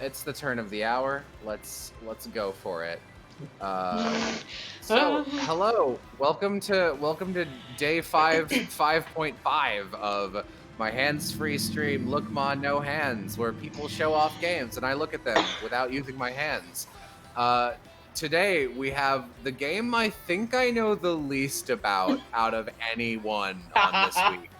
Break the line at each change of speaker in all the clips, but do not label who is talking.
it's the turn of the hour. Let's go for it. Hello, welcome to day 5.5 of my hands-free stream. Look Ma No Hands, where people show off games and I look at them without using my hands. Today we have the game I think I know the least about out of anyone on this week.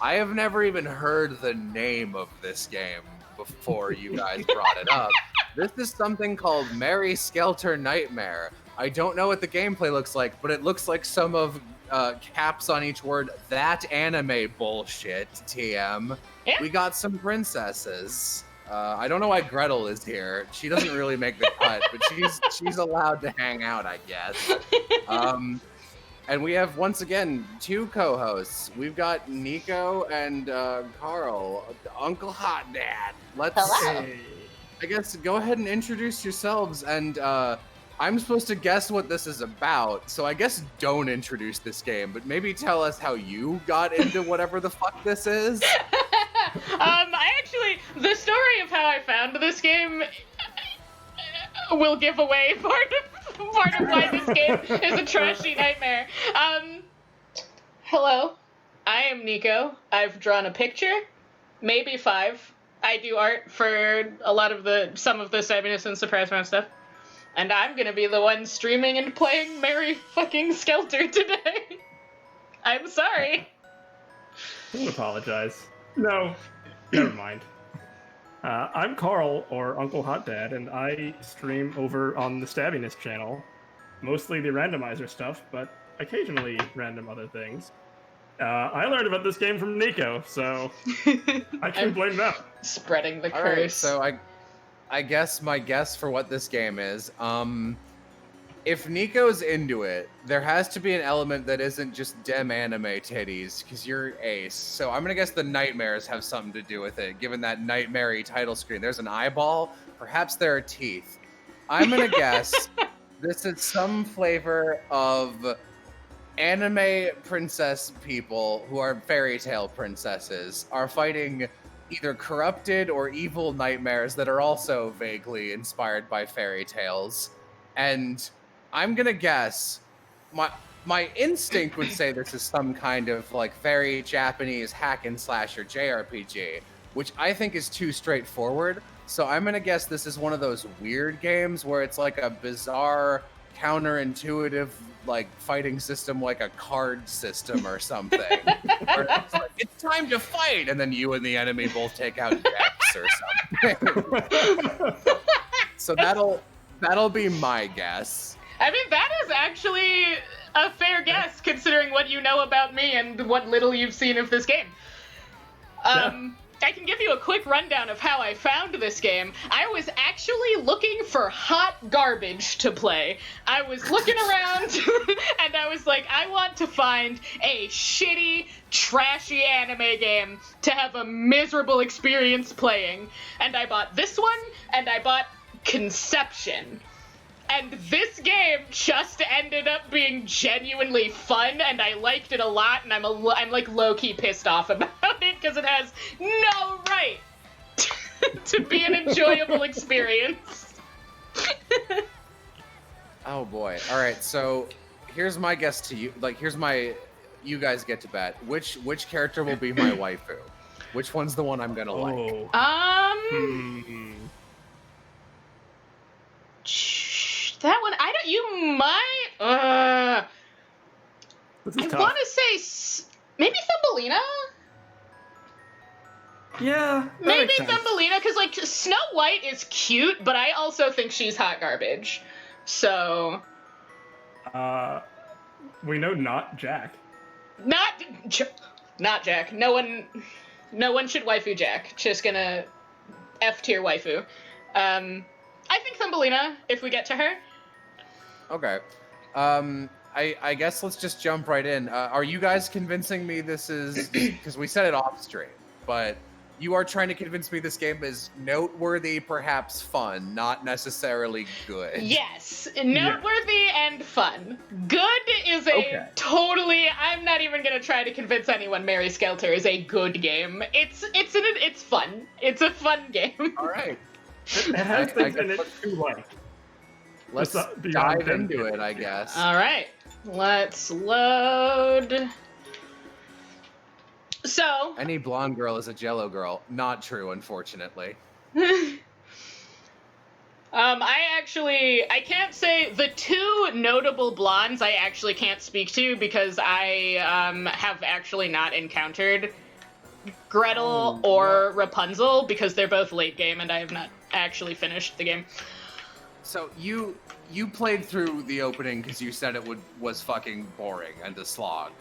I have never even heard the name of this game before you guys brought it up. This is something called Mary Skelter Nightmare. I don't know what the gameplay looks like, but it looks like some of caps on each word, that anime bullshit, TM.
Yeah.
We got some princesses. I don't know why Gretel is here. She doesn't really make the cut, but she's allowed to hang out, I guess. And we have, once again, two co-hosts. We've got Niko and Carl, UncleHotDad.
Hello.
I guess go ahead and introduce yourselves, and I'm supposed to guess what this is about, so I guess don't introduce this game, but maybe tell us how you got into whatever the fuck this is.
The story of how I found this game will give away part of why this game is a trashy nightmare. Hello, I am Niko. I've drawn a picture, maybe 5. I do art for some of the Cyberness and Surprise Round stuff. And I'm gonna be the one streaming and playing Mary fucking Skelter today. I'm sorry.
Don't apologize. No, never mind. I'm Carl, or UncleHotDad, and I stream over on the Stabbiness channel. Mostly the randomizer stuff, but occasionally random other things. I learned about this game from Niko, so I can blame them.
Spreading the curse.
All right, so I guess my guess for what this game is, if Niko's into it, there has to be an element that isn't just dem anime titties, because you're ace. So I'm gonna guess the nightmares have something to do with it, given that nightmare-y title screen. There's an eyeball, perhaps there are teeth. I'm gonna guess this is some flavor of anime princess people who are fairy tale princesses are fighting either corrupted or evil nightmares that are also vaguely inspired by fairy tales. And I'm gonna guess, my instinct would say this is some kind of like very Japanese hack and slasher JRPG, which I think is too straightforward. So I'm gonna guess this is one of those weird games where it's like a bizarre, counterintuitive like fighting system, like a card system or something. Where it's like, it's time to fight, and then you and the enemy both take out decks or something. So that'll be my guess.
I mean, that is actually a fair guess, considering what you know about me and what little you've seen of this game. I can give you a quick rundown of how I found this game. I was actually looking for hot garbage to play. I was looking around, and I was like, I want to find a shitty, trashy anime game to have a miserable experience playing. And I bought this one, and I bought Conception. And this game just ended up being genuinely fun, and I liked it a lot, and I'm like low-key pissed off about it, because it has no right to be an enjoyable experience.
Oh boy. Alright, so here's my guess to you. Like, you guys get to bet. Which character will be my waifu? Which one's the one I'm gonna like?
That one, you might, I want to say, maybe Thumbelina?
Yeah,
maybe Thumbelina, because, like, Snow White is cute, but I also think she's hot garbage, so...
We know not Jack.
Not Jack. No one should waifu Jack. Just gonna F-tier waifu. I think Thumbelina, if we get to her.
Okay. I guess let's just jump right in. Are you guys convincing me this is... Because we said it off stream, but you are trying to convince me this game is noteworthy, perhaps fun, not necessarily good.
Yes. Noteworthy and fun. Good is totally... I'm not even going to try to convince anyone Mary Skelter is a good game. It's fun. It's a fun game.
All right.
It has things in it to like.
Let's
beyond
dive into it, I guess.
All right, let's load. So.
Any blonde girl is a Jello girl. Not true, unfortunately.
I can't say the two notable blondes I actually can't speak to because I have actually not encountered Gretel or Rapunzel because they're both late game and I have not actually finished the game.
So you played through the opening because you said it was fucking boring and a slog,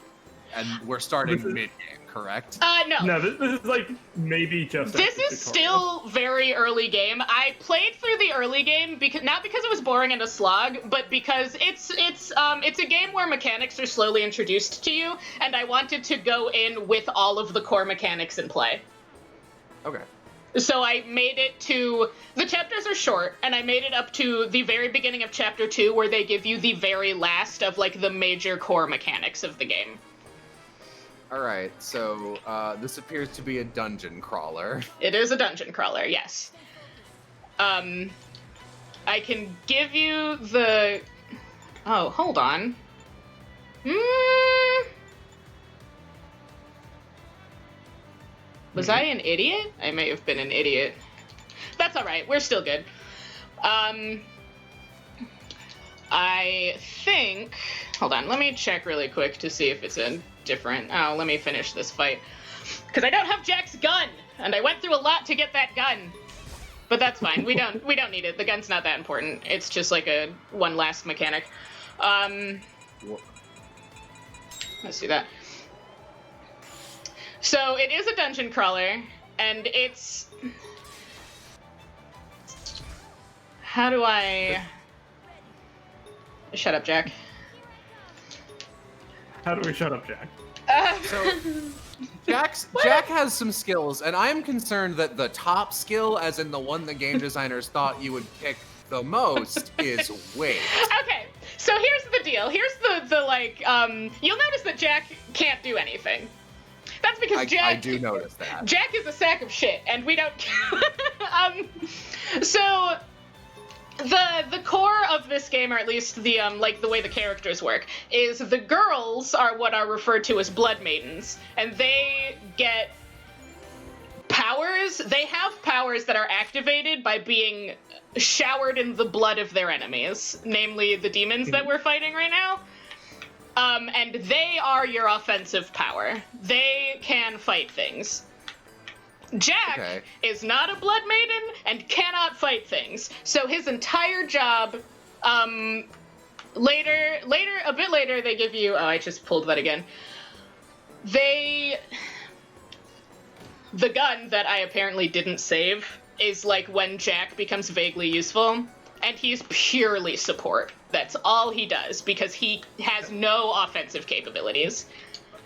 and we're starting mid game, correct?
No.
No, this is like maybe just.
This is still very early game. I played through the early game not because it was boring and a slog, but because it's a game where mechanics are slowly introduced to you, and I wanted to go in with all of the core mechanics in play.
Okay.
So I made it to the chapters are short, and I made it up to the very beginning of chapter 2, where they give you the very last of like the major core mechanics of the game.
All right, so this appears to be a dungeon crawler.
It is a dungeon crawler, yes. I can give you the... Oh, hold on. Was I an idiot? I may have been an idiot. That's all right. We're still good. I think... Hold on. Let me check really quick to see if it's a different... Oh, let me finish this fight. Because I don't have Jack's gun! And I went through a lot to get that gun. But that's fine. We don't need it. The gun's not that important. It's just like a one last mechanic. Let's do that. So it is a dungeon crawler, and it's... How do I... Shut up, Jack.
How do we shut up, Jack?
So Jack has some skills, and I'm concerned that the top skill, as in the one the game designers thought you would pick the most, is weight.
Okay, so here's the deal. Here's the like, you'll notice that Jack can't do anything. That's because Jack...
I do notice that.
Jack is a sack of shit, and we don't... So... The core of this game, or at least the like the way the characters work, is the girls are what are referred to as blood maidens, and they get powers. They have powers that are activated by being showered in the blood of their enemies, namely the demons that we're fighting right now. And they are your offensive power. They can fight things. Jack is not a blood maiden and cannot fight things. So his entire job, a bit later, they give you... Oh, I just pulled that again. The gun that I apparently didn't save is like when Jack becomes vaguely useful, and he's purely support. That's all he does, because he has no offensive capabilities.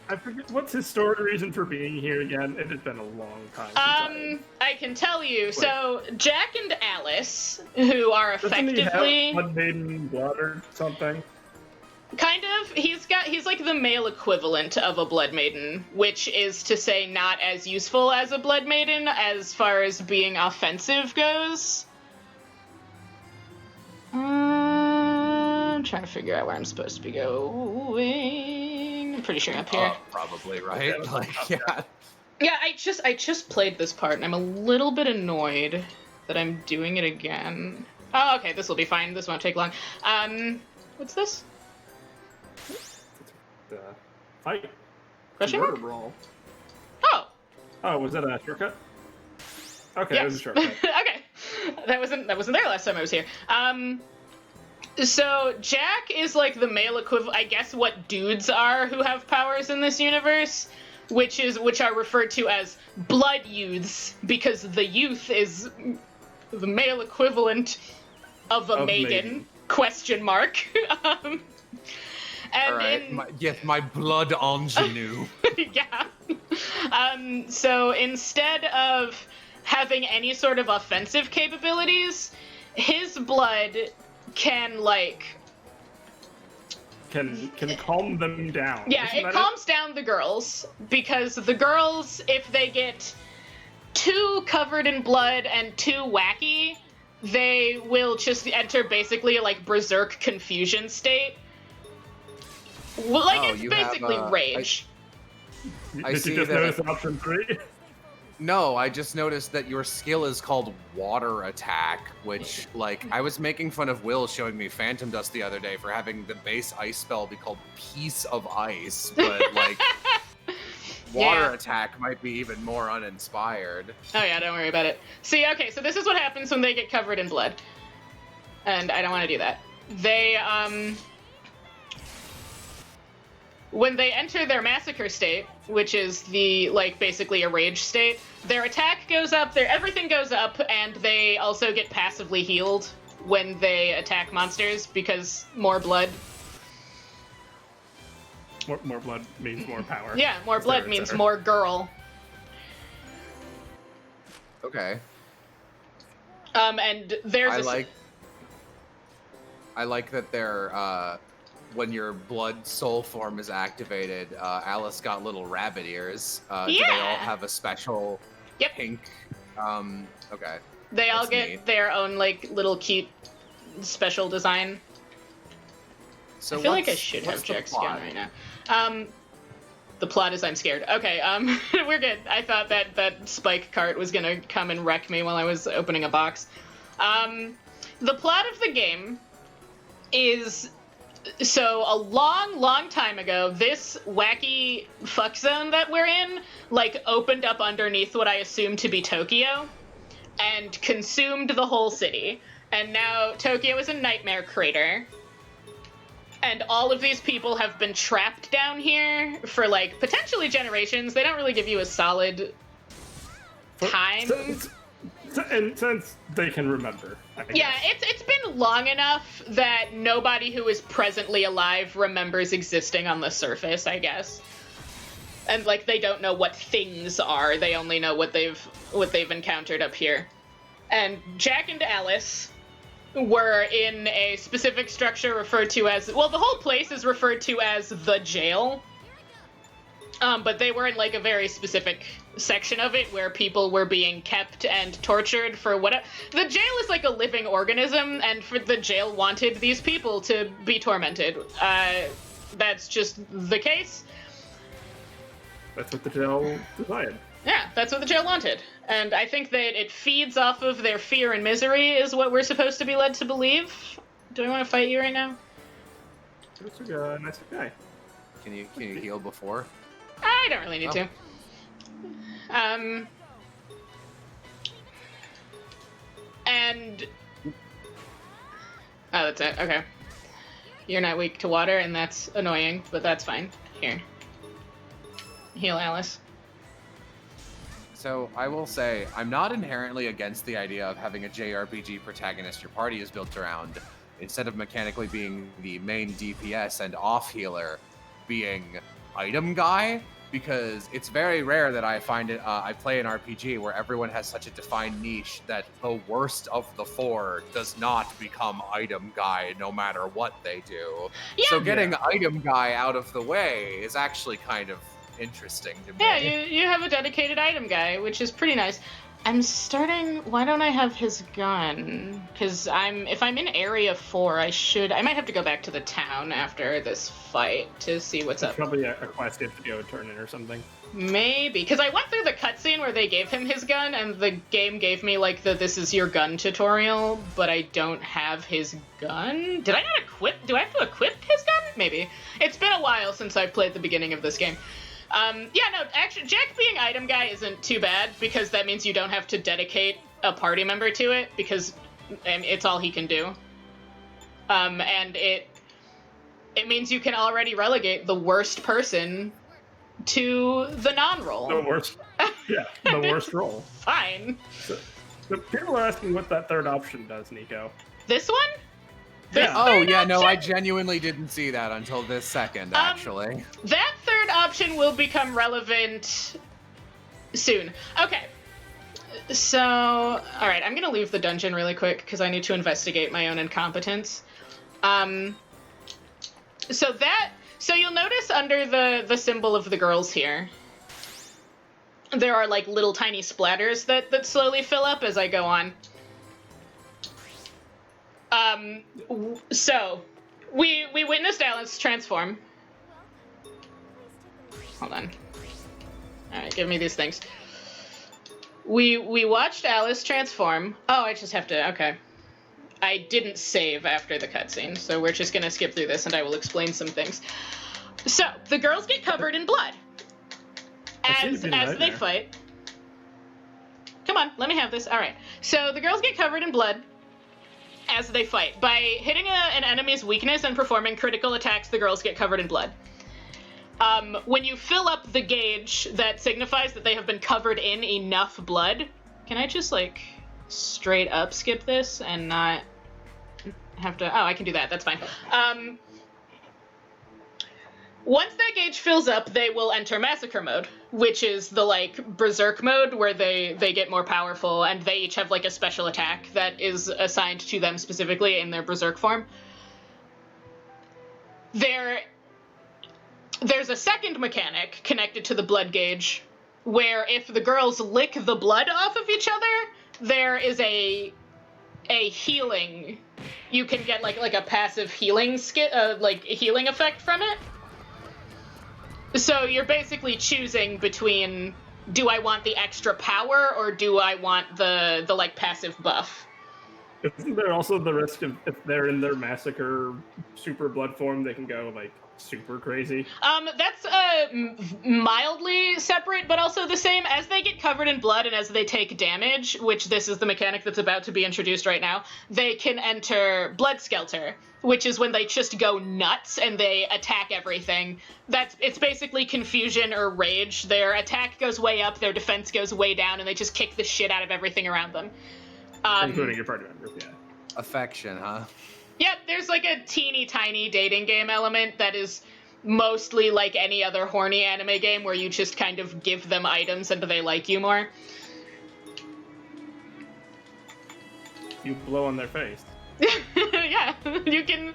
I forget, what's his story reason for being here again? It has been a long time since
I can tell you. Wait. So, Jack and Alice, who are effectively...
Doesn't he have blood maiden blood or something?
Kind of. He's like the male equivalent of a blood maiden, which is to say not as useful as a blood maiden as far as being offensive goes. I'm trying to figure out where I'm supposed to be going. I'm pretty sure up here.
Probably, right? Yeah.
Yeah, I just played this part, and I'm a little bit annoyed that I'm doing it again. Oh, okay, this will be fine. This won't take long. What's this?
Fight.
Question mark?
Brawl.
Oh.
Oh, was that a shortcut? Okay,
yes.
That was a shortcut.
Okay. That wasn't there last time I was here. So Jack is like the male equivalent, I guess, what dudes are who have powers in this universe, which are referred to as blood youths, because the youth is the male equivalent of a maiden. Question mark. And
all right. My blood ingenue.
Yeah. So instead of having any sort of offensive capabilities, his blood can
calm them down.
Yeah, it calms down the girls, because the girls, if they get too covered in blood and too wacky, they will just enter basically like berserk confusion state. Well, like it's basically rage.
Did you just notice option 3?
No, I just noticed that your skill is called Water Attack, which, like, I was making fun of Will showing me Phantom Dust the other day for having the base ice spell be called Piece of Ice, but, like, Water Attack might be even more uninspired.
Oh yeah, don't worry about it. See, okay, so this is what happens when they get covered in blood. And I don't want to do that. They, when they enter their massacre state, which is the, like, basically a rage state, their attack goes up, their everything goes up, and they also get passively healed when they attack monsters, because more blood.
More blood means more power.
Yeah, more blood means more girl.
Okay.
And there's
I like that they're, when your blood soul form is activated, Alice got little rabbit ears. Do they all have a special pink? Okay.
They all get their own, like, little cute special design.
So
I feel like I should have Jack's skin right now. The plot is I'm scared. Okay, we're good. I thought that spike cart was gonna come and wreck me while I was opening a box. The plot of the game is... So, a long time ago, this wacky fuck zone that we're in, like, opened up underneath what I assume to be Tokyo, and consumed the whole city. And now Tokyo is a nightmare crater, and all of these people have been trapped down here for, like, potentially generations. They don't really give you a solid time.
And since they can remember.
Yeah, it's been long enough that nobody who is presently alive remembers existing on the surface, I guess. And, like, they don't know what things are. They only know what they've encountered up here. And Jack and Alice were in a specific structure referred to as... Well, the whole place is referred to as the jail. But they were in, like, a very specific section of it where people were being kept and tortured for what... The jail is like a living organism, and the jail wanted these people to be tormented. That's just the case.
That's what the jail desired.
Yeah, that's what the jail wanted. And I think that it feeds off of their fear and misery is what we're supposed to be led to believe. Do I want to fight you right now?
That's a nice guy.
Can you heal before?
I don't really need to. And... Oh, that's it. Okay. You're not weak to water, and that's annoying, but that's fine. Here. Heal Alice.
So, I will say, I'm not inherently against the idea of having a JRPG protagonist your party is built around, instead of mechanically being the main DPS and off healer being item guy, because it's very rare that I find it. I play an RPG where everyone has such a defined niche that the worst of the four does not become item guy no matter what they do.
Yeah.
So getting item guy out of the way is actually kind of interesting to me.
Yeah, you have a dedicated item guy, which is pretty nice. I'm starting... Why don't I have his gun? Because if I'm in Area 4, I might have to go back to the town after this fight to see what's up.
Probably a quest you have to go turn in or something.
Maybe. Because I went through the cutscene where they gave him his gun, and the game gave me, like, the this is your gun tutorial, but I don't have his gun? Did I not equip... Do I have to equip his gun? Maybe. It's been a while since I've played the beginning of this game. Yeah, no, actually, Jack being item guy isn't too bad, because that means you don't have to dedicate a party member to it, because it's all he can do. And it means you can already relegate the worst person to the non-role.
The worst. Yeah, the worst role.
Fine.
So people are asking what that third option does, Nico.
This one?
Yeah.
Oh, yeah, no, I genuinely didn't see that until this second, actually.
That third option will become relevant soon. Okay. So, alright, I'm gonna leave the dungeon really quick, because I need to investigate my own incompetence. So you'll notice under the symbol of the girls here, there are, like, little tiny splatters that slowly fill up as I go on. So, we witnessed Alice transform. Hold on. Alright, give me these things. We watched Alice transform. Oh, I just have to, okay. I didn't save after the cutscene, so we're just gonna skip through this and I will explain some things. So, the girls get covered in blood. As they fight. Come on, let me have this. Alright. So, the girls get covered in blood as they fight. By hitting an enemy's weakness and performing critical attacks, the girls get covered in blood. When you fill up the gauge that signifies that they have been covered in enough blood... Can I just, like, straight up skip this and not have to... Oh, I can do that. That's fine. Once that gauge fills up, they will enter Massacre mode, which is the, like, Berserk mode where they get more powerful, and they each have, like, a special attack that is assigned to them specifically in their Berserk form. There's a second mechanic connected to the blood gauge, where if the girls lick the blood off of each other, there is a healing. You can get, like a passive healing healing effect from it. So you're basically choosing between, do I want the extra power or do I want the like passive buff?
Isn't there also the risk of if they're in their Massacre super blood form, they can go like super crazy?
That's mildly separate, but also the same. As they get covered in blood and as they take damage, which this is the mechanic that's about to be introduced right now, they can enter Blood Skelter, which is when they just go nuts and they attack everything. It's basically confusion or rage. Their attack goes way up, their defense goes way down, and they just kick the shit out of everything around them.
Including your party members, yeah.
Affection, huh?
Yep, there's like a teeny tiny dating game element that is mostly like any other horny anime game where you just kind of give them items and they like you more.
You blow on their face.
Yeah, you can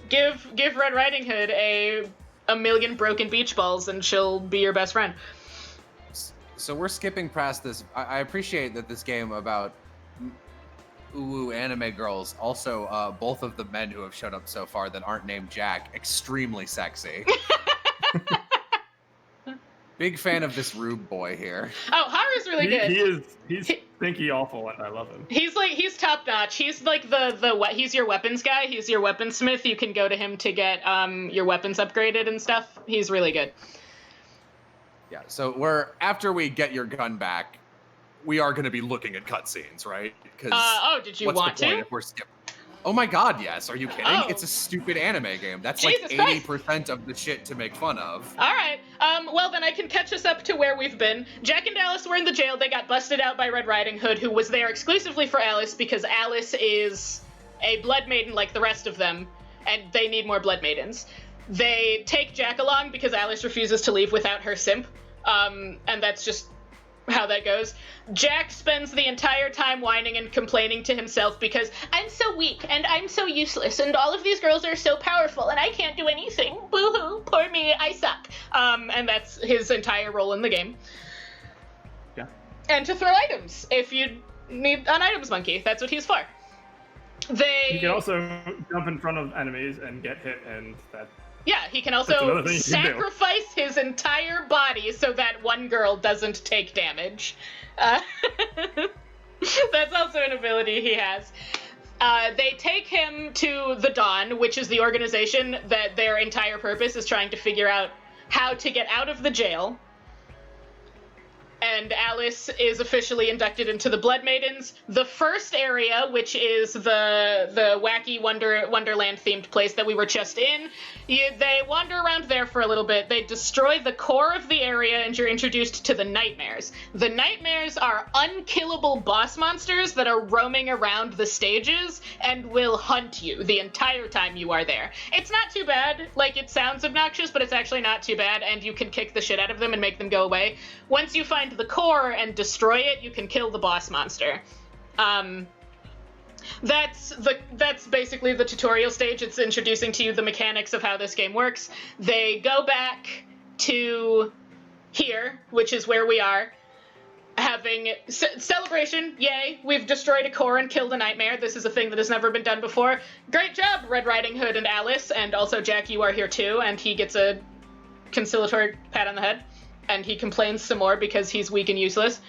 give Red Riding Hood a million broken beach balls and she'll be your best friend.
So we're skipping past this. I appreciate that this game about ooh anime girls, also both of the men who have showed up so far that aren't named Jack, extremely sexy. Big fan of this Rube boy here.
Oh, Haru's really good.
He's stinky awful, and I love him.
He's top notch. He's like he's your weapons guy. He's your weaponsmith. You can go to him to get your weapons upgraded and stuff. He's really good.
Yeah. So after we get your gun back, we are going to be looking at cutscenes, right? Because
did you want to?
If we're skipping? Oh my god, yes. Are you kidding?
Oh.
It's a stupid anime game. That's
Jesus
like 80% of the shit to make fun of.
All right. Well, then I can catch us up to where we've been. Jack and Alice were in the jail. They got busted out by Red Riding Hood, who was there exclusively for Alice because Alice is a blood maiden like the rest of them, and they need more blood maidens. They take Jack along because Alice refuses to leave without her simp, and that's just how that goes. Jack spends the entire time whining and complaining to himself because I'm so weak and I'm so useless and all of these girls are so powerful and I can't do anything. Boo-hoo, poor me, I suck. And that's his entire role in the game.
Yeah.
And to throw items if you need an items monkey. That's what he's for.
He can also jump in front of enemies and get hit, and that...
Yeah, he can also sacrifice his entire body so that one girl doesn't take damage. That's also an ability he has. They take him to the Dawn, which is the organization that their entire purpose is trying to figure out how to get out of the jail. And Alice is officially inducted into the Blood Maidens. The first area, which is the wacky Wonderland-themed place that we were just in, they wander around there for a little bit. They destroy the core of the area, and you're introduced to the Nightmares. The Nightmares are unkillable boss monsters that are roaming around the stages and will hunt you the entire time you are there. It's not too bad. Like, it sounds obnoxious, but it's actually not too bad, and you can kick the shit out of them and make them go away. Once you find the core and destroy it, you can kill the boss monster. That's basically the tutorial stage. It's introducing to you the mechanics of how this game works. They go back to here, which is where we are, having celebration. Yay, we've destroyed a core and killed a nightmare. This is a thing that has never been done before. Great job, Red Riding Hood and Alice, and also Jack, you are here too, and he gets a conciliatory pat on the head, and he complains some more because he's weak and useless.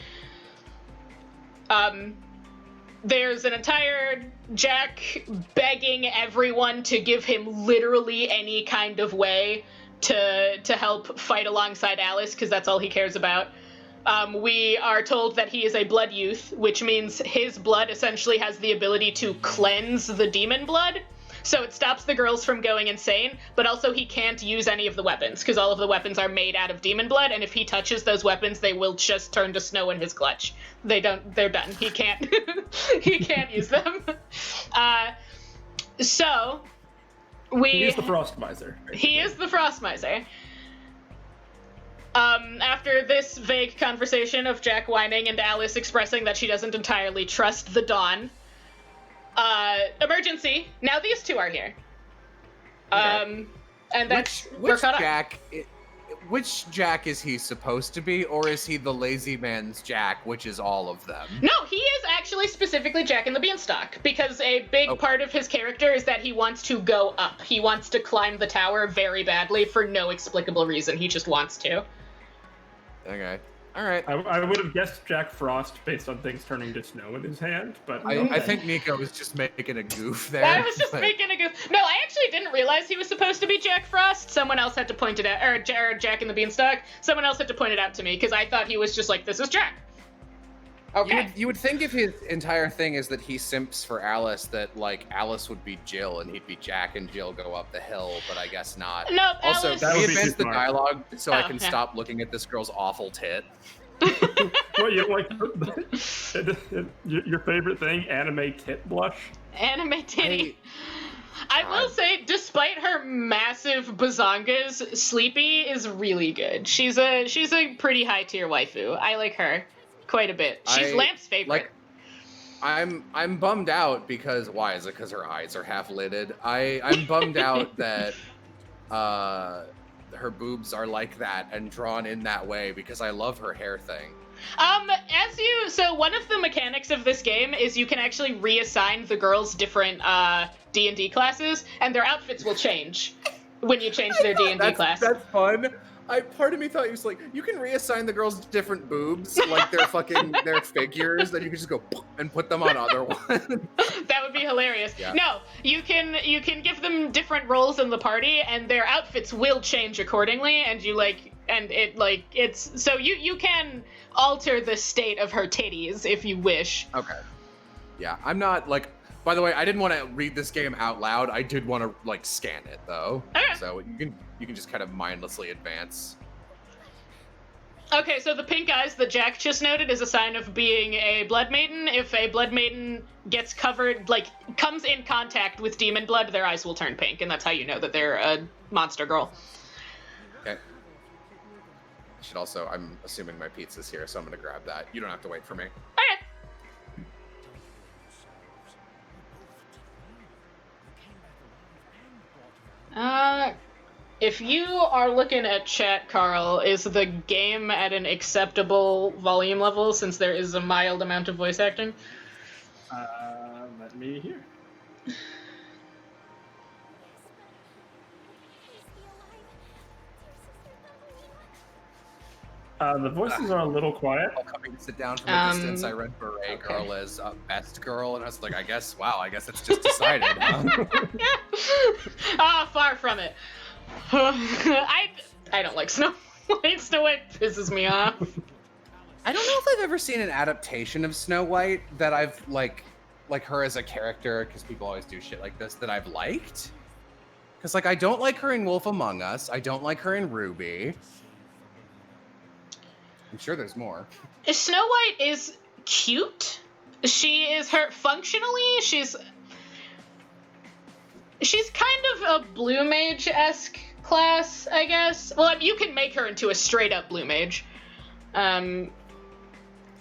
There's an entire Jack begging everyone to give him literally any kind of way to help fight alongside Alice, because that's all he cares about. We are told that he is a blood youth, which means his blood essentially has the ability to cleanse the demon blood. So it stops the girls from going insane, but also he can't use any of the weapons, because all of the weapons are made out of demon blood, and if he touches those weapons, they will just turn to snow in his clutch. They're done. He can't, he can't use them. He
is the Frost Miser.
He is the Frost Miser. After this vague conversation of Jack whining and Alice expressing that she doesn't entirely trust the Dawn, emergency. Now these two are here. And that's
which Jack is he supposed to be, or is he the lazy man's Jack, which is all of them?
No, he is actually specifically Jack and the Beanstalk, because a big part of his character is that he wants to go up. He wants to climb the tower very badly for no explicable reason. He just wants to.
Okay. All right.
I would have guessed Jack Frost based on things turning to snow in his hand, but
I think Niko was just making a goof there.
I was just making a goof. No, I actually didn't realize he was supposed to be Jack Frost. Someone else had to point it out, or Jack and the Beanstalk. Someone else had to point it out to me, because I thought he was just like, this is Jack. Okay.
You would think if his entire thing is that he simps for Alice, that like Alice would be Jill and he'd be Jack and Jill go up the hill, but I guess not.
Nope.
Also,
Alice...
can we advance the dialogue so I can stop looking at this girl's awful tit?
What, you like your favorite thing? Anime tit blush?
Anime titty. I will say, despite her massive bazongas, Sleepy is really good. She's a pretty high tier waifu. I like her quite a bit. She's Lamp's favorite.
I'm bummed out because why is it? Because her eyes are half lidded. I'm bummed out that her boobs are like that and drawn in that way because I love her hair thing.
So one of the mechanics of this game is you can actually reassign the girls different D&D classes, and their outfits will change when you change their D&D class.
That's fun. Part of me thought he was like, you can reassign the girls different boobs, like their figures, that you can just go and put them on other ones.
That would be hilarious. Yeah. No, you can give them different roles in the party, and their outfits will change accordingly, and you can alter the state of her titties if you wish.
Okay. Yeah, I'm not like. By the way, I didn't want to read this game out loud. I did want to like scan it though. Okay. So you can just kind of mindlessly advance.
Okay, so the pink eyes that Jack just noted is a sign of being a blood maiden. If a blood maiden gets covered, comes in contact with demon blood, their eyes will turn pink, and that's how you know that they're a monster girl.
Okay. I'm assuming my pizza's here, so I'm gonna grab that. You don't have to wait for me.
Okay. If you are looking at chat, Carl, is the game at an acceptable volume level since there is a mild amount of voice acting?
Let me hear. The voices are a little quiet.
I'll come and sit down from a distance. I read Beret Girl as best girl, and I was like, I guess it's just decided, huh?
Far from it. I don't like Snow White. Snow White pisses me off.
I don't know if I've ever seen an adaptation of Snow White that I've like her as a character, because people always do shit like this, that I've liked. Because I don't like her in Wolf Among Us. I don't like her in Ruby. I'm sure there's more.
Snow White is cute. Functionally, she's kind of a blue mage-esque class, I guess. Well, you can make her into a straight-up blue mage.
Well,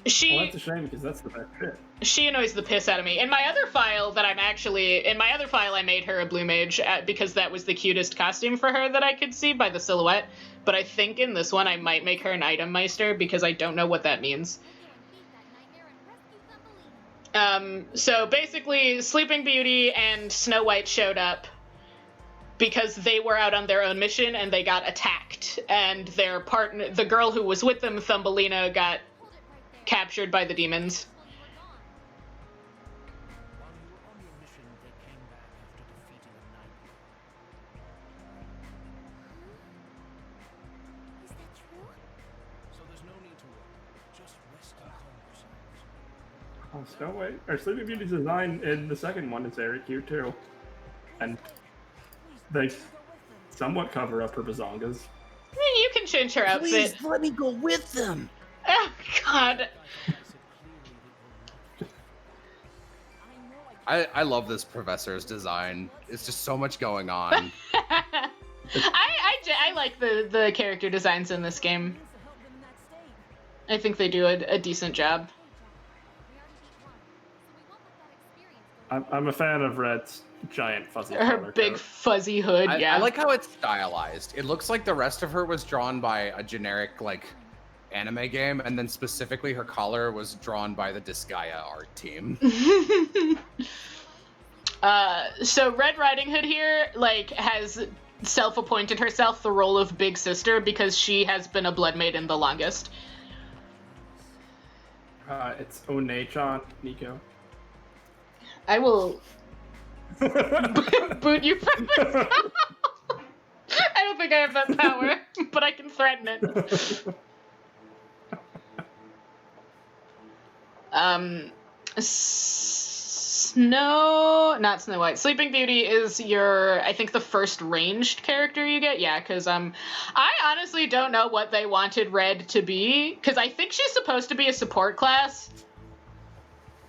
that's a shame, because that's the best shit.
She annoys the piss out of me. In my other file I made her a blue mage because that was the cutest costume for her that I could see by the silhouette. But I think in this one I might make her an item meister because I don't know what that means. So basically, Sleeping Beauty and Snow White showed up because they were out on their own mission and they got attacked. And their partner, the girl who was with them, Thumbelina, got captured by the demons.
Oh, Snow White, or Sleeping Beauty's design in the second one is very cute too. And they somewhat cover up her bazongas.
I mean, you can change her outfit.
Please let me go with them.
Oh, God.
I love this professor's design. It's just so much going on.
I like the character designs in this game. I think they do a decent job.
I'm a fan of Red's giant fuzzy
Her
color
big
coat.
fuzzy hood, yeah.
I like how it's stylized. It looks like the rest of her was drawn by a generic, like, anime game, and then specifically her collar was drawn by the Disgaea art team.
So Red Riding Hood here, like, has self-appointed herself the role of Big Sister because she has been a blood maiden the longest.
It's One-chan, Niko.
I will boot you from this. I don't think I have that power, but I can threaten it. Not Snow White. Sleeping Beauty is your, I think, the first ranged character you get. Yeah, because I honestly don't know what they wanted Red to be, because I think she's supposed to be a support class,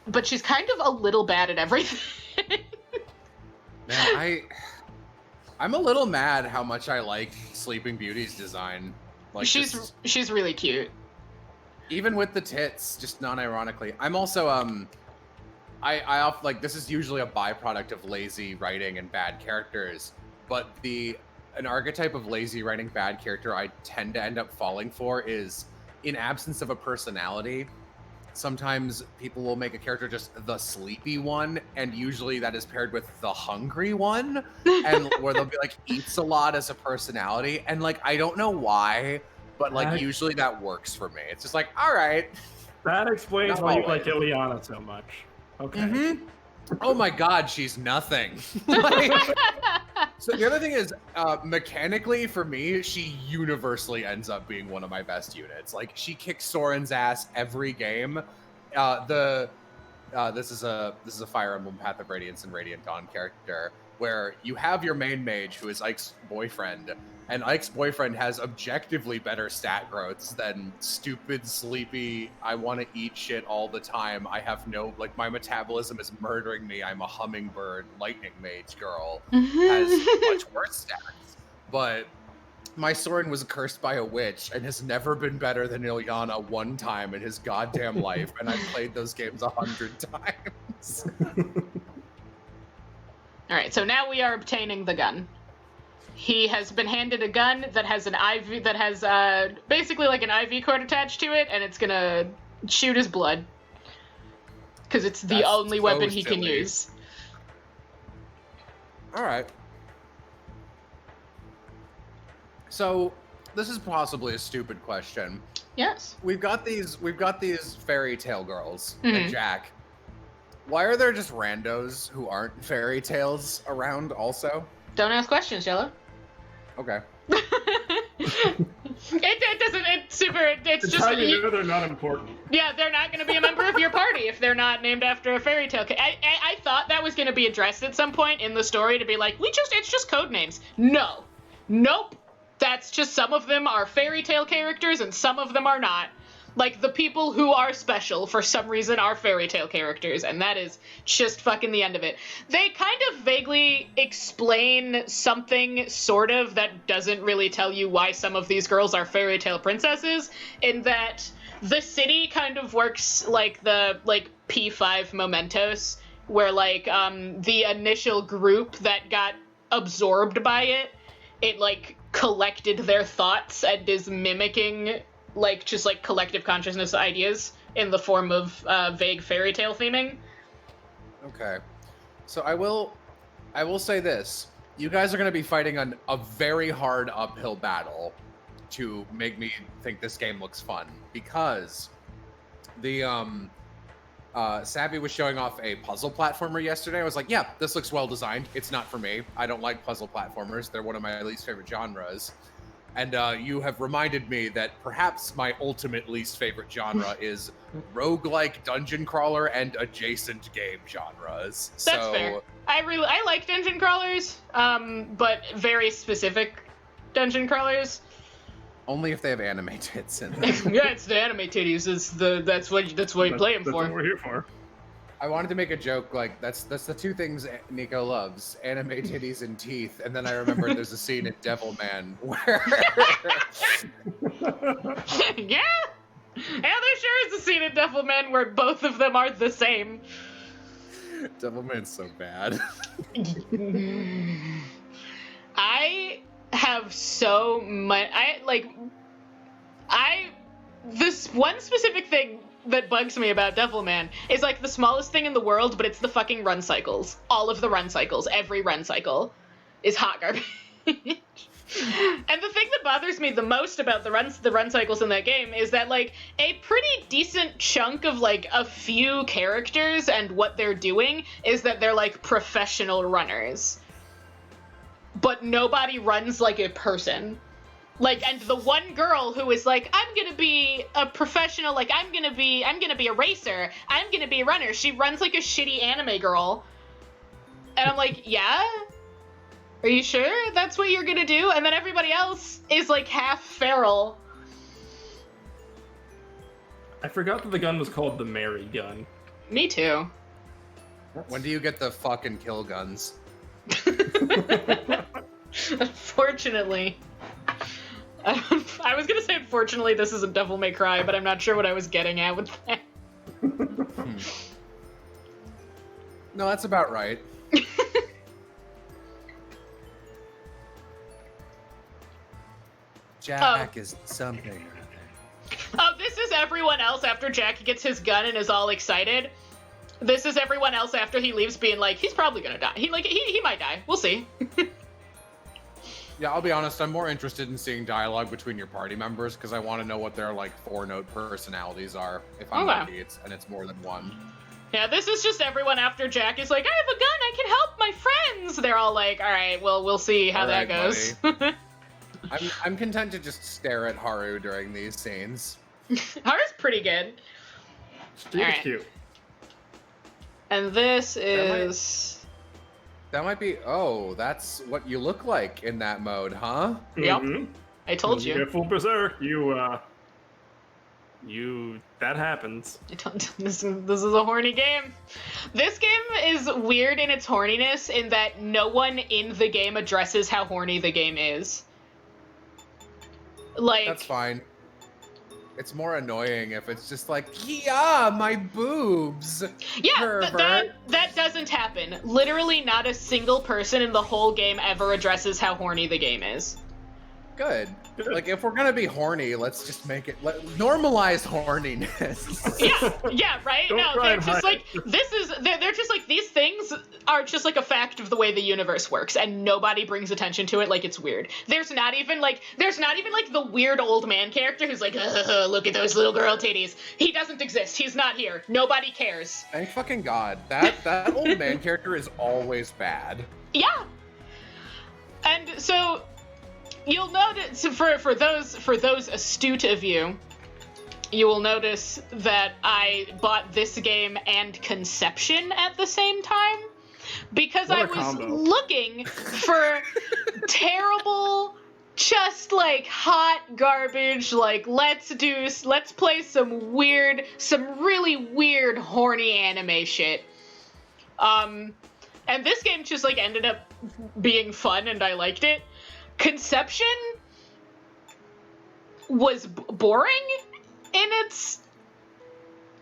but she's kind of a little bad at everything.
Man, I'm a little mad how much I like Sleeping Beauty's design. Like,
she's really cute.
Even with the tits, just non-ironically. I'm also I like, this is usually a byproduct of lazy writing and bad characters, but an archetype of lazy writing bad character I tend to end up falling for is, in absence of a personality, sometimes people will make a character just the sleepy one, and usually that is paired with the hungry one, and where they'll be like, eats a lot as a personality, and like, I don't know why, but like, usually that works for me. It's just like, all right.
That explains
Not
why you
always.
like Ileana so much. Okay.
Mm-hmm. Oh my god, she's nothing. Like, so the other thing is, mechanically for me, she universally ends up being one of my best units. Like, she kicks Soren's ass every game. This is a Fire Emblem Path of Radiance and Radiant Dawn character where you have your main mage who is Ike's boyfriend, and Ike's boyfriend has objectively better stat growths than stupid, sleepy, I want to eat shit all the time, I have no, like, my metabolism is murdering me, I'm a hummingbird lightning mage girl, has much worse stats. But my Soren was cursed by a witch and has never been better than Ileana one time in his goddamn life, and I've played those games 100 times.
Alright, so now we are obtaining the gun. He has been handed a gun that has an IV, that has basically like an IV cord attached to it, and it's gonna shoot his blood. Because it's the only
so
weapon he can
silly.
use.
Alright. So, this is possibly a stupid question.
Yes.
We've got these fairy tale girls
Mhm.
and Jack. Why are there just randos who aren't fairy tales around also?
Don't ask questions, Jello.
Okay.
It doesn't, it's
It's
just,
how you know they're not important.
yeah, they're not going to be a member of your party if they're not named after a fairy tale. I thought that was going to be addressed at some point in the story, to be like, it's just code names. No. Nope. That's just, some of them are fairy tale characters and some of them are not. Like, the people who are special for some reason are fairy tale characters, and that is just fucking the end of it. They kind of vaguely explain something, sort of, that doesn't really tell you why some of these girls are fairy tale princesses, in that the city kind of works like the, P5 Mementos, where, the initial group that got absorbed by it, collected their thoughts and is mimicking collective consciousness ideas in the form of vague fairy tale theming.
Okay. So I will say this. You guys are going to be fighting a very hard uphill battle to make me think this game looks fun, because the Savvy was showing off a puzzle platformer yesterday. I was like, yeah, this looks well designed. It's not for me. I don't like puzzle platformers. They're one of my least favorite genres. And you have reminded me that perhaps my ultimate least favorite genre is roguelike dungeon crawler and adjacent game genres.
That's fair. I like dungeon crawlers, but very specific dungeon crawlers.
Only if they have anime tits in them.
Yeah, it's the anime titties. That's what you play them for.
That's what we're here for.
I wanted to make a joke like that's the two things Nico loves: anime titties and teeth. And then I remembered there's a scene in Devilman where
Yeah, there sure is a scene in Devilman where both of them are the same.
Devilman's so bad.
I have so much. This one specific thing that bugs me about Devilman is like the smallest thing in the world, but it's the fucking run cycles. All of the run cycles, every run cycle is hot garbage. And the thing that bothers me the most about the run cycles in that game is that like a pretty decent chunk of like a few characters and what they're doing is that they're like professional runners. But nobody runs like a person. Like, and the one girl who is like, I'm gonna be a professional, like, I'm gonna be a racer, I'm gonna be a runner. She runs like a shitty anime girl. And I'm like, yeah? Are you sure that's what you're gonna do? And then everybody else is like half feral.
I forgot that the gun was called the Mary gun.
Me too.
When do you get the fucking kill guns?
Unfortunately. I was gonna say unfortunately this isn't Devil May Cry, but I'm not sure what I was getting at with that.
No, that's about right. Jack is something.
Oh, this is everyone else after Jack gets his gun and is all excited. This is everyone else after he leaves being like, he's probably gonna die. He might die. We'll see.
Yeah, I'll be honest, I'm more interested in seeing dialogue between your party members because I want to know what their like 4-note personalities are. If I'm lucky, it's more than one.
Yeah, this is just everyone after Jack is like, I have a gun, I can help my friends. They're all like, all right, well, we'll see how that goes.
I'm content to just stare at Haru during these scenes.
Haru's pretty good.
She's cute.
And this is...
That might be... Oh, that's what you look like in that mode, huh?
Yep. I told you.
You get full berserk, that happens.
This is a horny game. This game is weird in its horniness in that no one in the game addresses how horny the game is. Like...
That's fine. It's more annoying if it's just like, yeah, my boobs.
Yeah, that doesn't happen. Literally not a single person in the whole game ever addresses how horny the game is.
Good. Like, if we're gonna be horny, let's just make it normalized horniness.
Yeah, right? They're just like, they're just like, these things are just like a fact of the way the universe works, and nobody brings attention to it like it's weird. There's not even like the weird old man character who's like, look at those little girl titties. He doesn't exist. He's not here. Nobody cares.
Thank fucking God. That old man character is always bad.
Yeah. And so... You'll notice, for those astute of you, you will notice that I bought this game and Conception at the same time, because I was looking for terrible, just like hot garbage, like let's play some really weird horny anime shit. And this game just like ended up being fun and I liked it. Conception was boring in its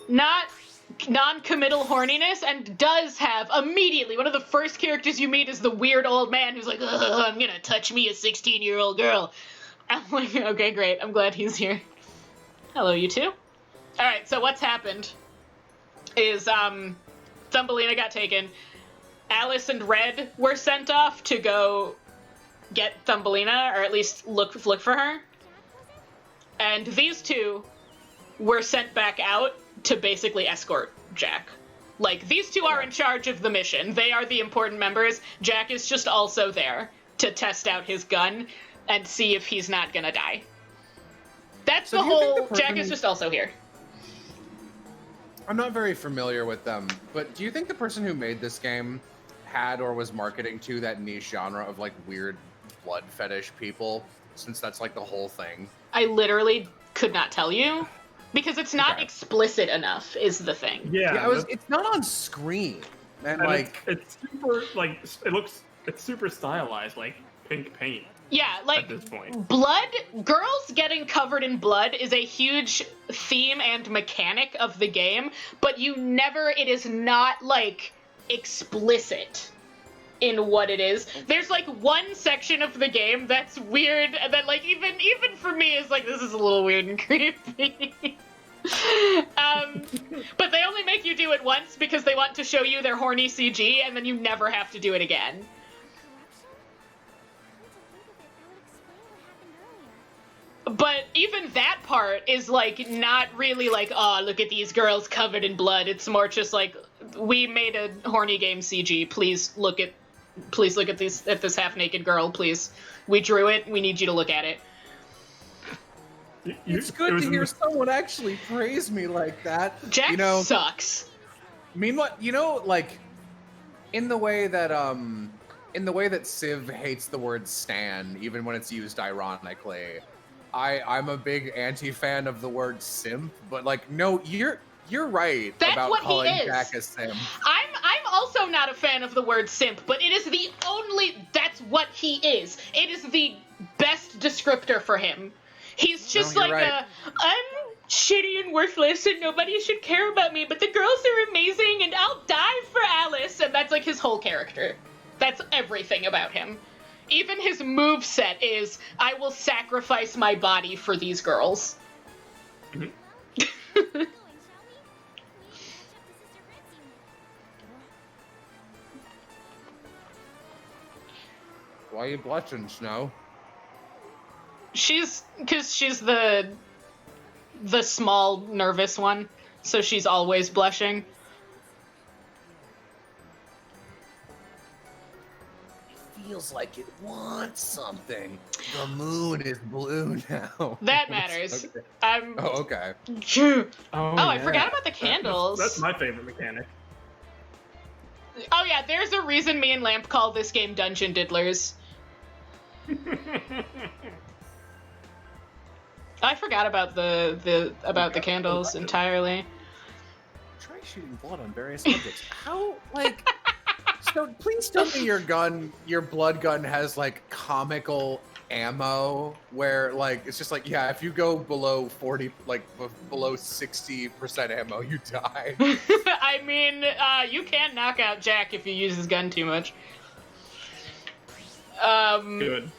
non-committal horniness and does have immediately one of the first characters you meet is the weird old man who's like, I'm gonna touch me a 16-year-old girl. I'm like, okay, great. I'm glad he's here. Hello, you two. All right, so what's happened is Thumbelina got taken. Alice and Red were sent off to go get Thumbelina, or at least look for her. And these two were sent back out to basically escort Jack. Like, these two are in charge of the mission. They are the important members. Jack is just also there to test out his gun and see if he's not gonna die. That's the whole... Jack is just also here.
I'm not very familiar with them, but do you think the person who made this game had or was marketing to that niche genre of, like, weird blood fetish people, since that's, like, the whole thing?
I literally could not tell you. Because it's not explicit enough, is the thing.
Yeah,
it's not on screen. And like,
it's super, like, it's super stylized, like pink paint.
Yeah, like,
at this point.
Girls getting covered in blood is a huge theme and mechanic of the game, but it is not, like, explicit in what it is. There's, like, one section of the game that's weird, and that, like, even for me is like, this is a little weird and creepy. But they only make you do it once because they want to show you their horny CG, and then you never have to do it again. But even that part is, like, not really like, oh, look at these girls covered in blood. It's more just like, we made a horny game CG. Please look at this half-naked girl, please. We drew it. We need you to look at it.
It's good to hear someone actually praise me like that.
Jack sucks.
Meanwhile, like, in the way that Civ hates the word stan, even when it's used ironically, I'm a big anti-fan of the word simp, but, like, no, you're right about calling Jack a simp.
I'm also not a fan of the word simp, but it is that's what he is. It is the best descriptor for him. He's just I'm shitty and worthless and nobody should care about me, but the girls are amazing and I'll die for Alice, and that's, like, his whole character. That's everything about him. Even his moveset is, I will sacrifice my body for these girls.
Why are you blushing, Snow?
Because she's the small, nervous one, so she's always blushing.
It feels like it wants something. The moon is blue now.
That matters.
Okay. Okay.
I forgot about the candles.
That's my favorite mechanic.
Oh yeah, there's a reason me and Lamp call this game Dungeon Diddlers. I forgot about the candles entirely.
Try shooting blood on various objects. How, like... So please tell me your blood gun has, like, comical ammo where, like, it's just like, yeah, if you go below 40, like, below 60% ammo, you die.
I mean, you can knock out Jack if you use his gun too much.
Good.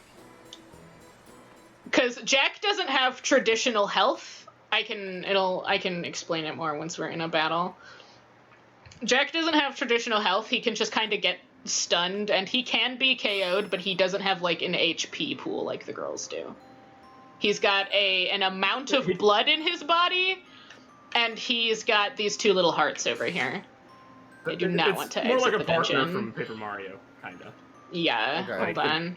Because Jack doesn't have traditional health. I can explain it more once we're in a battle. Jack doesn't have traditional health. He can just kind of get stunned, and he can be KO'd, but he doesn't have, like, an HP pool like the girls do. He's got an amount of blood in his body, and he's got these two little hearts over here. I do not want to exit the dungeon.
More like a partner from Paper Mario, kinda.
Yeah,
okay.
Hold on.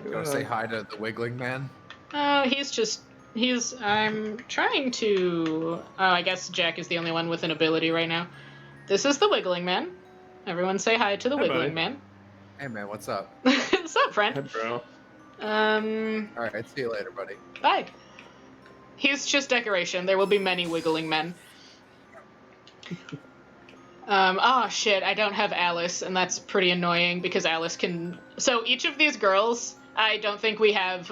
You want to say hi to the Wiggling Man?
Oh, I'm trying to... Oh, I guess Jack is the only one with an ability right now. This is the Wiggling Man. Everyone say hi to the Wiggling Man.
Hey, man, what's up?
What's up, friend?
Hey, bro.
Alright, see you later, buddy.
Bye. He's just decoration. There will be many Wiggling Men. Oh shit, I don't have Alice, and that's pretty annoying because Alice can... So each of these girls, I don't think we have...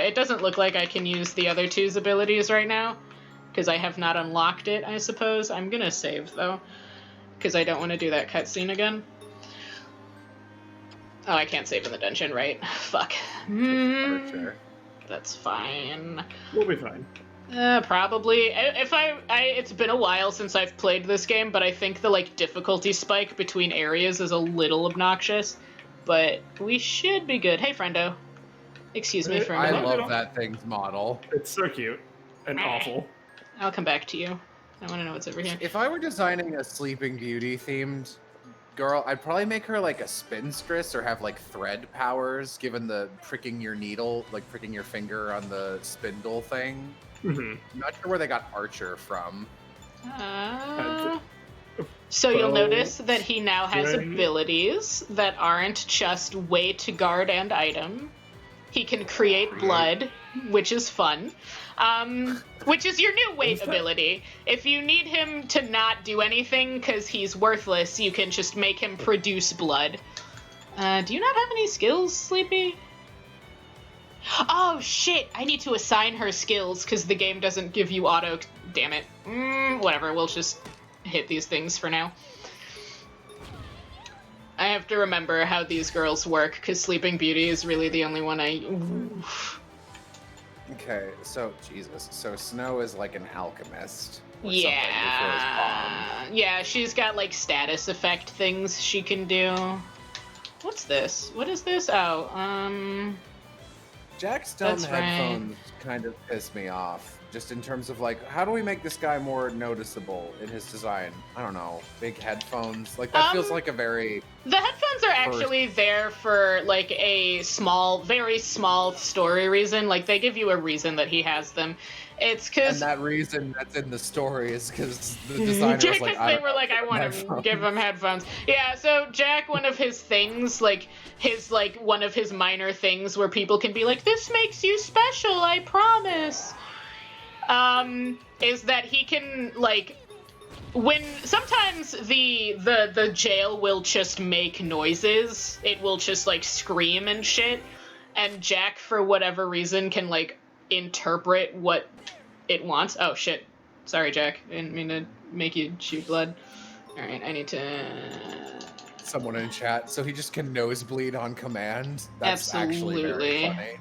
It doesn't look like I can use the other two's abilities right now, because I have not unlocked it, I suppose. I'm gonna save, though, because I don't want to do that cutscene again. Oh, I can't save in the dungeon, right? Fuck. That's fine.
We'll be fine.
Probably. It's been a while since I've played this game, but I think the like difficulty spike between areas is a little obnoxious. But we should be good. Hey, friendo. Excuse me for a
I
minute.
love that thing's model.
It's so cute and awful.
I'll come back to you. I want to know what's over here.
If I were designing a Sleeping Beauty themed girl, I'd probably make her like a spinstress or have like thread powers, given the pricking your needle, like pricking your finger on the spindle thing.
Mm-hmm.
I'm not sure where they got Archer from.
So you'll
Bow,
notice that he now has
string.
abilities that aren't just way to guard and item. He can create blood, which is fun. Which is your new weight ability. If you need him to not do anything because he's worthless, you can just make him produce blood. Do you not have any skills, Sleepy? Oh shit, I need to assign her skills because the game doesn't give you auto... Damn it. Whatever, we'll just hit these things for now. I have to remember how these girls work because Sleeping Beauty is really the only one I...
Okay, so, Jesus. So Snow is like an alchemist. Or
Yeah. Yeah, she's got like status effect things she can do. What's this? What is this? Oh,
Jack's dumb
That's right.
headphones kind of piss me off. Just in terms of like, how do we make this guy more noticeable in his design? I don't know. Big headphones. Like, that feels like a very...
The headphones are actually there for like a small, very small story reason. Like they give you a reason that he has them. It's because...
And that reason that's in the story is because the designer was like,
they were like, I want to give him headphones. Yeah, so Jack, one of his things, one of his minor things where people can be like, this makes you special, I promise, is that he can, like, when sometimes the jail will just make noises, it will just, like, scream and shit, and Jack, for whatever reason, can, like, interpret what it wants. Oh shit. Sorry, Jack. I didn't mean to make you shoot blood. Alright, I need to...
Someone in chat, so he just can nosebleed on command. That's actually very funny.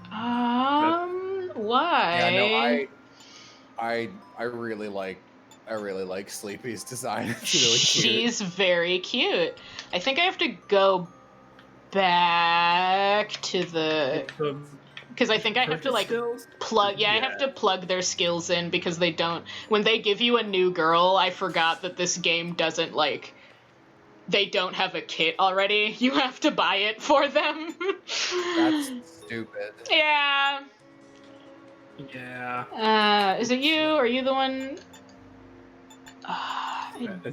Why?
Yeah, no, I really like Sleepy's design. It's really cute.
She's very cute. I think I have to go back to the... Because I think I have to, like, plug... Yeah, I have to plug their skills in because they don't... When they give you a new girl, I forgot that this game doesn't, like... They don't have a kit already. You have to buy it for them.
That's stupid.
Yeah.
Yeah.
Is it you? Are you the one...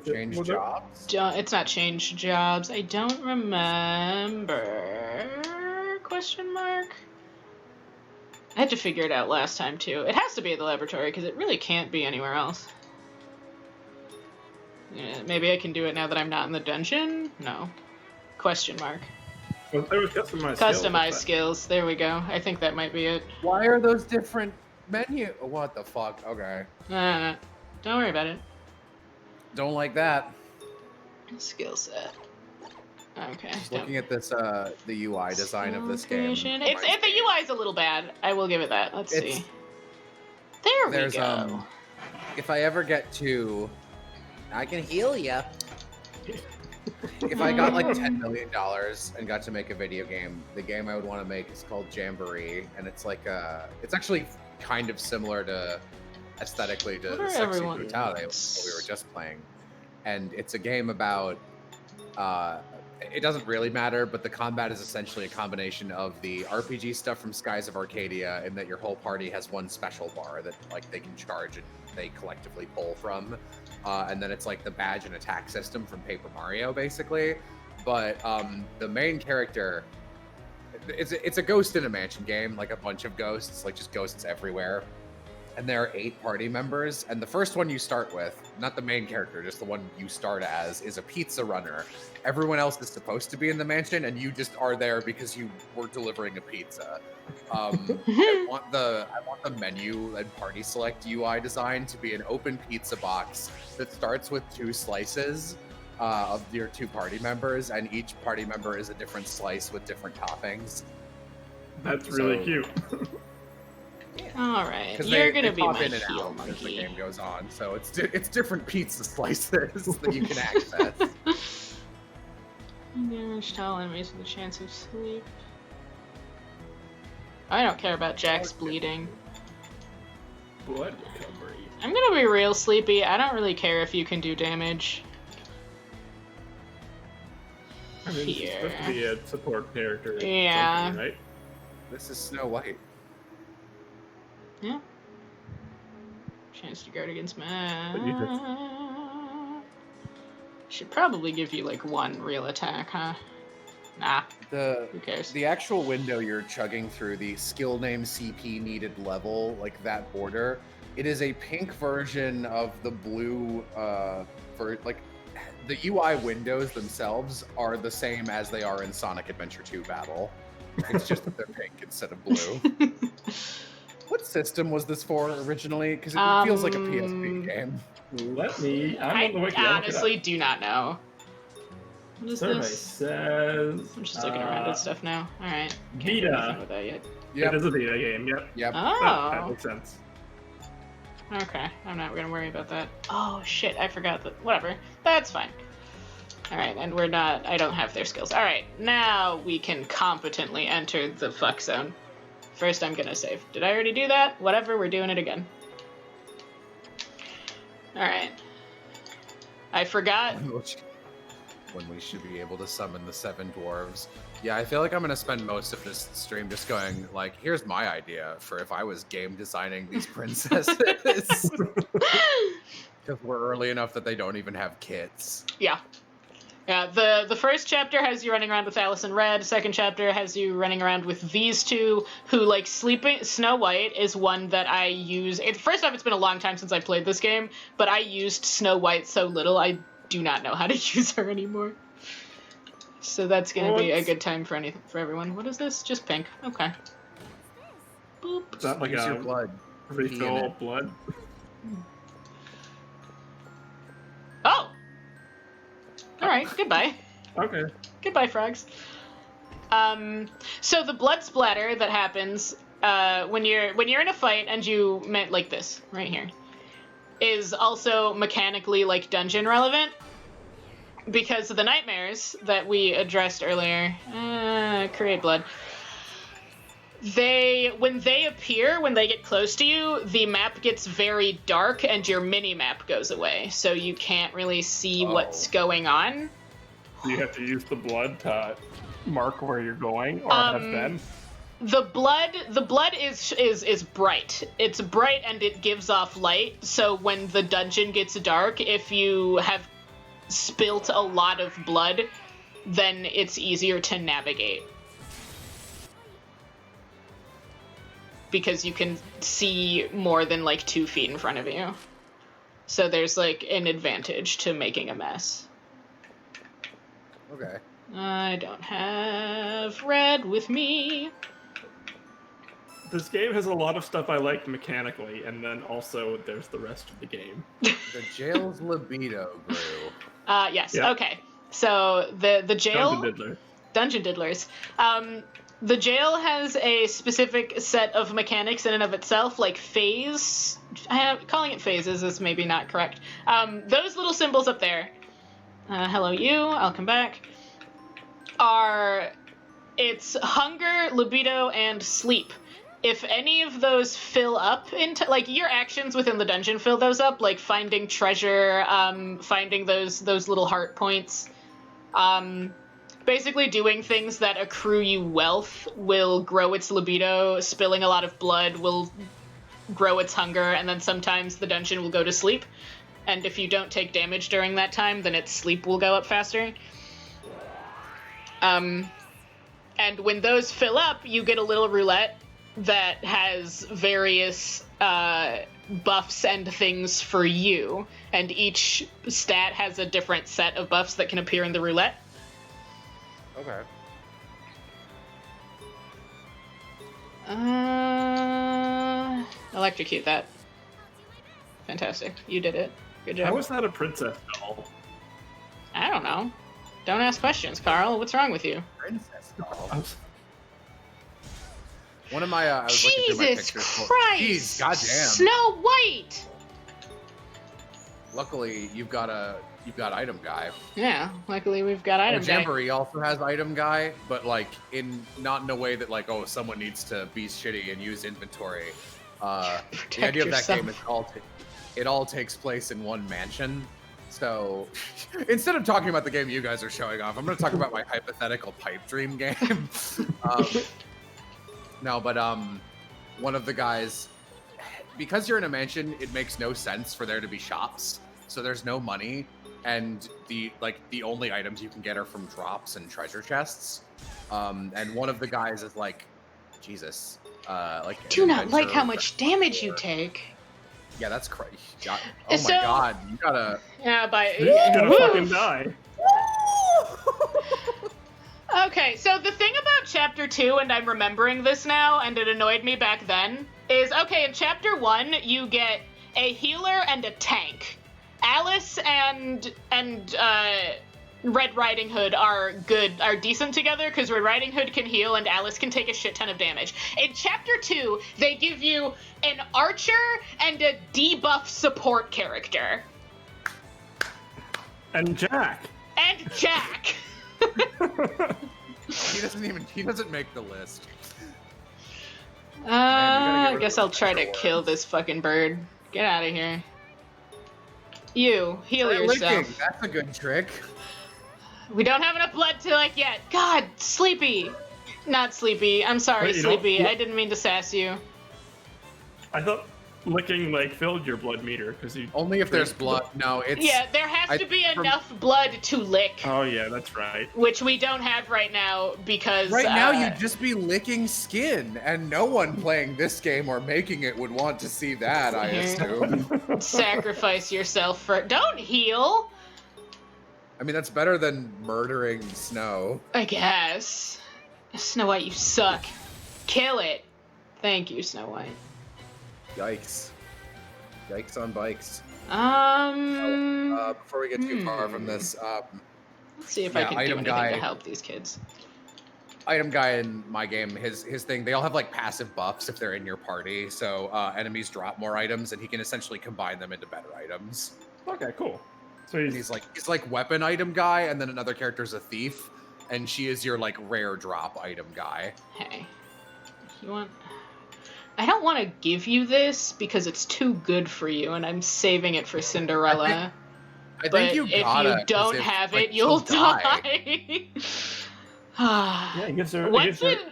Change jobs?
It's not change jobs. I don't remember... Question mark? I had to figure it out last time, too. It has to be at the laboratory, because it really can't be anywhere else. Yeah, maybe I can do it now that I'm not in the dungeon? No. Question mark.
Well, there was
Customized skills. There we go. I think that might be it.
Why are those different menu? What the fuck? Okay.
No. Don't worry about it.
Don't like that.
Skill set. Okay.
Just looking at this, the UI design of this game.
The UI is a little bad. I will give it that. Let's see. There we go.
If I ever get to, I can heal ya. If I got like $10 million and got to make a video game, the game I would want to make is called Jamboree, and it's like it's actually kind of similar to aesthetically to Sexy Brutality that we were just playing, and it's a game about. It doesn't really matter, but the combat is essentially a combination of the RPG stuff from Skies of Arcadia, in that your whole party has one special bar that like they can charge and they collectively pull from, and then it's like the badge and attack system from Paper Mario, basically. But the main character, it's a ghost in a mansion game, like a bunch of ghosts, like just ghosts everywhere. And there are 8 party members, and the first one you start with, not the main character, just the one you start as, is a pizza runner. Everyone else is supposed to be in the mansion, and you just are there because you were delivering a pizza. I want the menu and party select UI design to be an open pizza box that starts with 2 slices of your 2 party members, and each party member is a different slice with different toppings.
That's really cute.
All right,
Because
you're gonna
they
be
pop
my
in and
heel
out as the
monkey.
game goes on, so it's different pizza slices that you can access.
Damage to all enemies with a chance of sleep. I don't care about Jack's bleeding.
Blood recovery.
I'm gonna be real sleepy. I don't really care if you can do damage.
I mean, it's supposed to be a support character.
Yeah.
Right?
This is Snow White.
Yeah. Chance to guard against
you
Should probably give you like one real attack, huh? Nah. Who cares?
The actual window you're chugging through, the skill name CP needed level, like that border, it is a pink version of the blue, for like, the UI windows themselves are the same as they are in Sonic Adventure 2 Battle. It's just that they're pink instead of blue. What system was this for originally? Because it feels like a PSP game.
I'm on the wiki.
I honestly do not know. What is
Survey
this?
says...
I'm just looking around at stuff now. Alright. Can't do
Vita.
anything with that yet.
Yep.
It is a Vita game, yep.
Yep.
That
Oh.
makes sense.
Okay. I'm not gonna worry about that. Oh shit, I forgot that. Whatever. That's fine. Alright, and we're not... I don't have their skills. Alright, now we can competently enter the fuck zone. First I'm gonna save. Did I already do that? Whatever, we're doing it again. Alright. I forgot...
When we should be able to summon the 7 dwarves. Yeah, I feel like I'm going to spend most of this stream just going, like, here's my idea for if I was game designing these princesses. Because we're early enough that they don't even have kits.
Yeah. Yeah, the first chapter has you running around with Alice and Red. Second chapter has you running around with these two, who, like, sleeping... Snow White is one that I use... First off, it's been a long time since I played this game, but I used Snow White so little, I do not know how to use her anymore. So that's gonna be a good time for everyone. What is this? Just pink. Okay. Boop.
Is that like
Use
a
your blood.
refill blood?
Oh! Alright, goodbye.
Okay.
Goodbye, frogs. So the blood splatter that happens when you're in a fight and you meant like this right here is also mechanically like dungeon relevant because of the nightmares that we addressed earlier. Create blood. When they appear, when they get close to you, the map gets very dark and your mini map goes away, so you can't really see what's going on.
Do you have to use the blood to mark where you're going, or have been?
The blood is bright. It's bright and it gives off light, so when the dungeon gets dark, if you have spilt a lot of blood, then it's easier to navigate. Because you can see more than like 2 feet in front of you. So there's like an advantage to making a mess.
Okay.
I don't have Red with me.
This game has a lot of stuff I like mechanically, and then also there's the rest of the game.
The jail's libido grew.
Yes,
Yeah.
okay. So the jail... Dungeon Diddlers. The jail has a specific set of mechanics in and of itself, like phase. Calling it phases is maybe not correct. Those little symbols up there, hello you, I'll come back, it's hunger, libido, and sleep. If any of those fill up into, like, your actions within the dungeon fill those up, like finding treasure, finding those little heart points, basically doing things that accrue you wealth will grow its libido, spilling a lot of blood will grow its hunger, and then sometimes the dungeon will go to sleep. And if you don't take damage during that time, then its sleep will go up faster. And when those fill up, you get a little roulette that has various buffs and things for you. And each stat has a different set of buffs that can appear in the roulette.
Okay.
Electrocute that. Fantastic. You did it. Good job.
How is that a princess doll?
I don't know. Don't ask questions, Carl. What's wrong with you?
Princess doll. One of my I was looking through my
Jesus
pictures.
Christ!
Jeez, goddamn.
Snow White.
Luckily, you've got item guy.
Yeah, luckily we've got item guy.
Jamboree also has item guy, but like not in a way that like, oh, someone needs to be shitty and use inventory. The idea of that game is it all takes place in one mansion. So instead of talking about the game you guys are showing off, I'm going to talk about my hypothetical pipe dream game. No, but one of the guys, because you're in a mansion, it makes no sense for there to be shops. So there's no money, and the only items you can get are from drops and treasure chests. And one of the guys is like, Jesus, like.
Do not like how much damage you take.
Yeah, that's crazy. Oh my god, you gotta.
Yeah,
You're gonna fucking die.
Okay, so the thing about Chapter 2, and I'm remembering this now, and it annoyed me back then, is, okay, in Chapter 1, you get a healer and a tank. Alice and Red Riding Hood are decent together, because Red Riding Hood can heal and Alice can take a shit ton of damage. In Chapter 2, they give you an archer and a debuff support character.
And Jack.
And Jack!
He doesn't make the list.
I guess I'll try to kill this fucking bird. Get out of here. You, heal yourself.
Licking. That's a good trick.
We don't have enough blood to, like, yet. God, Sleepy. Not Sleepy. I'm sorry, Sleepy. I didn't mean to sass you.
I thought licking, like, filled your blood meter, because you...
Only if there's blood. No, it's...
Yeah, there has to be enough blood to lick.
Oh, yeah, that's right.
Which we don't have right now, because...
Right now, you'd just be licking skin, and no one playing this game or making it would want to see that, I assume.
Sacrifice yourself for... Don't heal!
I mean, that's better than murdering Snow.
I guess. Snow White, you suck. Kill it. Thank you, Snow White.
Yikes. Yikes on bikes. Before we get too far from this,
let's see if I can do anything to help these kids.
Item guy in my game, his thing, they all have like passive buffs if they're in your party, so enemies drop more items, and he can essentially combine them into better items.
Okay, cool. So
he's like weapon item guy, and then another character's a thief, and she is your like rare drop item guy.
Hey, you want? I don't want to give you this because it's too good for you, and I'm saving it for Cinderella.
I think you gotta,
if you don't have it, you'll die.
Yeah, he gives her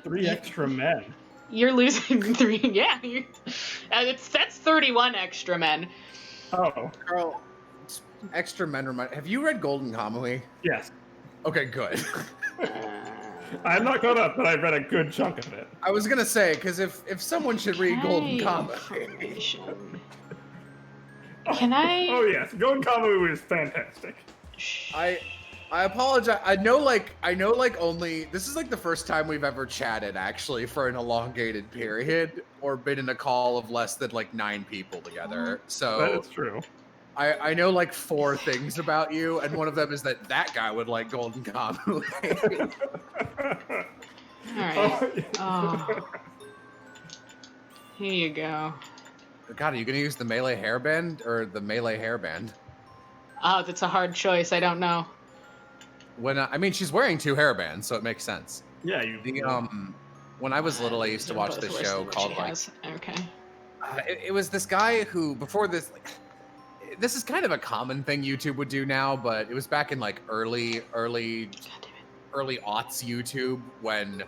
3 extra men.
You're losing 3. Yeah, that's 31 extra men.
Oh,
Carl, extra men remind. Have you read Golden Kamuy?
Yes.
Okay, good.
I'm not caught up, but I read a good chunk of it.
I was gonna say, because if someone should read Golden Kamuy.
Can I?
Oh yes, Golden Kamuy was fantastic.
I apologize. I know only this is like the first time we've ever chatted actually for an elongated period or been in a call of less than like 9 people together. So
that is true.
I know like 4 things about you, and one of them is that guy would like Golden Kamuy.
Alright. Oh. Here you go.
God, are you gonna use the melee hairband or the melee hairband?
Oh, that's a hard choice. I don't know.
When I mean, she's wearing 2 hairbands, so it makes sense.
Yeah,
when I was little, I used to watch this show called like.
Okay.
It was this guy who before this. This is kind of a common thing YouTube would do now, but it was back in like early aughts YouTube when,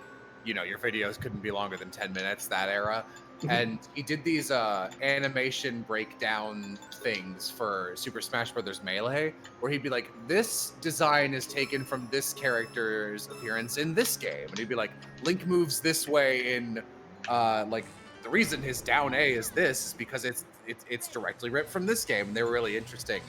you know, your videos couldn't be longer than 10 minutes, that era. And he did these animation breakdown things for Super Smash Bros. Melee, where he'd be like, this design is taken from this character's appearance in this game. And he'd be like, Link moves this way in, like, the reason his down A is this is because it's directly ripped from this game, and they were really interesting.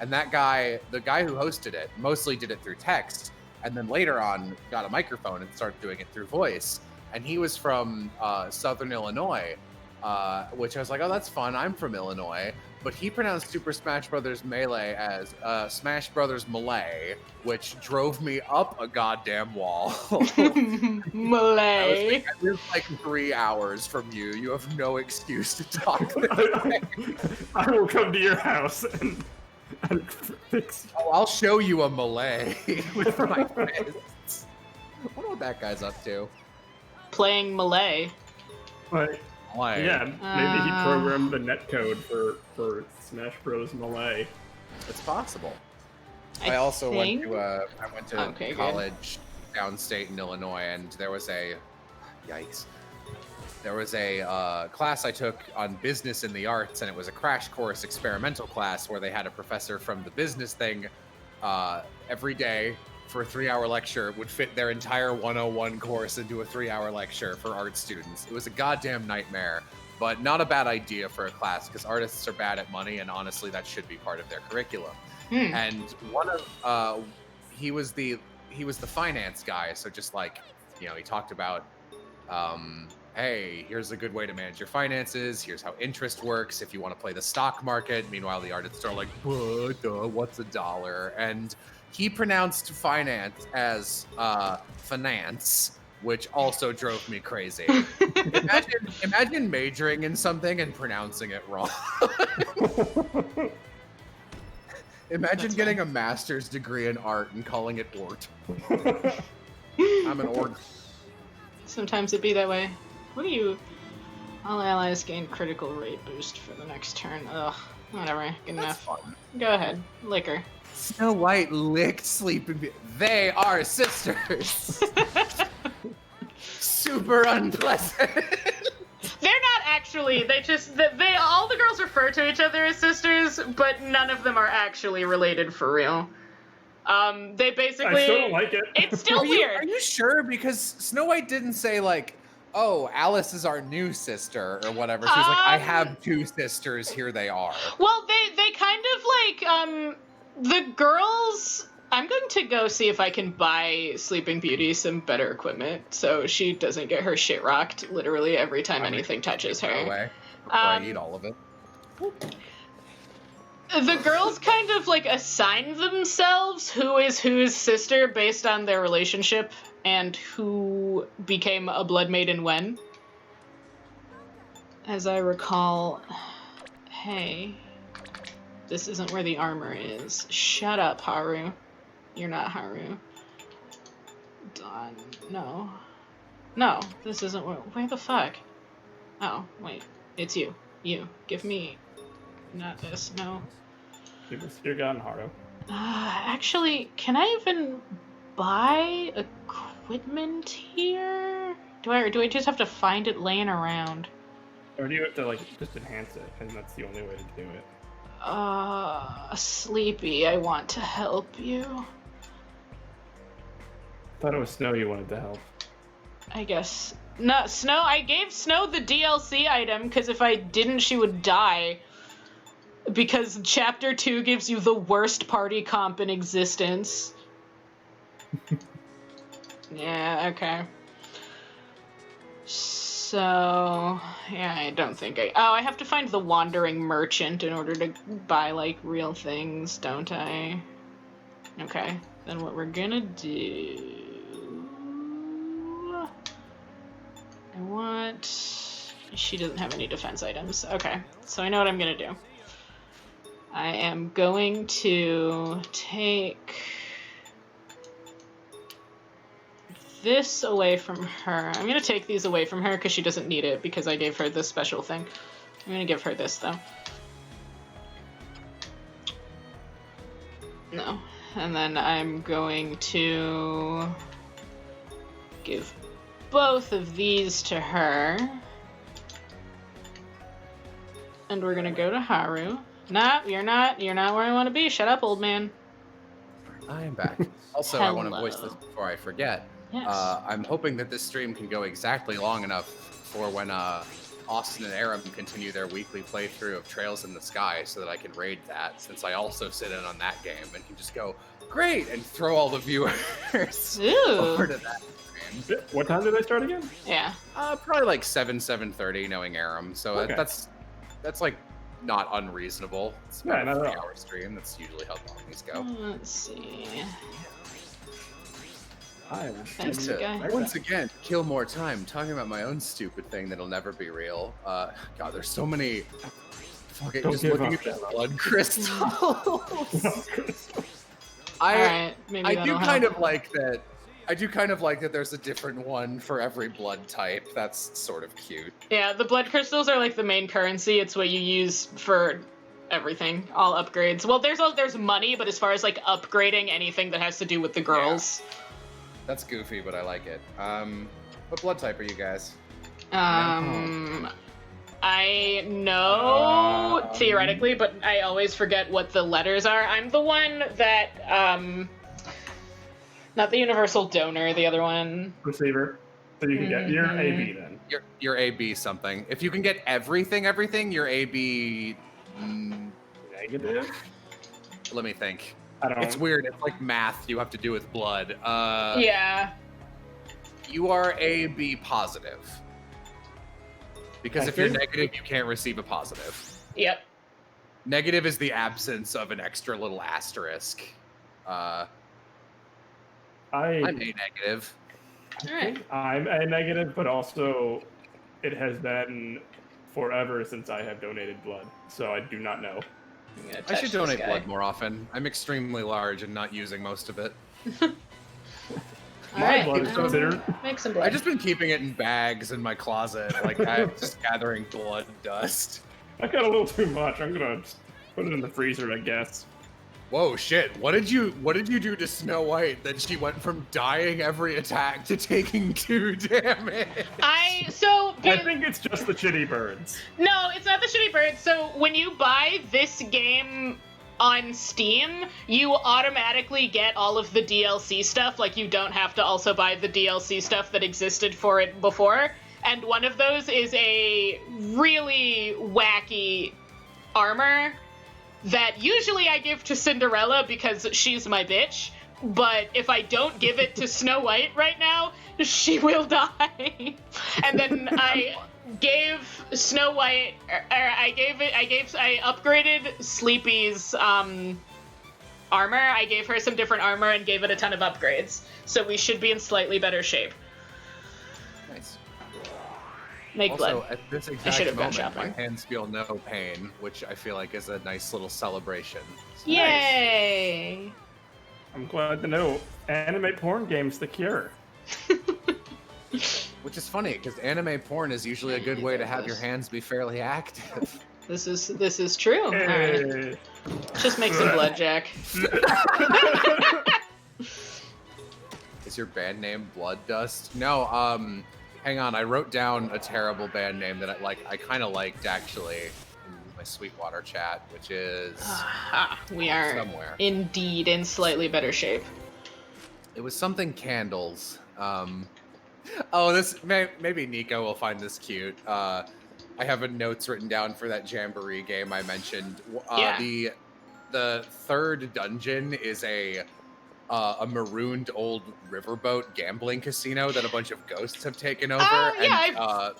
And that guy, the guy who hosted it, mostly did it through text, and then later on got a microphone and started doing it through voice. And he was from Southern Illinois, which I was like, oh, that's fun. I'm from Illinois. But he pronounced Super Smash Brothers Melee as Smash Brothers Melee, which drove me up a goddamn wall.
Malay.
I live like 3 hours from you. You have no excuse to talk.
I will come to your house and fix.
Oh, I'll show you a Malay with my fists. I wonder what that guy's up to.
Playing Malay.
Like,
Malay.
yeah, maybe he programmed the netcode for Smash Bros. Melee.
It's possible.
I
also
think...
went to college downstate in Illinois, and there was a class I took on business in the arts, and it was a crash course experimental class where they had a professor from the business thing every day for a 3-hour lecture, would fit their entire 101 course into a 3-hour lecture for art students. It was a goddamn nightmare, but not a bad idea for a class because artists are bad at money, and honestly, that should be part of their curriculum. And one of he was the finance guy, so just like, you know, he talked about hey, here's a good way to manage your finances, here's how interest works if you want to play the stock market. Meanwhile, the artists are like, what's a dollar? And he pronounced finance as finance, which also drove me crazy. Imagine majoring in something and pronouncing it wrong. Imagine getting a master's degree in art and calling it ort. I'm an ort.
Sometimes it be that way. What do you... All allies gain critical rate boost for the next turn. Ugh, whatever, good enough.
Fun.
Go ahead, lick her.
Snow White licked Sleeping Beauty. They are sisters. Super unpleasant.
They're not actually, they all the girls refer to each other as sisters, but none of them are actually related for real. They basically...
I still don't like it.
It's still weird.
Are you sure? Because Snow White didn't say, like, oh, Alice is our new sister, or whatever. She was like, I have 2 sisters, here they are.
Well, they kind of, like, the girls... I'm going to go see if I can buy Sleeping Beauty some better equipment, so she doesn't get her shit rocked literally every time anything touches her.
Away before I eat all of it.
The girls kind of, like, assign themselves who is whose sister based on their relationship and who became a blood maiden when. As I recall... Hey... This isn't where the armor is. Shut up, Haru. You're not Haru. Dawn. No. No, this isn't where the fuck? Oh, wait. It's you. You. Give me... Not this, no.
You're gone, Haru.
Actually, can I even buy equipment here? Do I just have to find it laying around?
Or do you have to, like, just enhance it, and that's the only way to do it?
Sleepy, I want to help you.
I thought it was Snow you wanted to help.
I guess. No, Snow, I gave Snow the DLC item, because if I didn't, she would die. Because Chapter 2 gives you the worst party comp in existence. Yeah, okay. So, yeah, I don't think I... Oh, I have to find the Wandering Merchant in order to buy, like, real things, don't I? Okay, then what we're gonna do... I want... She doesn't have any defense items. Okay, so I know what I'm gonna do. I am going to take this away from her. I'm going to take these away from her because she doesn't need it because I gave her this special thing. I'm going to give her this, though. No. And then I'm going to give both of these to her. And we're going to go to Haru. Nah, you're not where I want to be. Shut up, old man.
I am back. Also, I want to voice this before I forget.
Yes.
I'm hoping that this stream can go exactly long enough for when Austin and Aram continue their weekly playthrough of Trails in the Sky so that I can raid that, since I also sit in on that game and can just go, great, and throw all the viewers over to that stream. game.
What time do they start again?
Yeah.
Probably like 7:30, knowing Aram. So
Okay.
that's like not unreasonable. It's
Yeah,
about a
not at all.
3-hour stream. That's usually how long these go.
Let's see.
I will
Thanks,
send you
guy.
right
Once
back.
again, kill more time talking about my own stupid thing that'll never be real. God, there's so many. Fucking
Don't
just
give
looking
up,
at the
Emma.
blood crystals. I
Alright, maybe
I do
that'll
kind
help.
of like that. I do kind of like that there's a different one for every blood type. That's sort of cute.
Yeah, the blood crystals are like the main currency. It's what you use for everything, all upgrades. Well, there's money, but as far as like upgrading anything that has to do with the girls,
That's goofy, but I like it. What blood type are you guys?
I know theoretically, but I always forget what the letters are. I'm the one that not the universal donor, the other one.
Receiver. So you can get your AB then.
You're AB something. If you can get everything, you're AB.
Negative?
Let me think.
I don't.
It's weird. It's like math you have to do with blood.
Yeah.
You are AB positive. Because
I
if you're
think-
negative, you can't receive a positive.
Yep.
Negative is the absence of an extra little asterisk. I'm A negative.
Alright.
I'm A negative, but also it has been forever since I have donated blood, so I do not know.
I'm gonna
I
touch
should
this
donate
guy.
blood more often. I'm extremely large and not using most of it.
My
Alright,
blood is considered.
make some blood.
I've just been keeping it in bags in my closet. Like, I'm just gathering blood dust.
I got a little too much. I'm gonna just put it in the freezer, I guess.
Whoa, shit. What did you do to Snow White that she went from dying every attack to taking 2 damage?
I think it's just the shitty birds.
No, it's not the shitty bird. So when you buy this game on Steam, you automatically get all of the DLC stuff. Like, you don't have to also buy the DLC stuff that existed for it before. And one of those is a really wacky armor that usually I give to Cinderella because she's my bitch. But if I don't give it to Snow White right now, she will die. And then I gave Snow White, I upgraded Sleepy's armor. I gave her some different armor and gave it a ton of upgrades. So we should be in slightly better shape.
Nice.
Make
Also,
blood.
at this
should've
exact
gone
moment,
shopping.
my hands feel no pain, which I feel like is a nice little celebration.
Yay!
I'm glad to know. Anime porn game's the cure.
Which is funny, because anime porn is usually a good way to have your hands be fairly active.
This is true. Alright.
Hey.
Just make some blood, Jack.
Is your band name Blood Dust? No, hang on, I wrote down a terrible band name that I kind of liked, actually, in my Sweetwater chat, which is
We are
somewhere.
indeed in slightly better shape.
It was something candles. Oh, this maybe Nico will find this cute. I have a notes written down for that Jamboree game I mentioned.
Yeah.
The third dungeon is a marooned old riverboat gambling casino that a bunch of ghosts have taken over.
Yeah,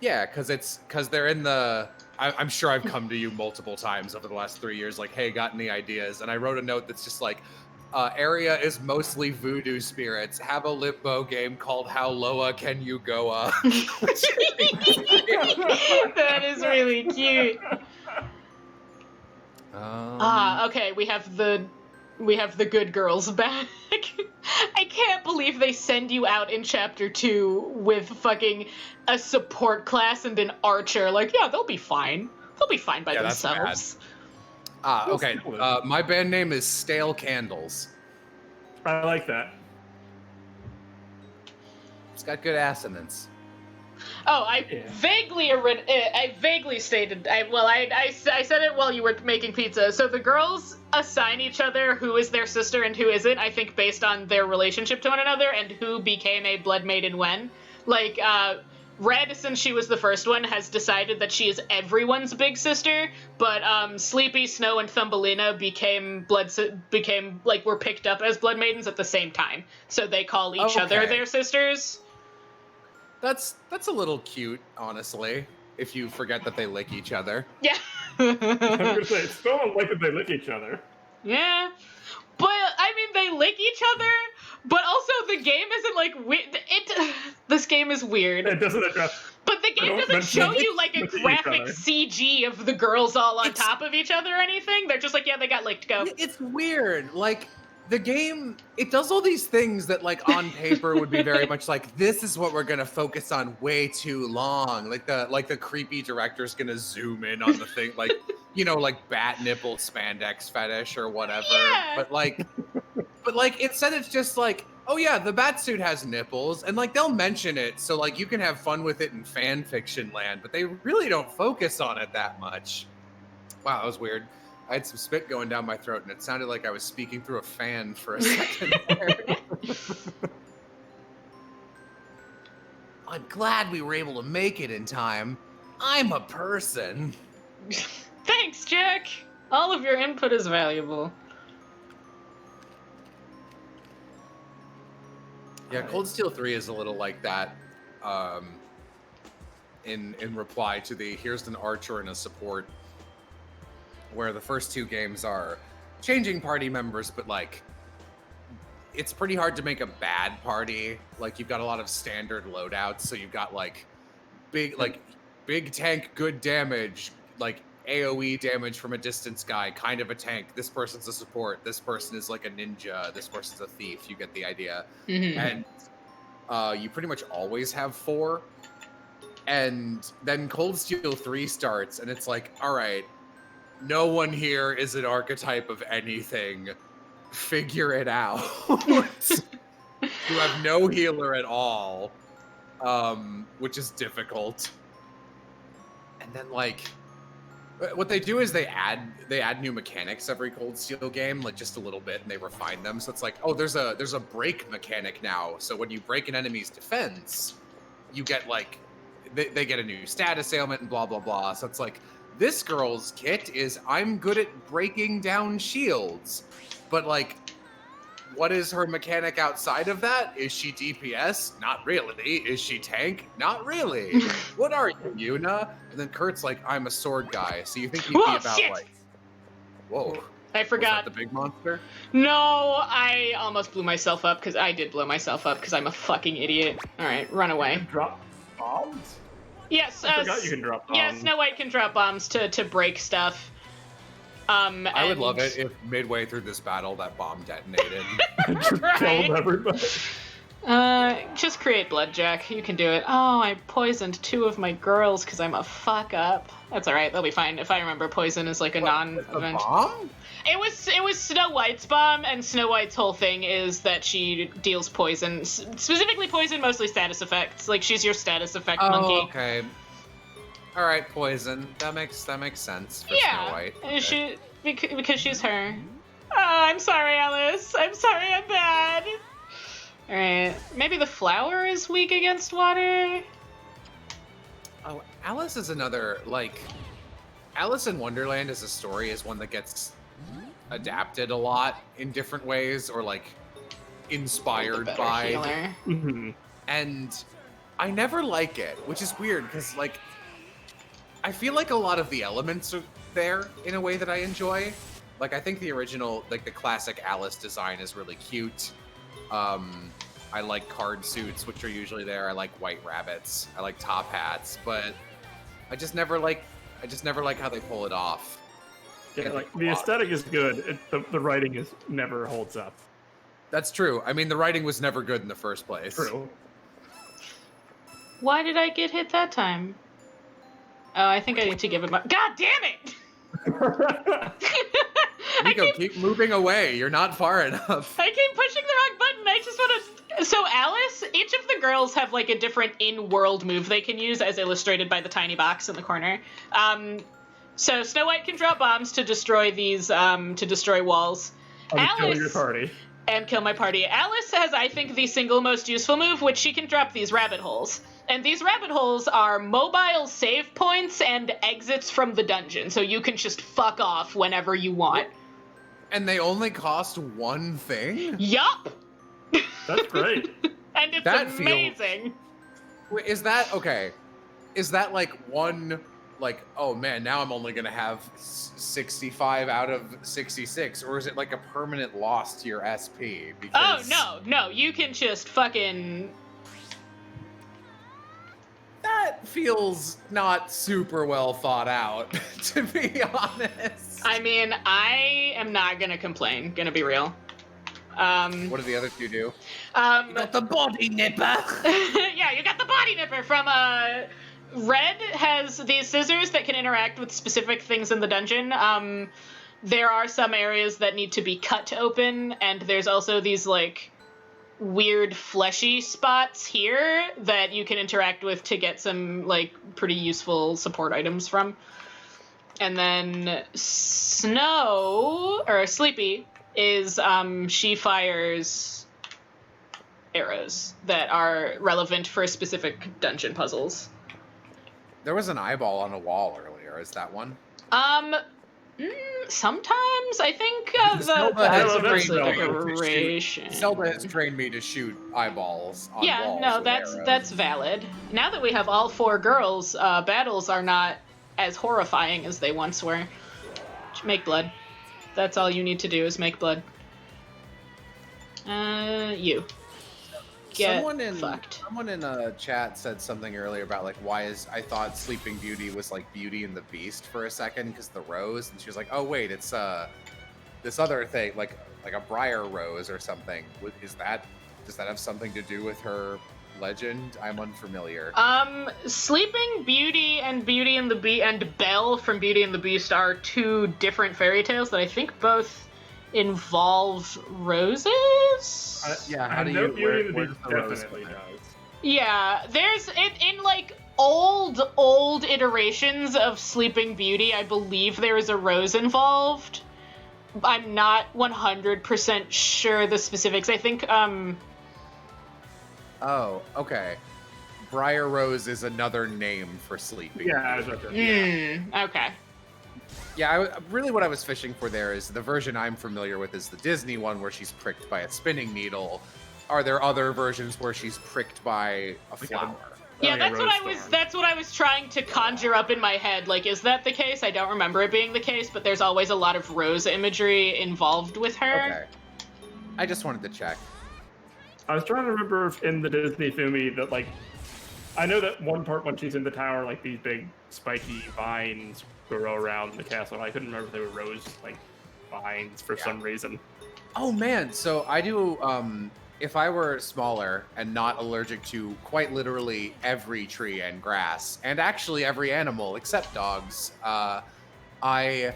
Yeah, because they're in the. I'm sure I've come to you multiple times over the last 3 years, like, hey, got any ideas? And I wrote a note that's just like, area is mostly voodoo spirits. Have a limbo game called How Loa Can You Goa?
That is really cute. Okay, we have the good girls back. I can't believe they send you out in chapter 2 with fucking a support class and an archer. Like, yeah, they'll be fine. They'll be fine by
Yeah, that's
themselves.
Okay. My band name is Stale Candles.
I like that.
It's got good assonance.
Oh, I
Yeah.
vaguely stated. I said it while you were making pizza. So the girls assign each other who is their sister and who isn't. I think based on their relationship to one another and who became a blood maiden when. Like, Red, since she was the first one, has decided that she is everyone's big sister, but Sleepy, Snow, and Thumbelina were picked up as blood maidens at the same time, so they call each other their sisters.
That's a little cute, honestly, if you forget that they lick each other.
Yeah.
I'm gonna say, it's still unlikely they lick each other.
Yeah. But, I mean, they lick each other, but also the game isn't, like, this game is weird.
It doesn't address...
But the game doesn't show you, like, a graphic CG of the girls all on top of each other or anything. They're just like, yeah, they got licked, go.
It's weird. Like, the game, it does all these things that, like, on paper would be very much like, this is what we're gonna focus on way too long. Like the creepy director's gonna zoom in on the thing, like, you know, like bat nipple spandex fetish or whatever.
Yeah.
But like instead it's just like, oh yeah, the bat suit has nipples, and like they'll mention it so like you can have fun with it in fan fiction land, but they really don't focus on it that much. Wow, that was weird. I had some spit going down my throat, and it sounded like I was speaking through a fan for a second there. I'm glad we were able to make it in time. I'm a person.
Thanks, Jack. All of your input is valuable.
Yeah, Cold Steel 3 is a little like that. In reply to the here's an archer and a support, where the first two games are changing party members, but like it's pretty hard to make a bad party. Like you've got a lot of standard loadouts, so you've got like big tank, good damage, like AoE damage from a distance guy, kind of a tank. This person's a support. This person is like a ninja. This person's a thief. You get the idea.
Mm-hmm.
And you pretty much always have 4. And then Cold Steel 3 starts, and it's like, all right, no one here is an archetype of anything. Figure it out. You have no healer at all, which is difficult. And then like, what they do is they add new mechanics every Cold Steel game, like just a little bit, and they refine them. So it's like, oh, there's a break mechanic now. So when you break an enemy's defense, you get like they get a new status ailment and blah blah blah. So it's like this girl's kit is I'm good at breaking down shields, but like, what is her mechanic outside of that? Is she DPS? Not really. Is she tank? Not really. What are you, Yuna? And then Kurt's like, I'm a sword guy. So you think he'd be about
shit.
like, whoa.
I forgot.
Was that the big monster?
No, I almost blew myself up because I did blow myself up because I'm a fucking idiot. All right, run away.
Drop bombs?
Yes.
I forgot you can drop bombs.
Yeah, Snow White can drop bombs to break stuff.
I would love it if midway through this battle that bomb detonated.
Just killed everybody.
Just create blood, Jack. You can do it. Oh, I poisoned 2 of my girls because I'm a fuck up. That's all right. They'll be fine. If I remember, poison is like a non-event.
Bomb?
It was Snow White's bomb, and Snow White's whole thing is that she deals poison, specifically poison, mostly status effects. Like she's your status effect monkey.
Okay. All right, poison. That makes sense for
Yeah,
Snow White.
and she because she's her. Oh, I'm sorry, Alice. I'm sorry, I'm bad. All right, maybe the flower is weak against water.
Oh, Alice is another, like, Alice in Wonderland as a story is one that gets adapted a lot in different ways, or like inspired by.
Healer.
Mm-hmm.
And I never like it, which is weird because like I feel like a lot of the elements are there in a way that I enjoy. Like I think the original, like the classic Alice design is really cute. I like card suits, which are usually there. I like white rabbits. I like top hats, but I just never like how they pull it off.
Yeah, like the aesthetic is good. The writing never holds up.
That's true. I mean, the writing was never good in the first place.
True.
Why did I get hit that time? Oh, I think I need to give it my. God damn it!
Niko, keep moving away. You're not far enough.
I keep pushing the wrong button. I just want to. So Alice, each of the girls have like a different in-world move they can use, as illustrated by the tiny box in the corner. So Snow White can drop bombs to destroy these, to destroy walls.
Kill your party.
and kill my party. Alice has, I think, the single most useful move, which she can drop these rabbit holes. And these rabbit holes are mobile save points and exits from the dungeon, so you can just fuck off whenever you want.
And they only cost one thing?
Yup!
That's great.
And it's
That
amazing.
Wait, is that okay? Is that like one, like, oh man, now I'm only gonna have 65 out of 66, or is it like a permanent loss to your SP? Because
No, you can just fucking...
that feels not super well thought out, to be honest.
I mean, I am not gonna complain, gonna be real.
What do the other two do?
You got the body nipper.
Yeah, you got the body nipper from, Red has these scissors that can interact with specific things in the dungeon. There are some areas that need to be cut open, and there's also these, like, weird fleshy spots here that you can interact with to get some, like, pretty useful support items from. And then Sleepy is, she fires arrows that are relevant for specific dungeon puzzles.
There was an eyeball on a wall earlier. Is that one?
Sometimes I think
Zelda has
decoration.
Zelda has trained me to shoot eyeballs on walls.
No,
with
that's
arrows.
valid. Now that we have all 4 girls, battles are not as horrifying as they once were. Just make blood. That's all you need to do is make blood. You. Get fucked.
Someone in a chat said something earlier about like I thought Sleeping Beauty was like Beauty and the Beast for a second because the rose, and she was like, oh wait, it's this other thing like a briar rose or something. Does that have something to do with her legend? I'm unfamiliar.
Sleeping Beauty and Beauty and the Beast and Belle from Beauty and the Beast are 2 different fairy tales that I think both involve roses.
How do
know
you?
Beauty and the
Where's
Beast
the rose
definitely
in it?
does.
Yeah, there's in like old iterations of Sleeping Beauty, I believe there is a rose involved. I'm not 100% sure the specifics. I think
Oh, okay. Briar Rose is another name for Sleeping.
Yeah, I was right there.
okay.
Yeah, really what I was fishing for there is the version I'm familiar with is the Disney one where she's pricked by a spinning needle. Are there other versions where she's pricked by a flower?
Yeah,
Like a
that's what I was trying to conjure up in my head. Like, is that the case? I don't remember it being the case, but there's always a lot of rose imagery involved with her.
Okay. I just wanted to check.
I was trying to remember if in the Disney Fumi that, like, I know that one part when she's in the tower, like, these big spiky vines grow around the castle, and I couldn't remember if they were rose, like, vines for some reason.
Oh man, so I do, if I were smaller and not allergic to quite literally every tree and grass, and actually every animal except dogs, I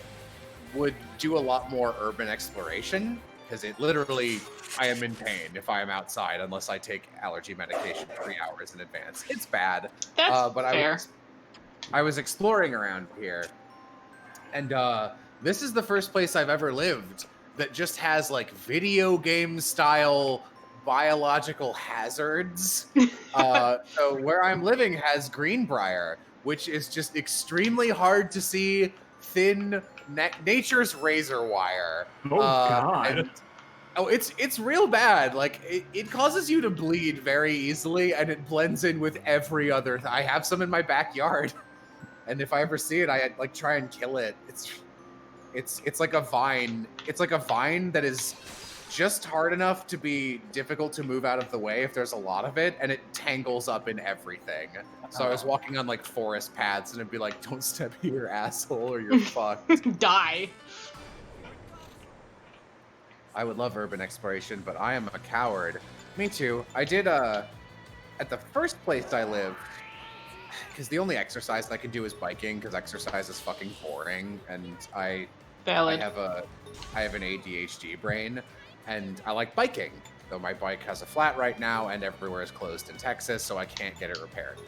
would do a lot more urban exploration, because it literally, I am in pain if I am outside unless I take allergy medication 3 hours in advance. It's bad.
That's
But
fair.
I was exploring around here, and this is the first place I've ever lived that just has like video game style biological hazards. So where I'm living has Greenbrier, which is just extremely hard to see, thin nature's razor wire.
Oh, God.
It's real bad. Like it causes you to bleed very easily, and it blends in with every other. I have some in my backyard, and if I ever see it, I like try and kill it. It's like a vine. It's like a vine that is just hard enough to be difficult to move out of the way if there's a lot of it, and it tangles up in everything. So I was walking on like forest paths, and it'd be like, "Don't step here, asshole, or you're fucked."
Die.
I would love urban exploration, but I am a coward. Me too. I did at the first place I lived, because the only exercise I can do is biking, because exercise is fucking boring, and I
Valid.
have an ADHD brain, and I like biking. Though my bike has a flat right now, and everywhere is closed in Texas, so I can't get it repaired.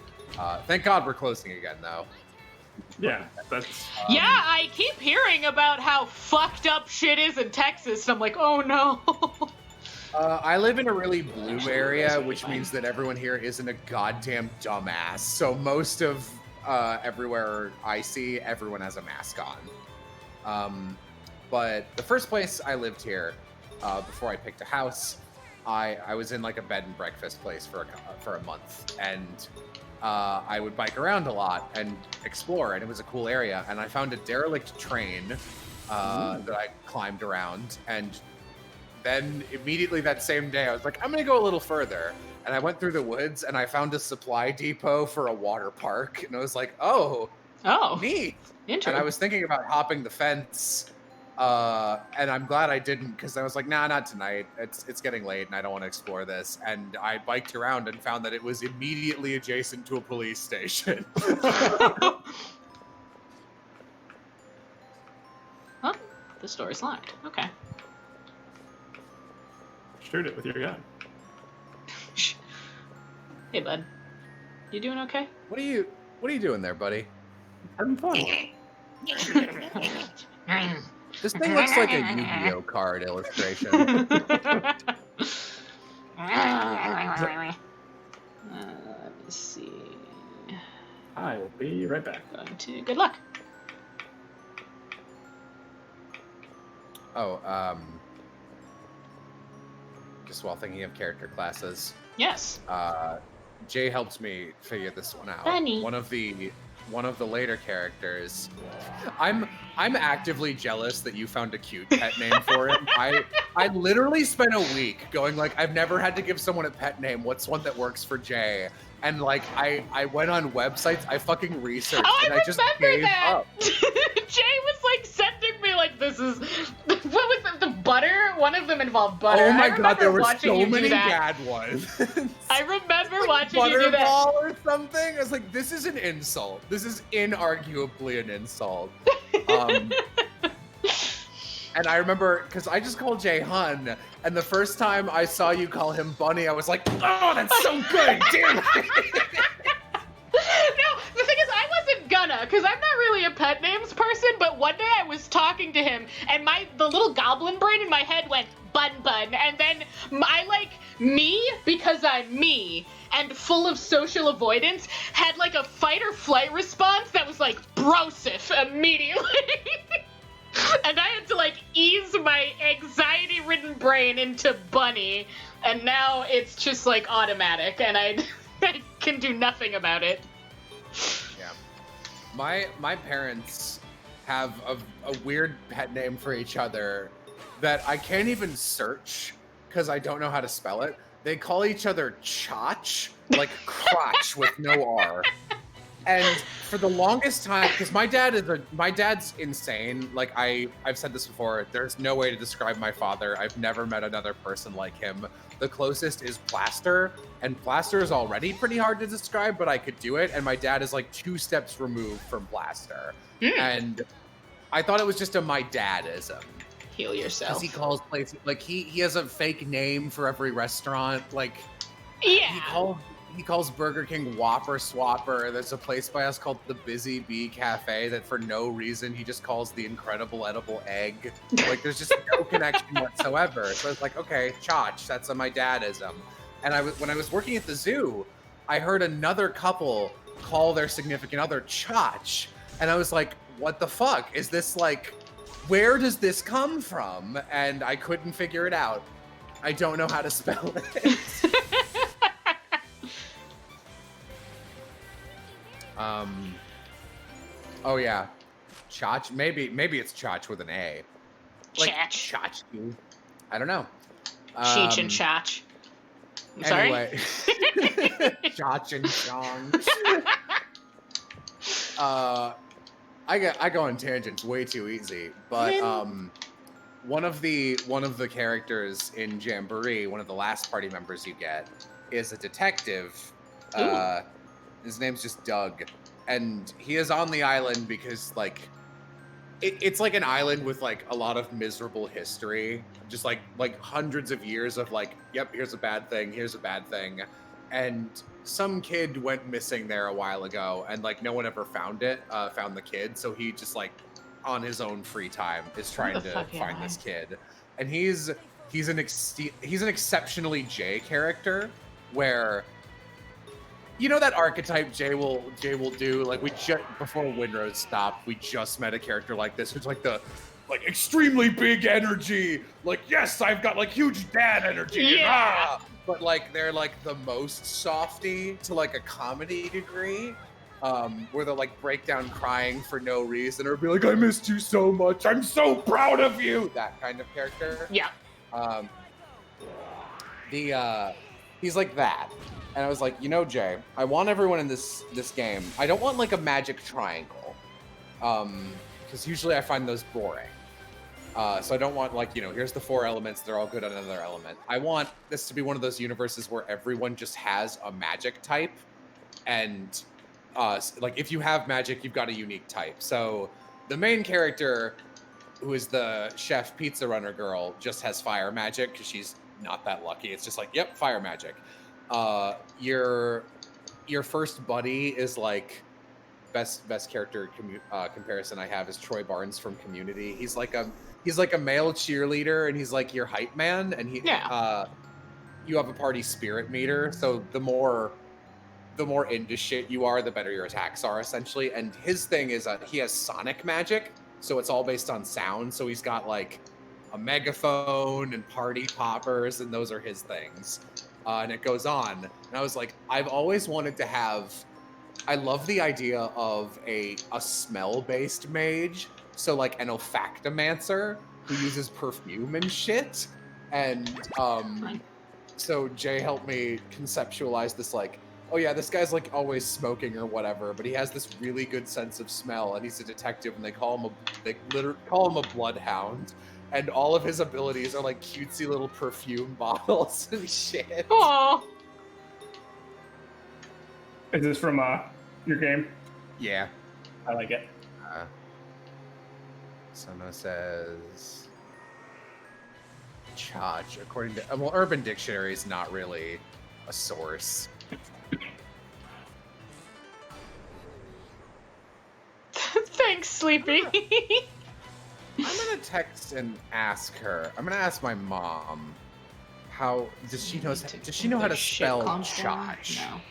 Thank God we're closing again, though.
Yeah, that's...
Yeah, I keep hearing about how fucked up shit is in Texas. And I'm like, oh no.
I live in a really blue area, which means that everyone here isn't a goddamn dumbass. So most of everywhere I see, everyone has a mask on. But the first place I lived here, before I picked a house, I was in like a bed and breakfast place for a month, and I would bike around a lot and explore, and it was a cool area. And I found a derelict train that I climbed around, and then immediately that same day, I was like, I'm gonna go a little further. And I went through the woods and I found a supply depot for a water park. And I was like, oh, neat.
Interesting.
And I was thinking about hopping the fence. And I'm glad I didn't, because I was like, nah, not tonight. It's getting late and I don't want to explore this. And I biked around and found that it was immediately adjacent to a police station.
Well, the store is locked. Okay.
Shoot it with your gun.
Hey, bud. You doing okay?
What are you doing there, buddy?
Having fun.
This thing looks like a Yu-Gi-Oh card illustration.
Let me see.
I will be right back.
Good luck.
Oh, just while thinking of character classes,
Yes.
Jay helped me figure this one out.
Funny.
One of the later characters. I'm actively jealous that you found a cute pet name for him. I literally spent a week going like, I've never had to give someone a pet name. What's one that works for Jay? And like I went on websites, I fucking researched, and I just gave up.
Jay was like sending me like, this is what was it, the butter? One of them involved butter.
Oh my
I
god, there were
watching
so
you do
many
that.
bad ones.
I remember watching you do that.
Butterball or something. I was like, this is an insult. This is inarguably an insult. And I remember, because I just called Jay Hun, and the first time I saw you call him Bunny, I was like, oh, that's so good, damn it.
No, the thing is, I wasn't gonna, because I'm not really a pet names person, but one day I was talking to him, and the little goblin brain in my head went, Bun Bun, and then I, like, me, because I'm me, and full of social avoidance, had, like, a fight or flight response that was like, brosif, immediately. And I had to, like, ease my anxiety-ridden brain into Bunny, and now it's just, like, automatic, and I can do nothing about it.
Yeah. My parents have a weird pet name for each other that I can't even search because I don't know how to spell it. They call each other Chotch, like crotch with no R. And for the longest time, because my dad's insane. Like I've said this before, there's no way to describe my father. I've never met another person like him. The closest is Plaster, and Plaster is already pretty hard to describe, but I could do it. And my dad is like 2 steps removed from Plaster. And I thought it was just a my dadism.
Heal yourself.
Because he calls places, like he has a fake name for every restaurant. Like,
yeah.
He calls Burger King Whopper Swapper. There's a place by us called the Busy Bee Cafe that for no reason he just calls the Incredible Edible Egg. Like there's just no connection whatsoever. So it's like, okay, Chotch, that's a my dadism. And when I was working at the zoo, I heard another couple call their significant other Chotch. And I was like, what the fuck? Is this like, where does this come from? And I couldn't figure it out. I don't know how to spell it. Oh yeah, Chotch. Maybe it's Chotch with an A. Like
Chotch.
I don't know.
Cheech and Chotch. I'm sorry?
Anyway. Chotch and Chong. I go on tangents way too easy, but one of the characters in Jamboree, one of the last party members you get, is a detective. His name's just Doug, and he is on the island because like it's like an island with like a lot of miserable history, just like hundreds of years of like, yep, here's a bad thing, here's a bad thing, and some kid went missing there a while ago, and like no one ever found the kid, so he just like on his own free time is trying to find this kid, and he's he's an exceptionally Jay character, where you know that archetype Jay will do. Like we just before Windrose stopped, we just met a character like this, who's like the extremely big energy. Like yes, I've got like huge dad energy.
Yeah.
But like they're like the most softy to like a comedy degree. Where they'll like break down crying for no reason or be like, I missed you so much, I'm so proud of you. That kind of character.
Yeah.
He's like that. And I was like, you know, Jay, I want everyone in this game. I don't want like a magic triangle. Because usually I find those boring. So I don't want like, you know, here's the 4 elements, they're all good on another element. I want this to be one of those universes where everyone just has a magic type. And like if you have magic, you've got a unique type. So the main character, who is the chef pizza runner girl, just has fire magic because she's not that lucky. It's just like, yep, fire magic. Your first buddy is like best character comparison I have is Troy Barnes from Community. He's like a male cheerleader, and he's like your hype man, and you have a party spirit meter. So the more into shit you are, the better your attacks are, essentially. And his thing is he has sonic magic, so it's all based on sound. So he's got like a megaphone and party poppers, and those are his things. And it goes on. And I was like, I've always wanted to have. I love the idea of a smell-based mage, so like an olfactomancer who uses perfume and shit. And so Jay helped me conceptualize this like, oh yeah, this guy's like always smoking or whatever, but he has this really good sense of smell, and he's a detective, and they call him a bloodhound, and all of his abilities are like cutesy little perfume bottles and shit.
Aww.
Is this from your game?
Yeah,
I like it.
Sono says Chach, according to well, Urban Dictionary is not really a source.
Thanks, Sleepy.
I'm gonna text and ask her. I'm gonna ask my mom. How does she know how to spell Chach?
No.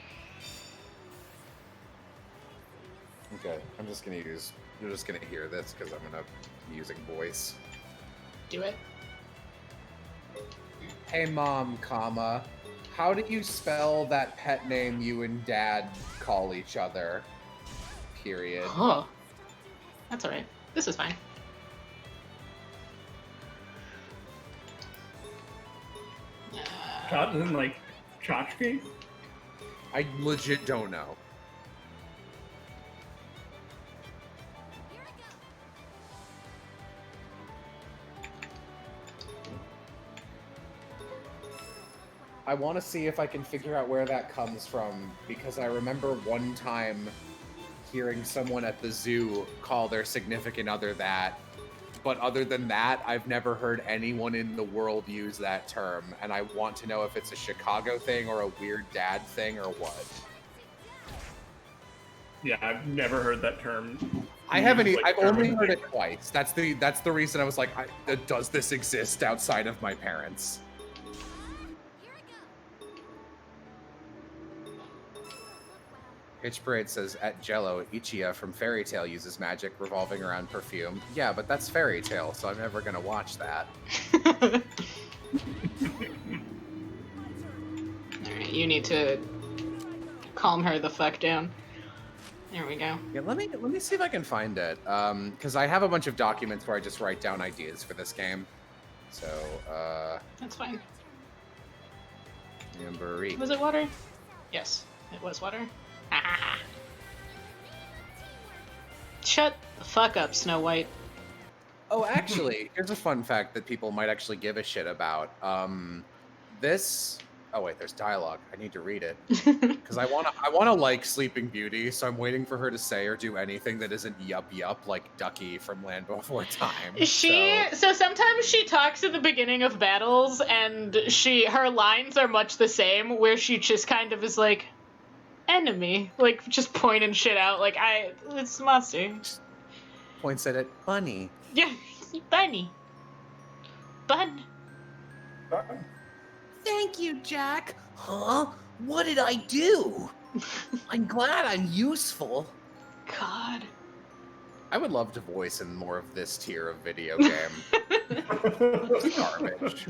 Okay, you're just gonna hear this because I'm gonna be using voice.
Do it.
Hey mom, comma, how do you spell that pet name you and dad call each other? Period.
Huh. That's alright. This is fine.
Isn't like tchotchke?
I legit don't know. I want to see if I can figure out where that comes from, because I remember one time hearing someone at the zoo call their significant other that, but other than that, I've never heard anyone in the world use that term, and I want to know if it's a Chicago thing or a weird dad thing or what.
Yeah, I've never heard that term.
I haven't. I've only heard it twice. That's the reason I was like, does this exist outside of my parents? Pitch Parade says, at Jello, Ichiya from Fairy Tail uses magic revolving around perfume. Yeah, but that's Fairy Tail, so I'm never gonna watch that.
Alright, you need to calm her the fuck down. There we go.
Yeah, let me see if I can find it. Because I have a bunch of documents where I just write down ideas for this game. So,
That's fine.
Number
Was it water? Yes, it was water. Ah. Shut the fuck up, Snow White.
Oh, actually, here's a fun fact that people might actually give a shit about. This. Oh wait, there's dialogue. I need to read it because I wanna like Sleeping Beauty, so I'm waiting for her to say or do anything that isn't yup like Ducky from Land Before Time.
So sometimes she talks at the beginning of battles, and her lines are much the same, where she just kind of is like, enemy, like just pointing shit out, like it's monster.
Points at it, bunny.
Yeah, bunny. Bun.
Thank you, Jack. Huh? What did I do? I'm glad I'm useful.
God.
I would love to voice in more of this tier of video game. It's garbage.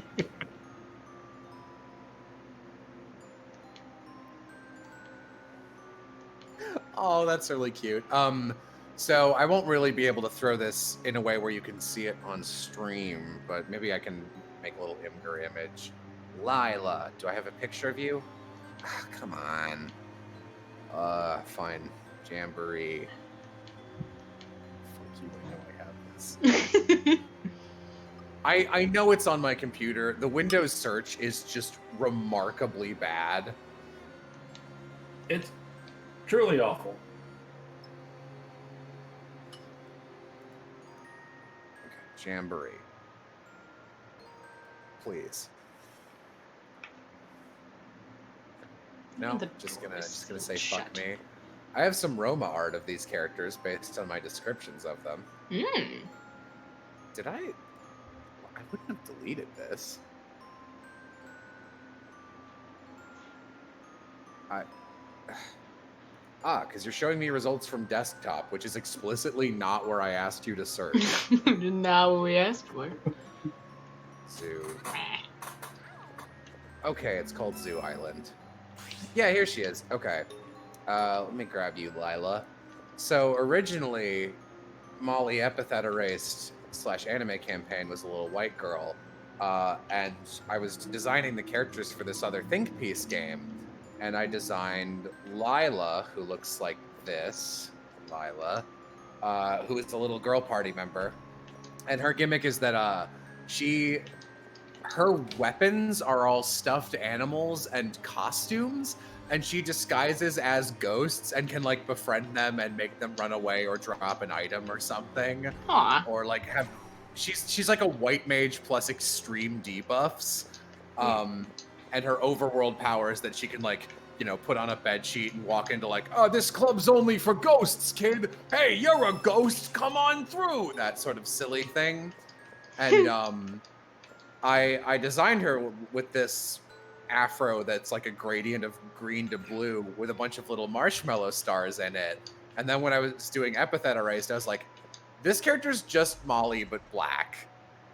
Oh, that's really cute. So I won't really be able to throw this in a way where you can see it on stream, but maybe I can make a little Imgur image. Lila, do I have a picture of you? Come on. Fine. Jamboree. Fuck you, I know I have this. I know it's on my computer. The Windows search is just remarkably bad.
It's truly awful.
Okay, Jamboree. Please. No, just gonna say fuck me. I have some Roma art of these characters based on my descriptions of them. Did I wouldn't have deleted this. Because you're showing me results from desktop, which is explicitly not where I asked you to search.
Not what we asked for.
Zoo. Okay, it's called Zoo Island. Yeah, here she is. Okay. Let me grab you, Lila. So originally, Molly Epithet Erased / anime campaign was a little white girl. And I was designing the characters for this other think piece game. And I designed Lila, who looks like this. Lila. Who is a little girl party member. And her gimmick is that her weapons are all stuffed animals and costumes, and she disguises as ghosts and can like befriend them and make them run away or drop an item or something.
Aww.
Or like have she's like a white mage plus extreme debuffs. And her overworld power is that she can like, you know, put on a bed sheet and walk into like, oh, this club's only for ghosts, kid. Hey, you're a ghost, come on through. That sort of silly thing. And I designed her with this afro that's like a gradient of green to blue with a bunch of little marshmallow stars in it. And then when I was doing Epithet Erased, I was like, this character's just Molly, but black.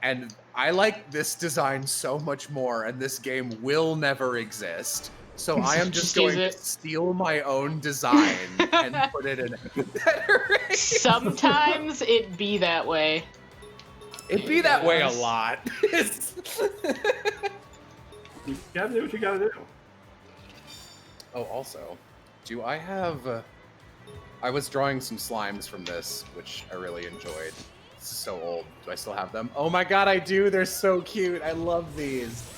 And I like this design so much more, and this game will never exist. So I am just going to steal my own design and put it in Epithet Erased.
Sometimes it be that way.
It be that way a lot.
You gotta do what you gotta do.
Oh, also, do I have... I was drawing some slimes from this, which I really enjoyed. It's so old. Do I still have them? Oh my god, I do! They're so cute! I love these!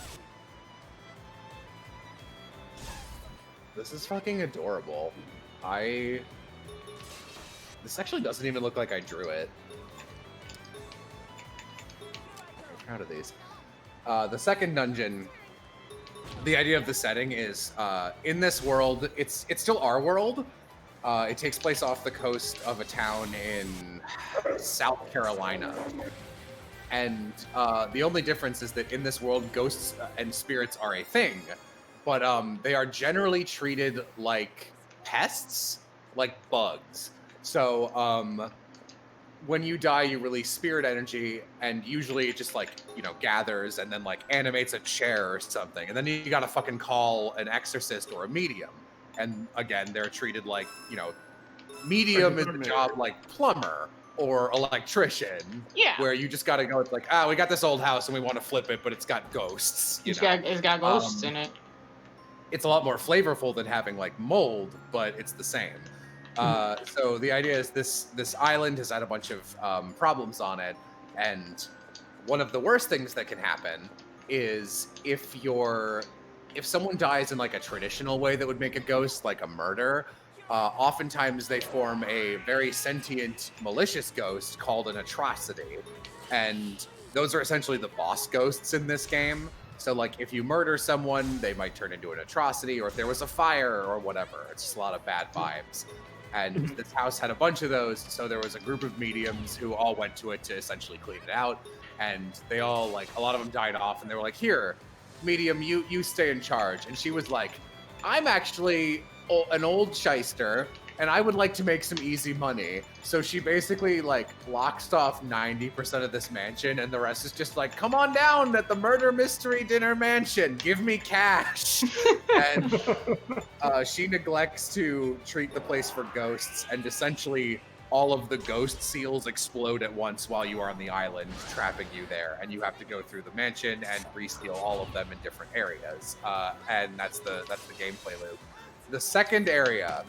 This is fucking adorable. This actually doesn't even look like I drew it. I'm proud of these. The second dungeon, the idea of the setting is, in this world, it's still our world. It takes place off the coast of a town in South Carolina. And the only difference is that in this world, ghosts and spirits are a thing. But they are generally treated like pests, like bugs. So when you die, you release spirit energy, and usually it just like, you know, gathers and then like animates a chair or something. And then you gotta fucking call an exorcist or a medium. And again, they're treated like, you know, medium is the job like plumber or electrician.
Yeah.
Where you just got to go, it's like, we got this old house and we want to flip it, but it's got ghosts.
It's got ghosts in it.
It's a lot more flavorful than having like mold, but it's the same. So the idea is this island has had a bunch of problems on it. And one of the worst things that can happen is if someone dies in like a traditional way that would make a ghost, like a murder, oftentimes they form a very sentient, malicious ghost called an atrocity. And those are essentially the boss ghosts in this game. So like if you murder someone, they might turn into an atrocity, or if there was a fire or whatever. It's just a lot of bad vibes. And this house had a bunch of those, so there was a group of mediums who all went to it to essentially clean it out. And they all, like, a lot of them died off, and they were like, here, medium, you stay in charge. And she was like, I'm actually an old shyster, and I would like to make some easy money. So she basically like blocks off 90% of this mansion, and the rest is just like, come on down at the murder mystery dinner mansion, give me cash. And she neglects to treat the place for ghosts, and essentially all of the ghost seals explode at once while you are on the island, trapping you there, and you have to go through the mansion and re-steal all of them in different areas. And that's the gameplay loop. The second area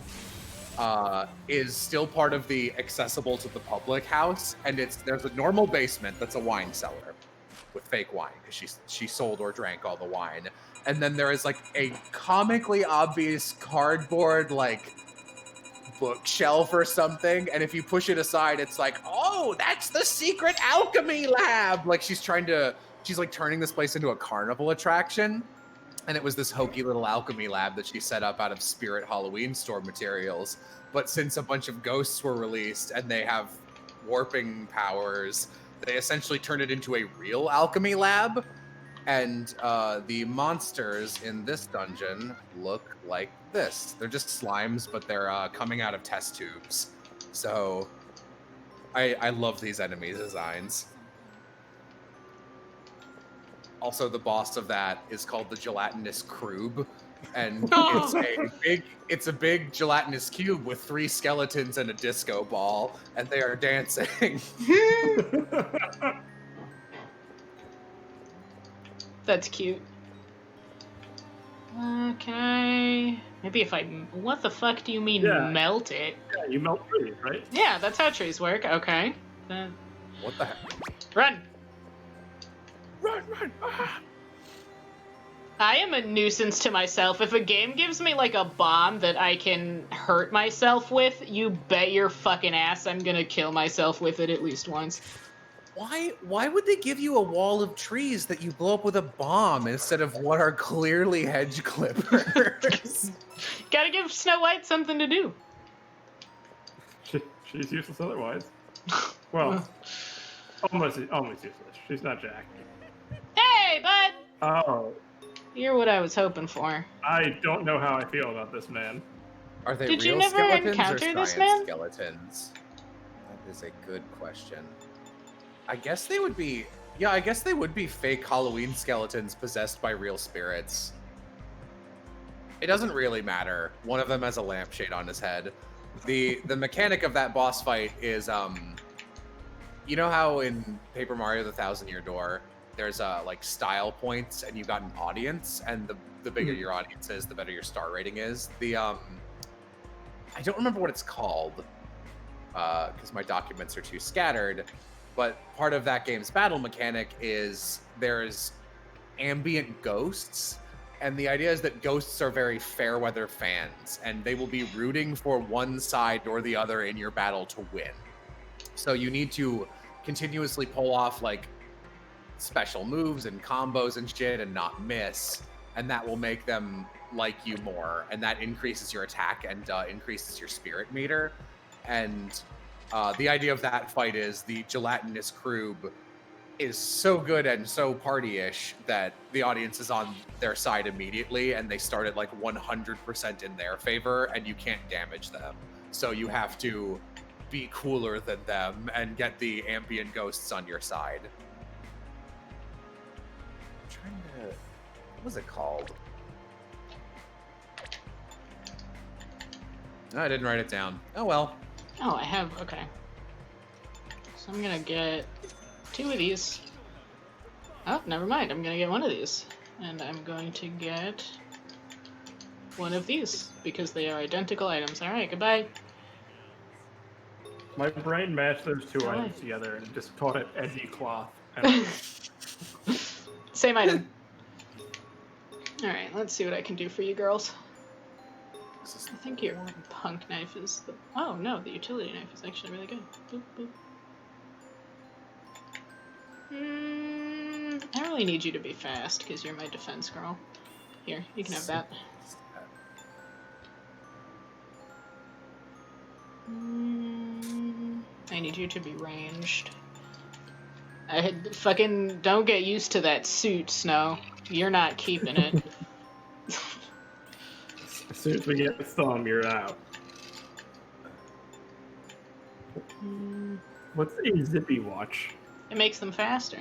is still part of the accessible to the public house, and there's a normal basement that's a wine cellar with fake wine because she sold or drank all the wine, and then there is like a comically obvious cardboard like bookshelf or something, and if you push it aside, it's like, oh, that's the secret alchemy lab. Like she's like turning this place into a carnival attraction. And it was this hokey little alchemy lab that she set up out of Spirit Halloween store materials. But since a bunch of ghosts were released and they have warping powers, they essentially turned it into a real alchemy lab. And the monsters in this dungeon look like this. They're just slimes, but they're coming out of test tubes. So I love these enemy designs. Also, the boss of that is called the gelatinous crube, and it's a big gelatinous cube with 3 skeletons and a disco ball, and they are dancing.
That's cute. Can I... Maybe if I... What the fuck do you mean melt it?
Yeah, you melt trees, right?
Yeah, that's how trees work. Okay.
What the heck?
Run!
Run! Ah.
I am a nuisance to myself. If a game gives me, like, a bomb that I can hurt myself with, you bet your fucking ass I'm gonna kill myself with it at least once.
Why would they give you a wall of trees that you blow up with a bomb instead of what are clearly hedge clippers?
Gotta give Snow White something to do.
She's useless otherwise. Well, almost useless. She's not Jack.
Hey, bud!
Oh.
You're what I was hoping for.
I don't know how I feel about this man.
Are they
Did
real
you never
skeletons
encounter
or
this
science
man?
skeletons? That is a good question. I guess they would be... Yeah, I guess they would be fake Halloween skeletons possessed by real spirits. It doesn't really matter. One of them has a lampshade on his head. The mechanic of that boss fight is... You know how in Paper Mario The Thousand Year Door, there's like style points and you've got an audience, and the bigger your audience is, the better your star rating is. I don't remember what it's called because my documents are too scattered, but part of that game's battle mechanic is there's ambient ghosts, and the idea is that ghosts are very fair weather fans, and they will be rooting for one side or the other in your battle to win. So you need to continuously pull off like special moves and combos and shit and not miss, and that will make them like you more, and that increases your attack and increases your spirit meter. And the idea of that fight is the gelatinous crube is so good and so party-ish that the audience is on their side immediately, and they start at like 100% in their favor, and you can't damage them. So you have to be cooler than them and get the ambient ghosts on your side. I'm trying to... What was it called? No, I didn't write it down. Oh well.
Oh, I have. Okay. So I'm gonna get 2 of these. Oh, never mind. I'm gonna get 1 of these. And I'm going to get 1 of these, because they are identical items. Alright, goodbye.
My brain matched those 2 items together and just called it edgy cloth.
Same item. Alright, let's see what I can do for you girls. I think your punk knife is the... Oh, no, the utility knife is actually really good. Boop, boop. I really need you to be fast, because you're my defense girl. Here, you can have that. I need you to be ranged. Fucking don't get used to that suit, Snow. You're not keeping it.
As soon as we get the thumb, you're out. What's a zippy watch?
It makes them faster.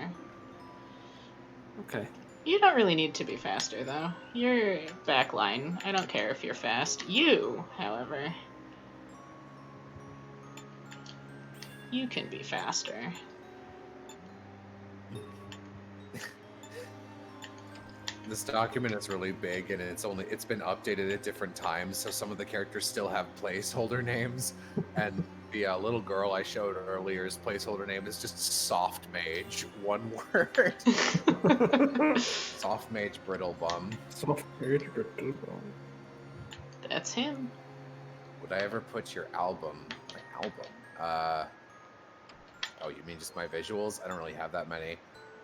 Okay.
You don't really need to be faster, though. You're backline. I don't care if you're fast. You, however... You can be faster.
This document is really big, and it's been updated at different times, so some of the characters still have placeholder names. And the little girl I showed earlier's placeholder name is just Soft Mage, one word. Soft Mage Brittle Bum.
Soft Mage Brittle Bum.
That's him.
Would I ever put your album? My album? Oh, you mean just my visuals? I don't really have that many.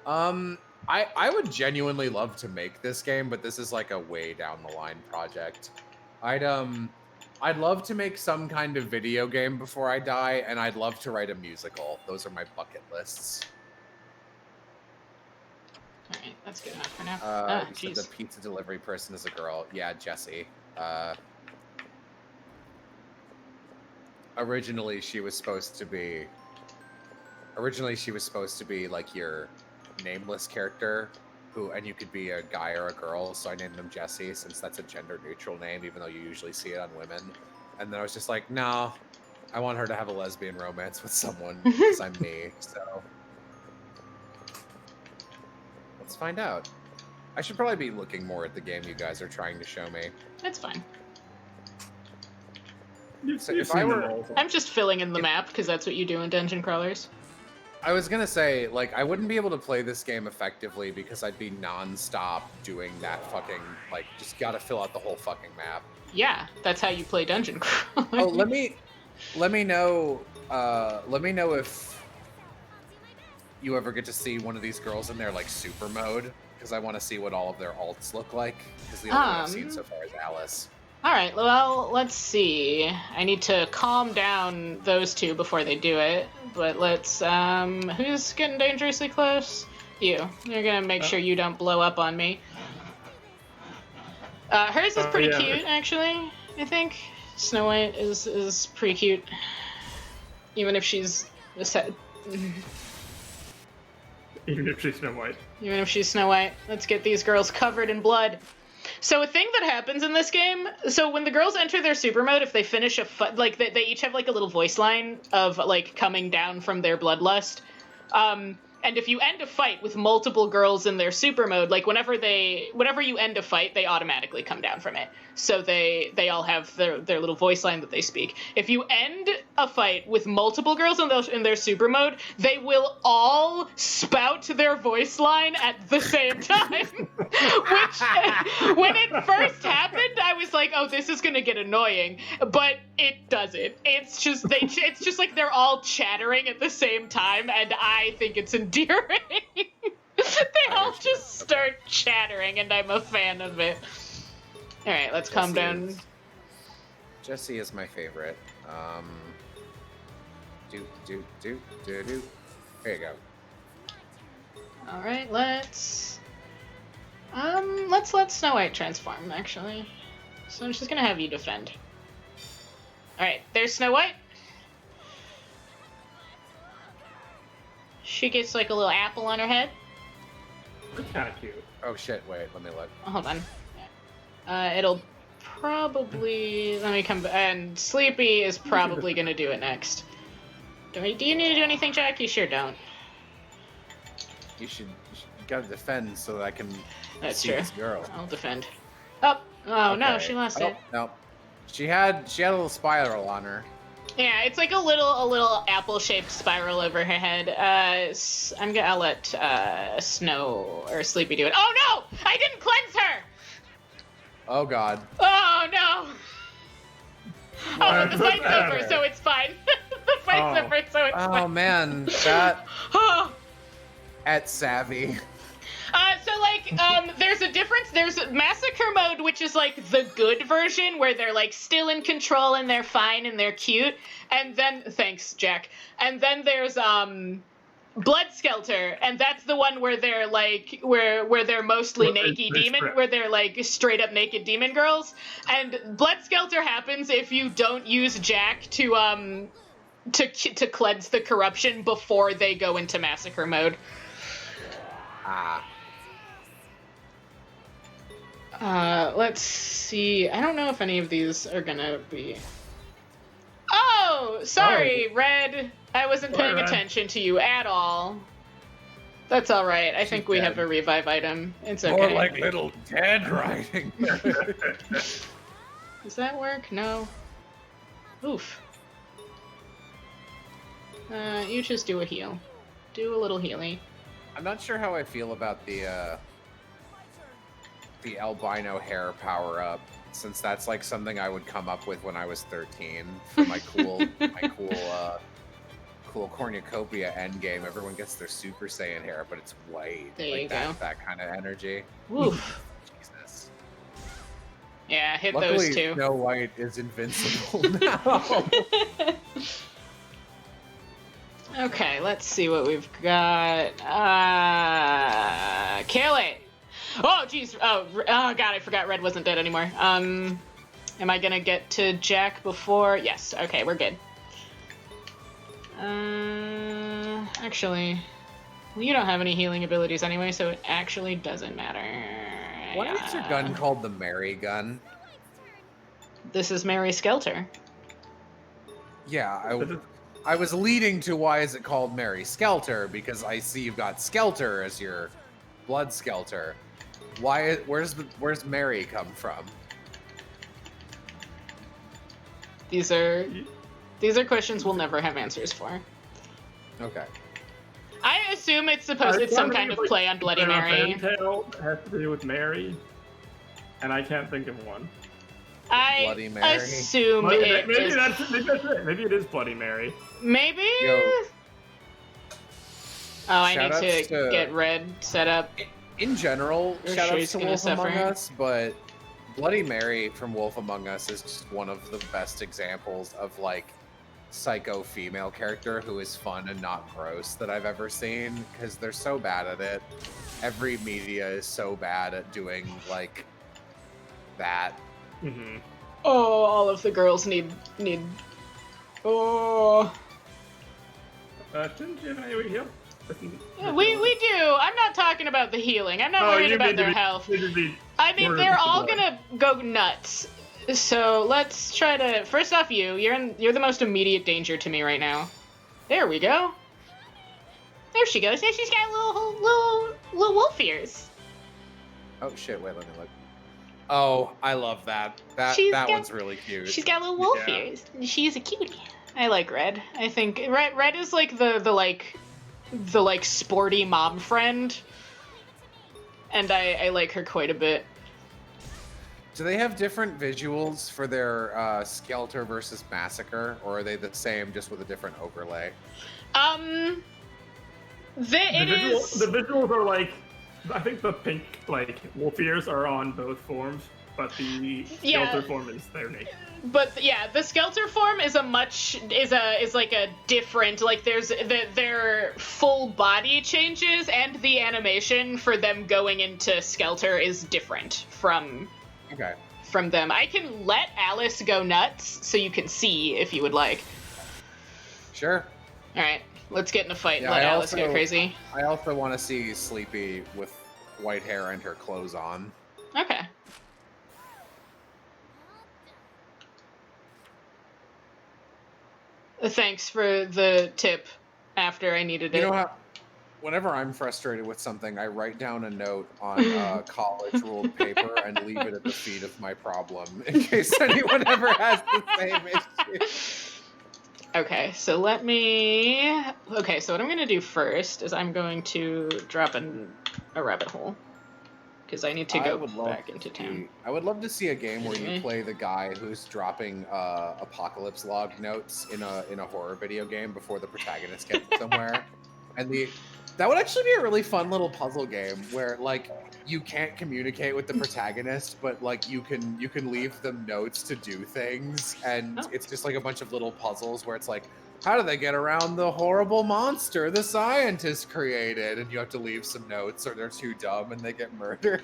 I would genuinely love to make this game, but this is like a way down the line project. I'd love to make some kind of video game before I die, and I'd love to write a musical. Those are my bucket lists.
Alright, that's good enough for now.
You said the pizza delivery person is a girl. Yeah, Jessie. Originally she was supposed to be like your nameless character and you could be a guy or a girl, so I named them Jessie since that's a gender neutral name, even though you usually see it on women. And then I was just like, no, I want her to have a lesbian romance with someone because I'm me. So let's find out. I should probably be looking more at the game you guys are trying to show me.
That's fine.
So if I were,
I'm just filling in the map because that's what you do in dungeon crawlers.
I was gonna say, like, I wouldn't be able to play this game effectively because I'd be non-stop doing that fucking, like, just gotta fill out the whole fucking map.
Yeah, that's how you play dungeon crawlers.
Oh, let me know if you ever get to see one of these girls in their, like, super mode, because I want to see what all of their alts look like, because the only one I've seen so far is Alice.
Alright, well, let's see. I need to calm down those two before they do it. But let's, who's getting dangerously close? You. You're gonna make sure you don't blow up on me. Hers is pretty cute, actually, I think. Snow White is pretty cute. Even if she's...
Even if she's Snow White.
Even if she's Snow White. Let's get these girls covered in blood. So a thing that happens in this game, so when the girls enter their super mode, if they finish a fight, like, they each have, like, a little voice line of, like, coming down from their bloodlust. And if you end a fight with multiple girls in their super mode, like, whenever you end a fight, they automatically come down from it. So they all have their little voice line that they speak. If you end a fight with multiple girls in their super mode, they will all spout their voice line at the same time. Which, when it first happened, I was like, oh, this is gonna get annoying. But it doesn't. It's just like they're all chattering at the same time, and I think it's endearing. They all just start chattering, and I'm a fan of it. All right, let's calm down.
Jessie is my favorite. Do. Here you go.
All right, let's let Snow White transform, actually. So I'm just gonna have you defend. All right, there's Snow White. She gets like a little apple on her head.
That's kind of cute.
Oh shit! Wait, let me look.
Oh, hold on. It'll probably let me come. And Sleepy is probably gonna do it next. Do you need to do anything, Jack? You sure don't.
You gotta defend so that I can see
true.
this girl.
I'll defend. Oh okay. No, she lost it.
No, she had a little spiral on her.
Yeah, it's like a little apple-shaped spiral over her head. I'll let Snow or Sleepy do it. Oh no! I didn't cleanse her.
Oh god.
Oh no! Oh, but the fight's over, so it's fine. The fight's over, so it's fine.
Oh man, that at Savvy.
There's a difference. There's Massacre Mode, which is, like, the good version, where they're, like, still in control and they're fine and they're cute. And then... Thanks, Jack. And then there's Blood Skelter, and that's the one where they're like where they're mostly naked demon, where they're like straight up naked demon girls. And Blood Skelter happens if you don't use Jack to cleanse the corruption before they go into massacre mode. Let's see. I don't know if any of these are gonna be. Oh, sorry, Red. I wasn't paying attention to you at all. That's all right. I think we have a revive item. It's okay.
More like little dead writing.
Does that work? No. Oof. You just do a heal. Do a little healing.
I'm not sure how I feel about the albino hair power up, since that's like something I would come up with when I was 13 for my cool cool cornucopia endgame. Everyone gets their Super Saiyan hair, but it's white.
There
like
you
that,
go.
That kind of energy.
Oof.
Jesus.
Yeah, hit
Luckily,
those two.
Snow White is invincible now.
Okay, let's see what we've got. Kill it. Oh, jeez. Oh, God, I forgot Red wasn't dead anymore. Am I gonna get to Jack before? Yes. Okay, we're good. Actually, well, you don't have any healing abilities anyway, so it actually doesn't matter.
Why is your gun called the Mary gun?
This is Mary Skelter.
Yeah, I was leading to why is it called Mary Skelter, because I see you've got Skelter as your blood Skelter. Where's Mary come from?
These are questions we'll never have answers for.
Okay.
I assume it's some kind of play on Bloody Mary.
Tale has to do with Mary, and I can't think of one.
I
Bloody Mary.
assume
Maybe
it
that's it. Maybe it is Bloody Mary.
Maybe?
Yo.
Oh, I need
Shoutouts
to get Red set up.
In general,
Your
shout outs
streak's
to
gonna
Wolf Among
suffer.
Us, but Bloody Mary from Wolf Among Us is just one of the best examples of like psycho female character who is fun and not gross that I've ever seen, because they're so bad at it. Every media is so bad at doing like that.
Mm-hmm.
Oh, all of the girls need. Oh.
Didn't you have any heal?
Yeah, we do. I'm not talking about the healing. I'm not worried about their health. I mean, they're all gonna go nuts. So let's try to. First off, you're the most immediate danger to me right now. There we go. There she goes. Now she's got little wolf ears.
Oh shit! Wait, let me look. Oh, I love that. That one's really cute.
She's got little wolf ears. She's a cutie. I like Red. I think Red is like the sporty mom friend, and I like her quite a bit.
Do they have different visuals for their Skelter versus Massacre, or are they the same just with a different overlay?
The visuals are like, I think the pink wolf ears are on both forms, but the Skelter form is their naked.
But yeah, the Skelter form is like a different, like their full body changes, and the animation for them going into Skelter is different from them. I can let Alice go nuts so you can see if you would like.
Sure.
All right, let's get in a fight.
Yeah,
Let Alice go crazy.
I also want to see Sleepy with white hair and her clothes on.
Okay. Thanks for the tip after I needed it.
You know how, whenever I'm frustrated with something, I write down a note on college ruled paper and leave it at the feet of my problem in case anyone ever has the same issue.
Okay, so so what I'm going to do first is I'm going to drop a rabbit hole. Because I need to go back into town.
I would love to see a game where you play the guy who's dropping apocalypse log notes in a horror video game before the protagonist gets somewhere. And that would actually be a really fun little puzzle game where like you can't communicate with the protagonist, but like you can leave them notes to do things, and it's just like a bunch of little puzzles where it's like, how do they get around the horrible monster the scientists created? And you have to leave some notes, or they're too dumb and they get murdered.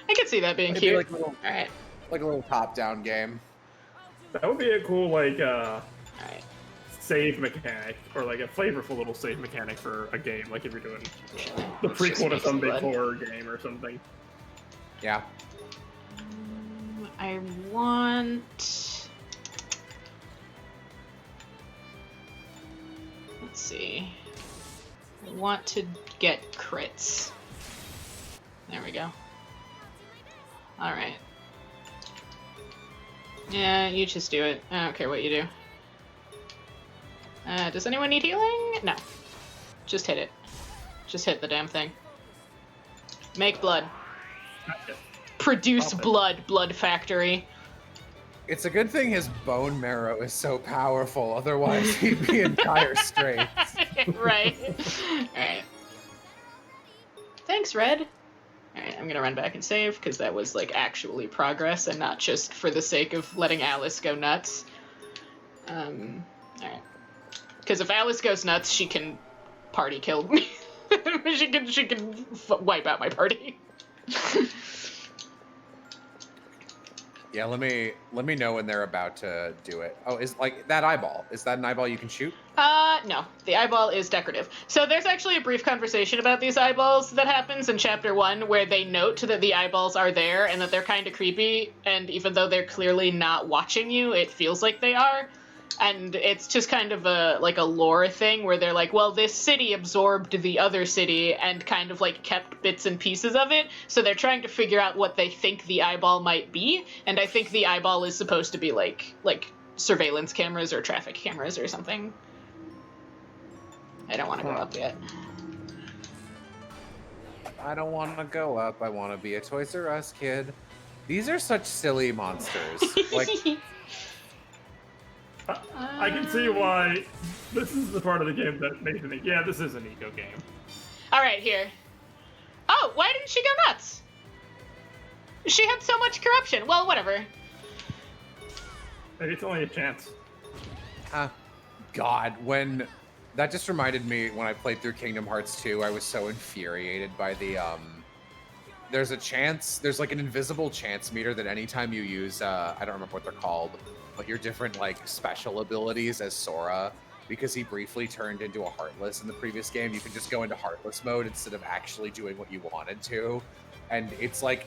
I could see that being
It'd be
cute.
like
All right.
a little top-down game.
That would be a cool, like,
All right.
save mechanic, or like a flavorful little save mechanic for a game, like if you're doing the
Let's just
prequel to
make
some
some
big
blood.
horror game or something.
Yeah.
I want. Let's see. I want to get crits. There we go. All right. Yeah, you just do it. I don't care what you do. Does anyone need healing? No. Just hit it. Just hit the damn thing. Make blood. Produce blood, blood factory.
It's a good thing his bone marrow is so powerful, otherwise he'd be in dire straits.
Right. Alright. Thanks, Red. Alright, I'm gonna run back and save, because that was, like, actually progress, and not just for the sake of letting Alice go nuts. Alright. Because if Alice goes nuts, she can party kill me. she can wipe out my party.
Yeah, let me know when they're about to do it. Oh, is like that eyeball? Is that an eyeball you can shoot?
No. The eyeball is decorative. So there's actually a brief conversation about these eyeballs that happens in chapter 1, where they note that the eyeballs are there and that they're kind of creepy, and even though they're clearly not watching you, it feels like they are. And it's just kind of a lore thing where they're like, well, this city absorbed the other city and kind of like kept bits and pieces of it. So they're trying to figure out what they think the eyeball might be. And I think the eyeball is supposed to be like surveillance cameras or traffic cameras or something. I don't want to go up yet.
I don't want to go up. I want to be a Toys R Us kid. These are such silly monsters. Like,
I can see why this is the part of the game that makes me think, yeah, this is an eco game.
All right, here. Oh, why didn't she go nuts? She had so much corruption. Well, whatever.
Maybe it's only a chance.
God, when that just reminded me when I played through Kingdom Hearts 2, I was so infuriated by the there's like an invisible chance meter that anytime you use I don't remember what they're called, but your different like special abilities as Sora, because he briefly turned into a Heartless in the previous game, you can just go into Heartless mode instead of actually doing what you wanted to. And it's like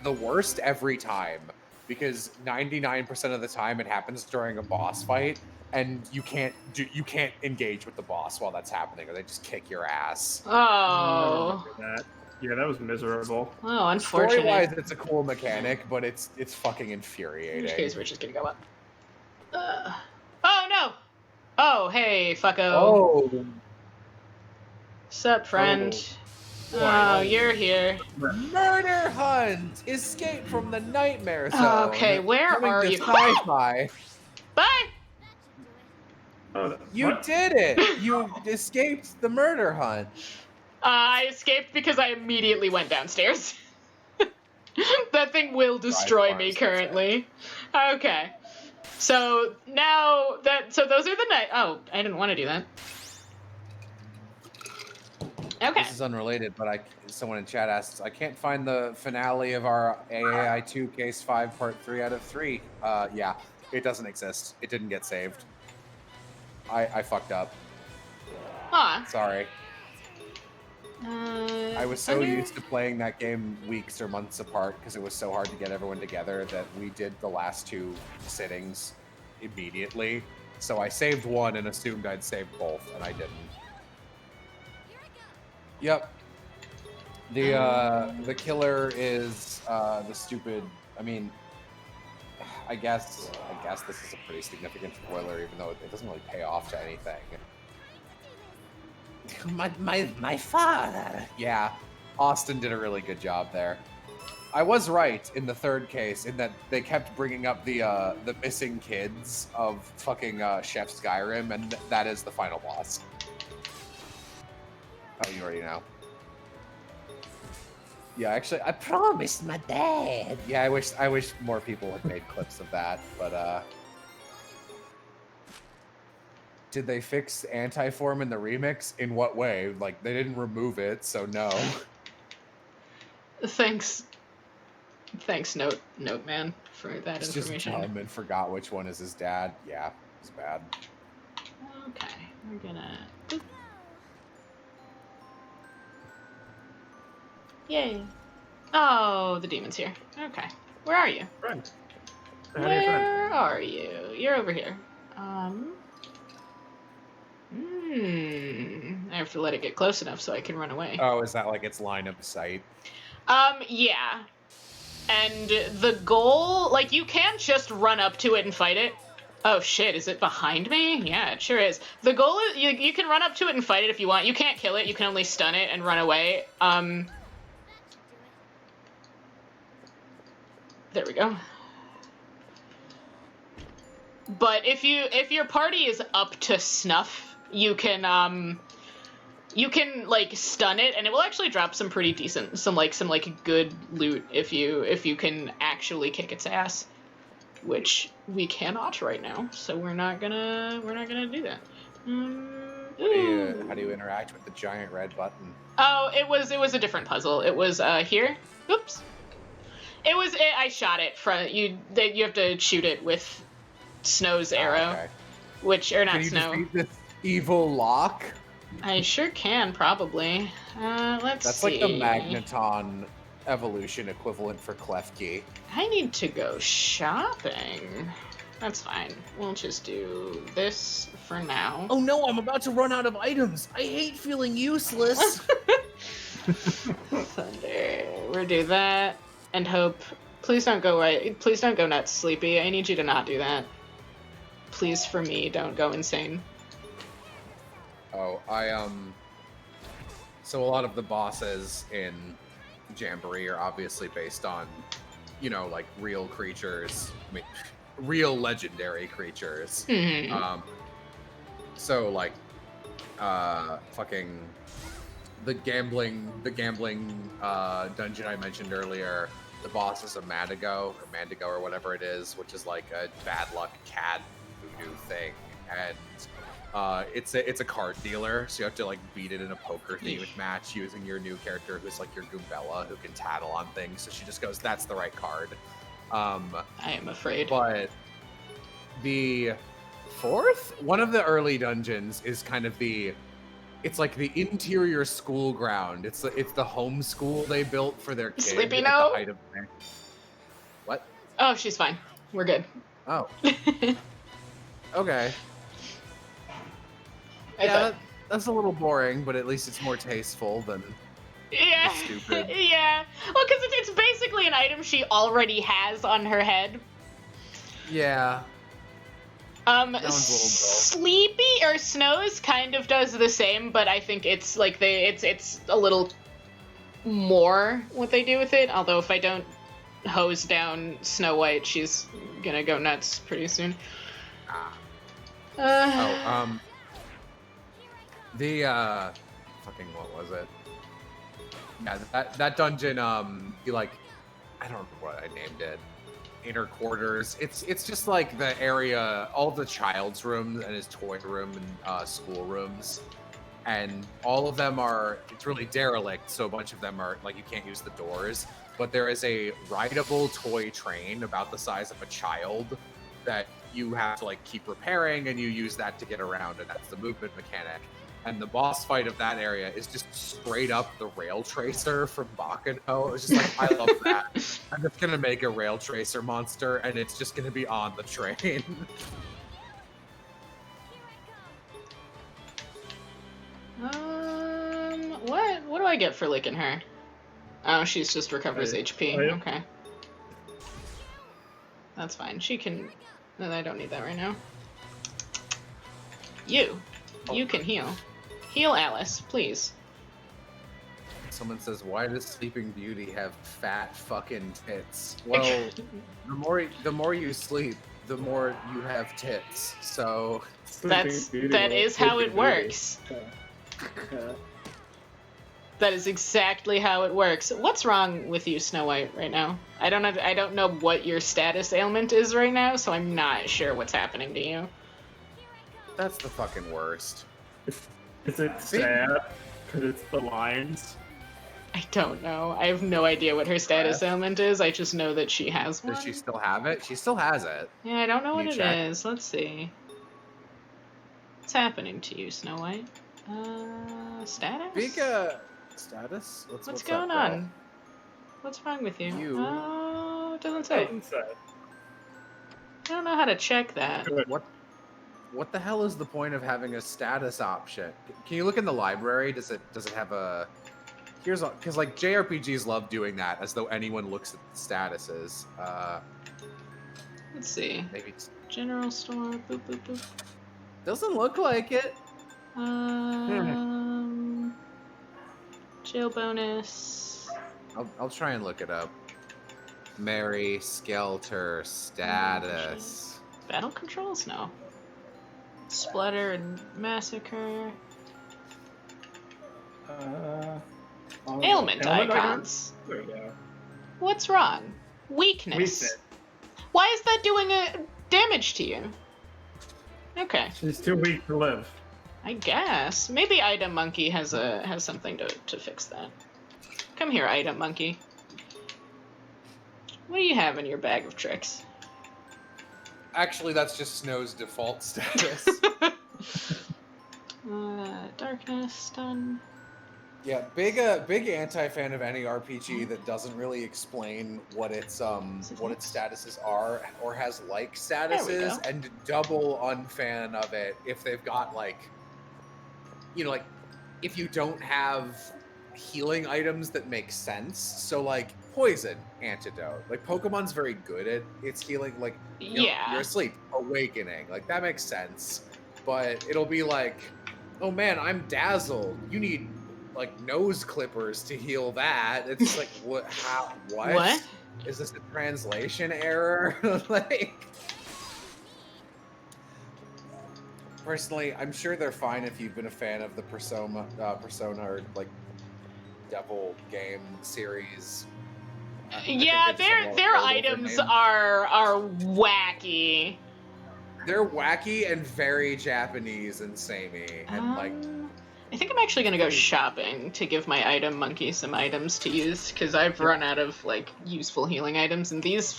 the worst every time, because 99% of the time it happens during a boss fight, and you can't engage with the boss while that's happening, or they just kick your ass.
Oh.
Yeah, that was miserable.
Oh, unfortunate.
Story-wise, it's a cool mechanic, but it's fucking infuriating.
In which case, we're just gonna go up. Oh no! Oh, hey, fucko.
Oh.
Sup, friend?
Oh,
you're here.
Murder Hunt! Escape from the nightmare zone.
Okay, where
Coming
are
to
you?
Sci-fi.
Bye!
You did it! You escaped the murder hunt.
I escaped because I immediately went downstairs. That thing will destroy me currently. Okay. So now so those are the night. Oh, I didn't want to do that. Okay.
This is unrelated, but someone in chat asks, I can't find the finale of our AAI 2 Case 5 Part 3 out of 3. Yeah, it doesn't exist. It didn't get saved. I fucked up.
Huh.
Sorry. I was so used to playing that game weeks or months apart because it was so hard to get everyone together that we did the last 2 sittings immediately. So I saved one and assumed I'd saved both, and I didn't. Yep. The killer is the stupid. I mean, I guess this is a pretty significant spoiler, even though it doesn't really pay off to anything. My father. Yeah, Austin did a really good job there. I was right in the third case in that they kept bringing up the missing kids of fucking Chef Skyrim, and that is the final boss. Oh, you already know. Yeah, actually, I promised my dad. Yeah, I wish more people had made clips of that, but Did they fix anti-form in the remix? In what way? Like, they didn't remove it, so no.
Thanks, Note Man, for that
It's
information.
just dumb and forgot which one is his dad. Yeah, it's bad.
Okay, we're gonna... Yay. Oh, the demon's here. Okay. Where are you?
Friend.
Where are you? You're over here. I have to let it get close enough so I can run away.
Oh, is that like its line of sight?
Yeah. And the goal, like, you can't just run up to it and fight it. Oh shit, is it behind me? Yeah, it sure is. The goal is, you can run up to it and fight it if you want. You can't kill it, you can only stun it and run away. There we go. But if your party is up to snuff, you can like stun it, and it will actually drop some pretty decent, some good loot if you can actually kick its ass, which we cannot right now. So we're not gonna do that.
How do you interact with the giant red button?
Oh, it was a different puzzle. It was here. Oops. I shot it from you. You have to shoot it with Snow's arrow,
Okay.
or not
Can you
Snow.
defeat this evil lock?
I sure can, probably. Let's
That's
see.
like the Magneton evolution equivalent for Klefki.
I need to go shopping. That's fine. We'll just do this for now.
Oh no, I'm about to run out of items. I hate feeling useless.
Thunder. We'll do that and hope. Please don't go right. Please don't go nuts, Sleepy. I need you to not do that. Please, for me, don't go insane.
Oh, so a lot of the bosses in Jamboree are obviously based on, like real creatures. I mean, real legendary creatures.
Mm-hmm.
So like, fucking the gambling dungeon I mentioned earlier. The boss is a Mandigo or whatever it is, which is like a bad luck cat voodoo thing, and it's a card dealer, so you have to like beat it in a poker themed match using your new character who's like your Goombella who can tattle on things. So she just goes, "That's the right card."
I am afraid.
But the one of the early dungeons is kind of it's like the interior school ground. It's the home school they built for their kids.
Sleepy
at
now?
the height of What?
Oh, she's fine. We're good.
Oh. Okay.
I
Yeah,
thought-
that's a little boring, but at least it's more tasteful than
Yeah.
stupid.
Yeah. Well, because it's basically an item she already has on her head.
Yeah. one's a little dull.
Sleepy or Snows kind of does the same, but I think it's like it's a little more what they do with it. Although if I don't hose down Snow White, she's gonna go nuts pretty soon.
The fucking what was it? Yeah, that dungeon. You like, I don't know what I named it. Inner quarters. It's just like the area, all the child's rooms and his toy room and school rooms, and all of them are. It's really derelict, so a bunch of them are like you can't use the doors. But there is a rideable toy train about the size of a child that you have to like keep repairing, and you use that to get around, and that's the movement mechanic. And the boss fight of that area is just straight up the rail tracer from Baccano. It was just like, I love that. I'm just gonna make a rail tracer monster, and it's just gonna be on the train.
What do I get for licking her? Oh, she's just recovers HP.
Oh, yeah.
Okay. That's fine. She can... No, I don't need that right now. You can heal. Heal Alice, please.
Someone says, "Why does Sleeping Beauty have fat fucking tits?" Well, the more you sleep, the more you have tits. So
That is how it works. That is exactly how it works. What's wrong with you, Snow White, right now? I don't know what your status ailment is right now, so I'm not sure what's happening to you.
That's the fucking worst.
Is it sad because it's the lines?
I don't know. I have no idea what her status ailment is. I just know that she has one.
Does she still have it? She still has it.
Yeah, I don't know what
you
it
check?
is. Let's see. What's happening to you, Snow White? Status?
Big status?
What's going
up,
on? What's wrong with you?
You-
Oh, it doesn't say.
Inside.
I don't know how to check that.
Good.
What the hell is the point of having a status option? Can you look in the library? Does it have a because like JRPGs love doing that as though anyone looks at the statuses.
Let's see.
Maybe it's,
General store. Boop boop boop.
doesn't look like it.
Jail bonus.
I'll try and look it up. Mary Skelter status.
Battle controls? No. Splatter and massacre. Ailment icons.
There we go.
What's wrong? Weakness.
Weakness.
Why is that doing damage to you? Okay,
She's too weak to live.
I guess maybe Item Monkey has something to fix that. Come here, Item Monkey. What do you have in your bag of tricks?
Actually, that's just Snow's default status.
Darkness, stun.
Yeah, big anti-fan of any RPG that doesn't really explain what its statuses are or has like statuses,
go.
and double unfan of it if they've got like, you know, like if you don't have healing items that make sense. So like poison antidote, like Pokemon's very good at its healing. Like you know,
Yeah.
you're asleep, awakening, like that makes sense. But it'll be like, oh man, I'm dazzled. You need like nose clippers to heal that. It's like what? How? What?
What?
Is this a translation error? Like, personally, I'm sure they're fine if you've been a fan of the Persona or like Devil game series. I think
Yeah,
they've somewhat
their
rolled over
items
names.
are wacky.
They're wacky and very Japanese and samey, and like
I think I'm actually gonna go shopping to give my Item Monkey some items to use, because I've run out of like useful healing items, and these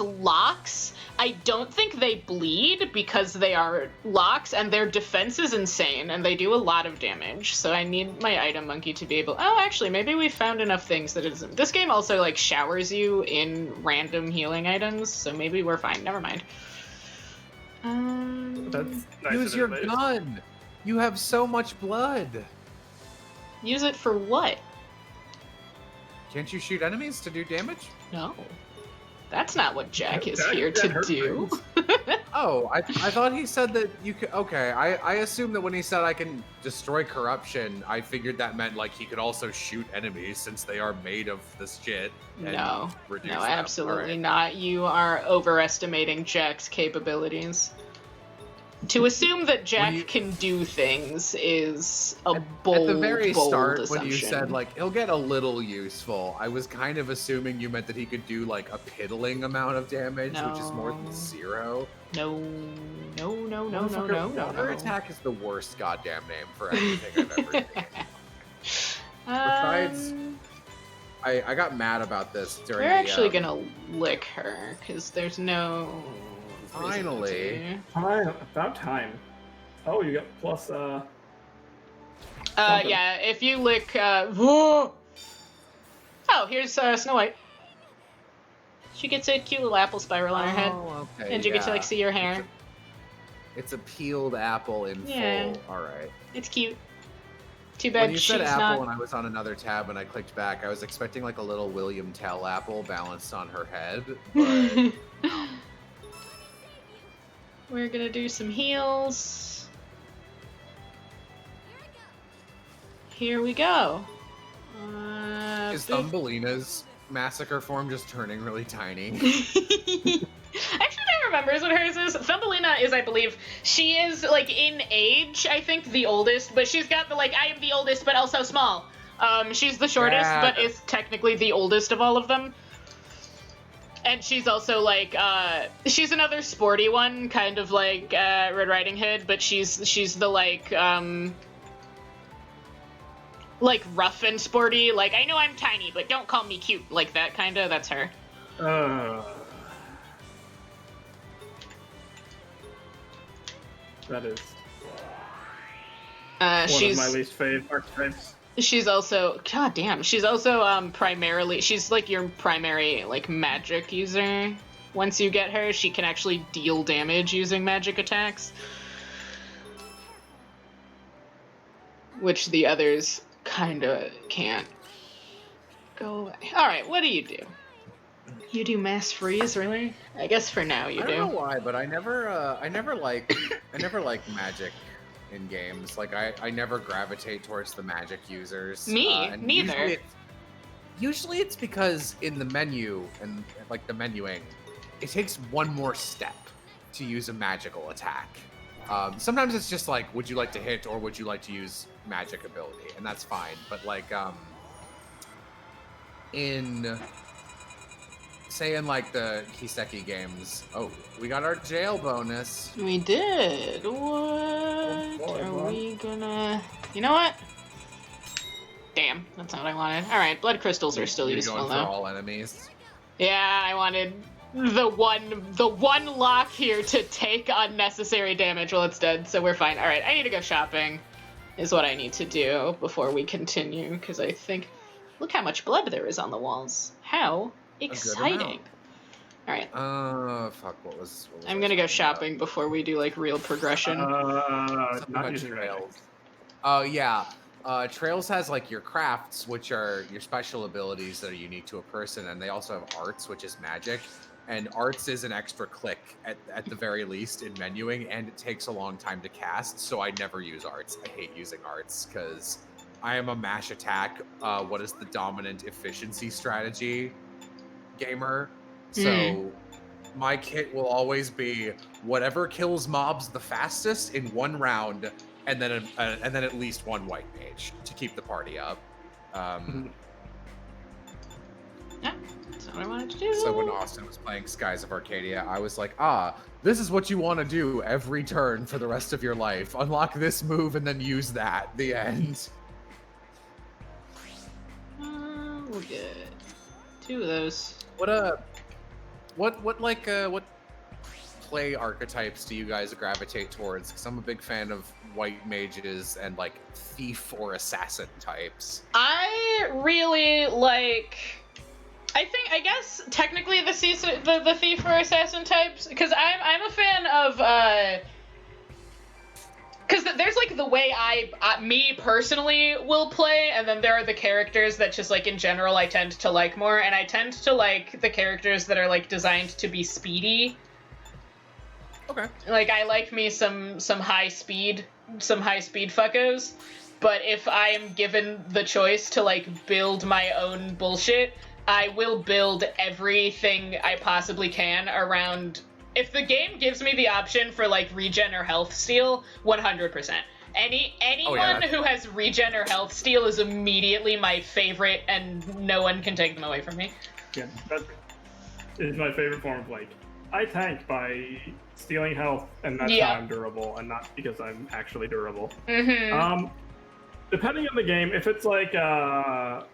locks, I don't think they bleed because they are locks, and their defense is insane, and they do a lot of damage. So I need my Item Monkey to be able. Oh, actually, maybe we found enough things that it isn't. This game also like showers you in random healing items, so maybe we're fine. Never mind.
That's nice
use
of
your
advice.
gun. You have so much blood.
Use it for what?
Can't you shoot enemies to do damage?
No. That's not what Jack is
Jack
here
can't
to
hurt
do.
Oh, I thought he said that you could. Okay, I assumed that when he said I can destroy corruption, I figured that meant like he could also shoot enemies since they are made of this shit. And
No,
reduce
no,
them.
absolutely
Alright.
not. You are overestimating Jack's capabilities. To assume that Jack
you-
can do things is a bold,
At the very
bold
start,
assumption.
when you said like he'll get a little useful, I was kind of assuming you meant that he could do like a piddling amount of damage, which is more
No.
than 0.
no,
Motherfucker, water attack is the worst goddamn name for anything I've ever seen. Besides, I got mad about this during.
We're
the,
actually gonna lick her because there's no. reason
Finally.
to.
About time. Oh, you got plus, something.
Yeah, if you lick. Whoa! Oh, here's Snow White. She gets a cute little apple spiral on her head,
Oh, okay.
and you get to like
yeah.
see her hair.
It's a peeled apple in
Yeah.
full. All right.
It's cute. Too
When
bad
you
she's
said apple
not.
and I was on another tab and I clicked back, I was expecting like a little William Tell apple balanced on her head. But
We're gonna do some heals. Here we go.
is Thumbelina's massacre form just turning really tiny?
Actually, I remember what hers is. Thumbelina is, I believe, she is like in age, I think, the oldest, but she's got the like, I am the oldest, but also small. She's the shortest,
Yeah.
but is technically the oldest of all of them. And she's also like, she's another sporty one, kind of like Red Riding Hood, but she's the like rough and sporty, like, I know I'm tiny, but don't call me cute, like that kinda, that's her.
That is
She's
one of my least favorite archetypes.
She's also, god damn, she's also primarily, she's like your primary like magic user. Once you get her, she can actually deal damage using magic attacks, which the others kinda can't. Go away. Alright, what do? You do mass freeze, really? I guess for now you do.
I don't know why, but I never like magic in games. Like I never gravitate towards the magic users.
Me,
and
neither.
Usually it's because in the menu and like the menuing, it takes one more step to use a magical attack. Sometimes it's just like, would you like to hit or would you like to use magic ability? And that's fine. But like in like the Kiseki games, oh, we got our jail bonus.
We did. What are we gonna... You know what? Damn, that's not what I wanted. Alright, blood crystals are still useful,
going
though.
for all enemies.
Yeah, I wanted the one lock here to take unnecessary damage while it's dead, so we're fine. Alright, I need to go shopping, is what I need to do before we continue, because I think... Look how much blood there is on the walls. How exciting. Alright.
Fuck, what was
I'm gonna go shopping before we do, like, real progression.
Not using
trails. Oh, yeah. Trails has, like, your crafts, which are your special abilities that are unique to a person, and they also have arts, which is magic. And arts is an extra click at the very least in menuing, and it takes a long time to cast, so I never use arts. I hate using arts, because I am a mash attack, what is the dominant efficiency strategy gamer. So my kit will always be whatever kills mobs the fastest in one round, and then at least one white mage to keep the party up.
Yeah, that's what I wanted to do.
So when Austin was playing Skies of Arcadia, I was like, this is what you want to do every turn for the rest of your life. Unlock this move and then use that. The end.
We'll get 2 of those.
What play archetypes do you guys gravitate towards? Because I'm a big fan of white mages and like thief or assassin types.
I really like. I guess technically the thief or assassin types, because I'm a fan of. Because there's, like, the way me personally will play, and then there are the characters that just, like, in general I tend to like more, and I tend to like the characters that are, like, designed to be speedy.
Okay.
Like, I like me some high speed fuckos, but if I am given the choice to, like, build my own bullshit, I will build everything I possibly can around... If the game gives me the option for, like, regen or health steal, 100%. Anyone who has regen or health steal is immediately my favorite, and no one can take them away from me.
Yeah, that is my favorite form of, like, I tank by stealing health, and that's how I'm durable, and not because I'm actually durable.
Mm-hmm.
Depending on the game, if it's like, I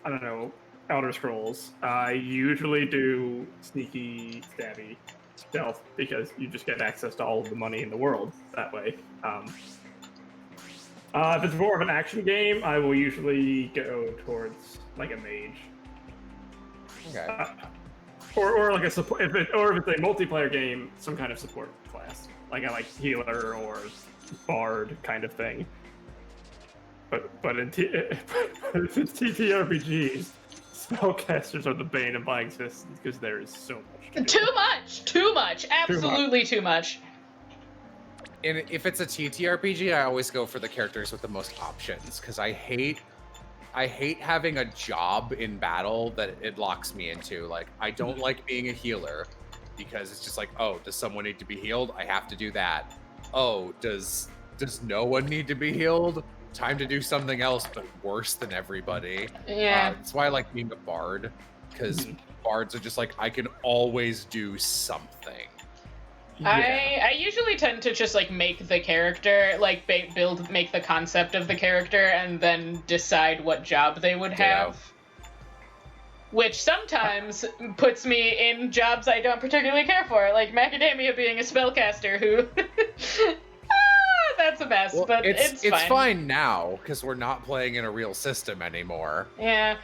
don't know, Elder Scrolls, I usually do sneaky, stabby stealth, because you just get access to all of the money in the world that way. If it's more of an action game, I will usually go towards like a mage.
Okay.
Or like a support. If it's a multiplayer game, some kind of support class, like I like healer or bard kind of thing. But if it's TTRPGs, spellcasters are the bane of my existence because there is so much.
Too much, absolutely too much.
And if it's a TTRPG, I always go for the characters with the most options, because I hate having a job in battle that it locks me into. Like, I don't like being a healer, because it's just like, oh, does someone need to be healed? I have to do that. Oh, does no one need to be healed? Time to do something else, but worse than everybody.
Yeah.
That's why I like being a bard. because bards are just like, I can always do something.
Yeah.
I usually tend to just like make the character, like make the concept of the character, and then decide what job they would have. Which sometimes puts me in jobs I don't particularly care for, like Macadamia being a spellcaster who... that's a mess,
Well,
but it's fine.
It's fine now, because we're not playing in a real system anymore.
Yeah.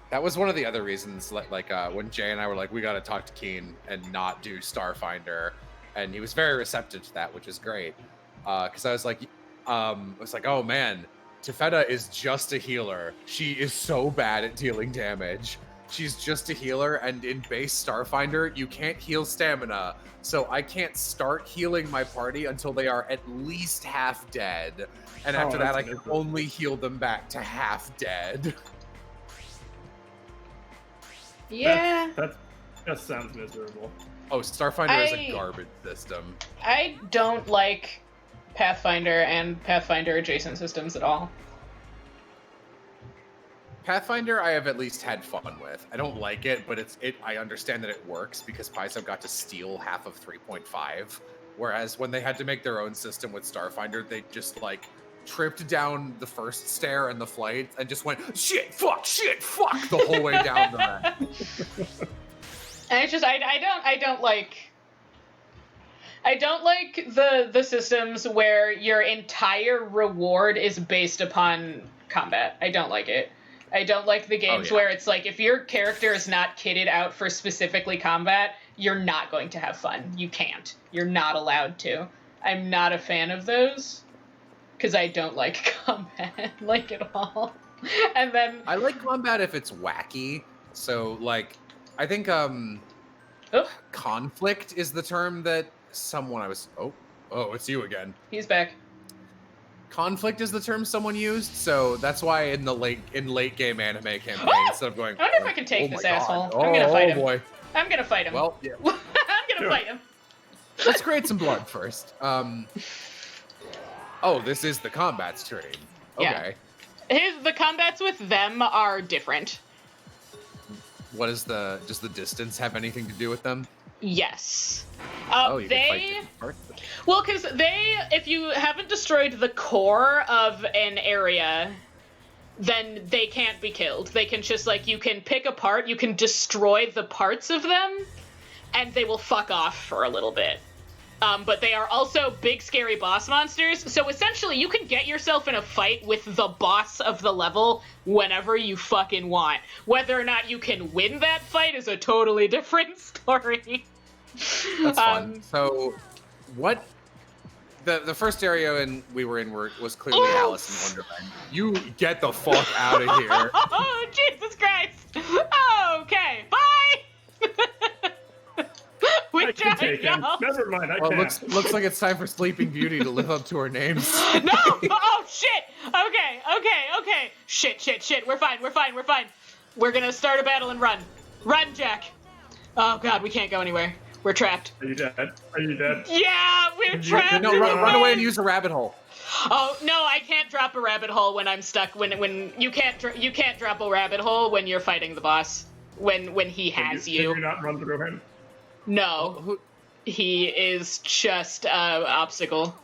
That was one of the other reasons, like when Jay and I were like, we gotta talk to Keen and not do Starfinder, and he was very receptive to that, which is great. Because I was like, oh man, Tefeta is just a healer. She is so bad at dealing damage. She's just a healer, and in base Starfinder, you can't heal stamina. So I can't start healing my party until they are at least half dead. And after that, I can only heal them back to half dead.
Yeah.
That just sounds miserable.
Oh, Starfinder is a garbage system.
I don't like Pathfinder and Pathfinder adjacent systems at all.
Pathfinder, I have at least had fun with. I don't like it, but I understand that it works because Paizo got to steal half of 3.5. Whereas when they had to make their own system with Starfinder, they just like tripped down the first stair and the flight and just went shit, fuck, the whole way down the run.
And it's just I don't like the systems where your entire reward is based upon combat. I don't like it. I don't like the games where it's like, if your character is not kitted out for specifically combat, you're not going to have fun. You can't. You're not allowed to. I'm not a fan of those, because I don't like combat, like, at all. And then...
I like combat if it's wacky. So, like, I think, conflict is the term that someone Oh, it's you again.
He's back.
Conflict is the term someone used, so that's why in the late game anime campaign, instead of going,
I wonder if I can take this asshole.
Oh,
I'm gonna fight him.
Boy.
I'm gonna fight him.
Well, yeah.
I'm gonna fight him.
Let's create some blood first. Oh, this is the combat's turn. Okay.
Yeah. The combats with them are different.
What is does the distance have anything to do with them?
Yes.
You can fight different parts.
Well, because if you haven't destroyed the core of an area, then they can't be killed. They can just, like, you can pick apart, you can destroy the parts of them, and they will fuck off for a little bit. But they are also big, scary boss monsters, so essentially you can get yourself in a fight with the boss of the level whenever you fucking want. Whether or not you can win that fight is a totally different story.
That's fun. So, what... The first area we were in was clearly Alice in Wonderland. You get the fuck out of here.
Oh, Jesus Christ! Okay, bye! We tried, y'all.
Never mind, I can't.
Looks like it's time for Sleeping Beauty to live up to her names.
No! Oh, shit! Okay. Shit. We're fine. We're gonna start a battle and run. Run, Jack! Oh, God, we can't go anywhere. We're trapped.
Are you dead?
Yeah, we're trapped.
No, run away and use a rabbit hole.
Oh no, I can't drop a rabbit hole when I'm stuck. When you can't drop a rabbit hole when you're fighting the boss. When he has you.
Can you not run through him?
No, he is just an obstacle.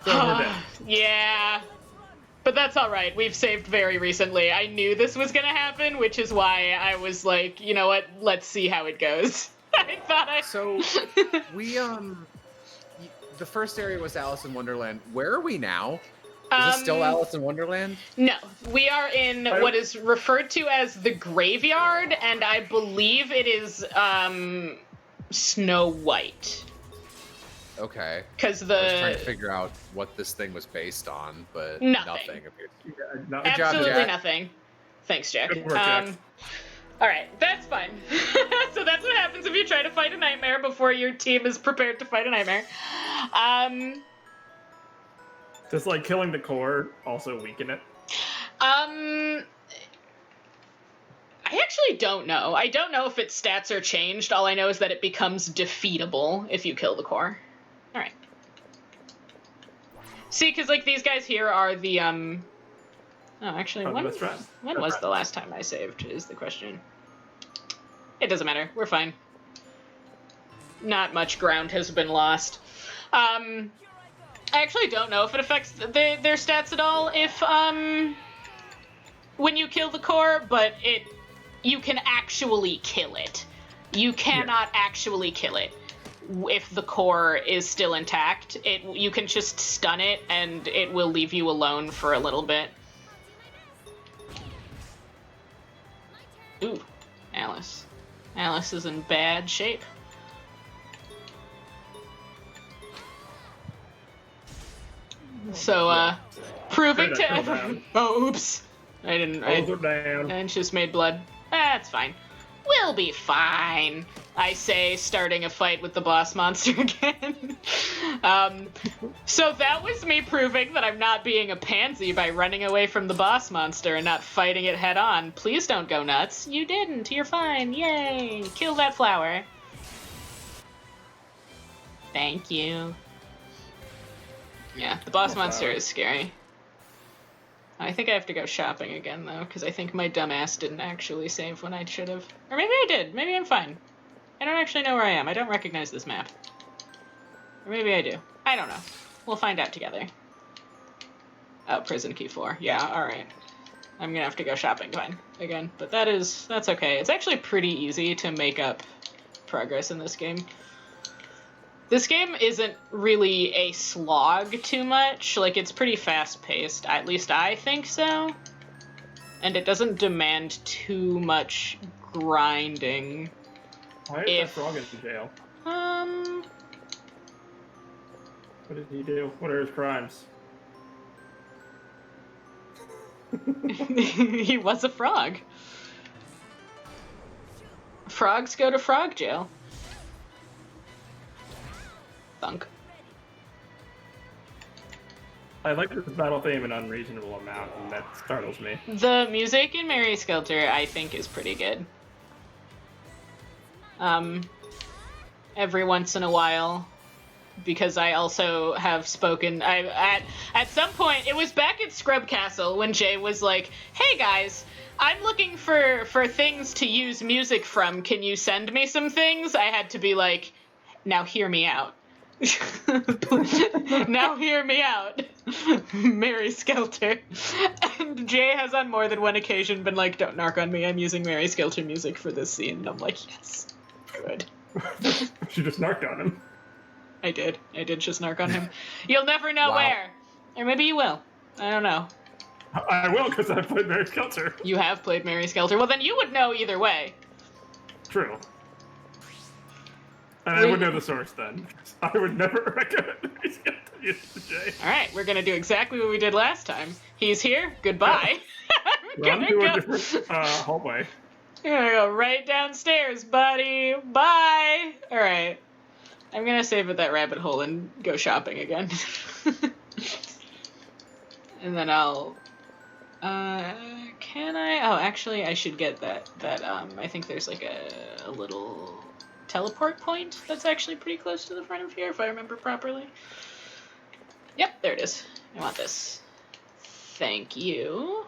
Yeah, but that's all right. We've saved very recently. I knew this was gonna happen, which is why I was like, you know what? Let's see how it goes.
So, the first area was Alice in Wonderland. Where are we now? Is it still Alice in Wonderland?
No, we are in what is referred to as the graveyard, and I believe it is Snow White.
Okay.
Because
I was trying to figure out what this thing was based on, but nothing appeared.
Absolutely nothing. Thanks, Jack.
Good work, Jack.
All right, that's fine. So that's what happens if you try to fight a nightmare before your team is prepared to fight a nightmare.
Does, like, killing the core also weaken it?
I actually don't know. I don't know if its stats are changed. All I know is that it becomes defeatable if you kill the core. All right. See, because, like, these guys here are the Oh, actually,
Oh,
when
that's right.
was the last time I saved is the question. It doesn't matter. We're fine. Not much ground has been lost. I actually don't know if it affects their stats at all if when you kill the core, but you can actually kill it. You cannot actually kill it if the core is still intact. You can just stun it and it will leave you alone for a little bit. Ooh, Alice. Alice is in bad shape. So, proving to everyone. Oh, oops. I didn't just made blood. That's fine. We'll be fine, I say, starting a fight with the boss monster again. So that was me proving that I'm not being a pansy by running away from the boss monster and not fighting it head on. Please don't go nuts. You didn't. You're fine. Yay. Kill that flower. Thank you. Yeah, the boss monster is scary. I think I have to go shopping again, though, because I think my dumbass didn't actually save when I should have. Or maybe I did. Maybe I'm fine. I don't actually know where I am. I don't recognize this map. Or maybe I do. I don't know. We'll find out together. Oh, prison key 4. Yeah, alright. I'm gonna have to go shopping again. But that's okay. It's actually pretty easy to make up progress in this game. This game isn't really a slog too much. Like, it's pretty fast-paced. At least I think so. And it doesn't demand too much grinding.
Why is that frog in jail? What did he do? What are his crimes?
He was a frog. Frogs go to frog jail. Thunk.
I like this battle theme an unreasonable amount, and that startles me.
The music in Mary Skelter, I think, is pretty good. Every once in a while, because I also have spoken. At some point, it was back at Scrub Castle when Jay was like, "Hey guys, I'm looking for things to use music from. Can you send me some things?" I had to be like, "Now hear me out." Now hear me out. Mary Skelter. And Jay has on more than one occasion been like, "Don't narc on me, I'm using Mary Skelter music for this scene." And I'm like, yes, good.
She just narked on him.
I did just narc on him. You'll never know
Wow.
where. Or maybe you will. I don't know.
I will, because I played Mary Skelter.
You have played Mary Skelter. Well, then you would know either way.
True. And I would know the source then. I would never recommend Mary Skelter to Jay.
Alright, we're gonna do exactly what we did last time. He's here. Goodbye.
Run to a different hallway.
You're gonna go right downstairs, buddy. Bye. Alright. I'm gonna save at that rabbit hole and go shopping again. And then I'll... can I? Oh, actually, I should get that, I think there's like a little teleport point that's actually pretty close to the front of here, if I remember properly. Yep, there it is. I want this. Thank you.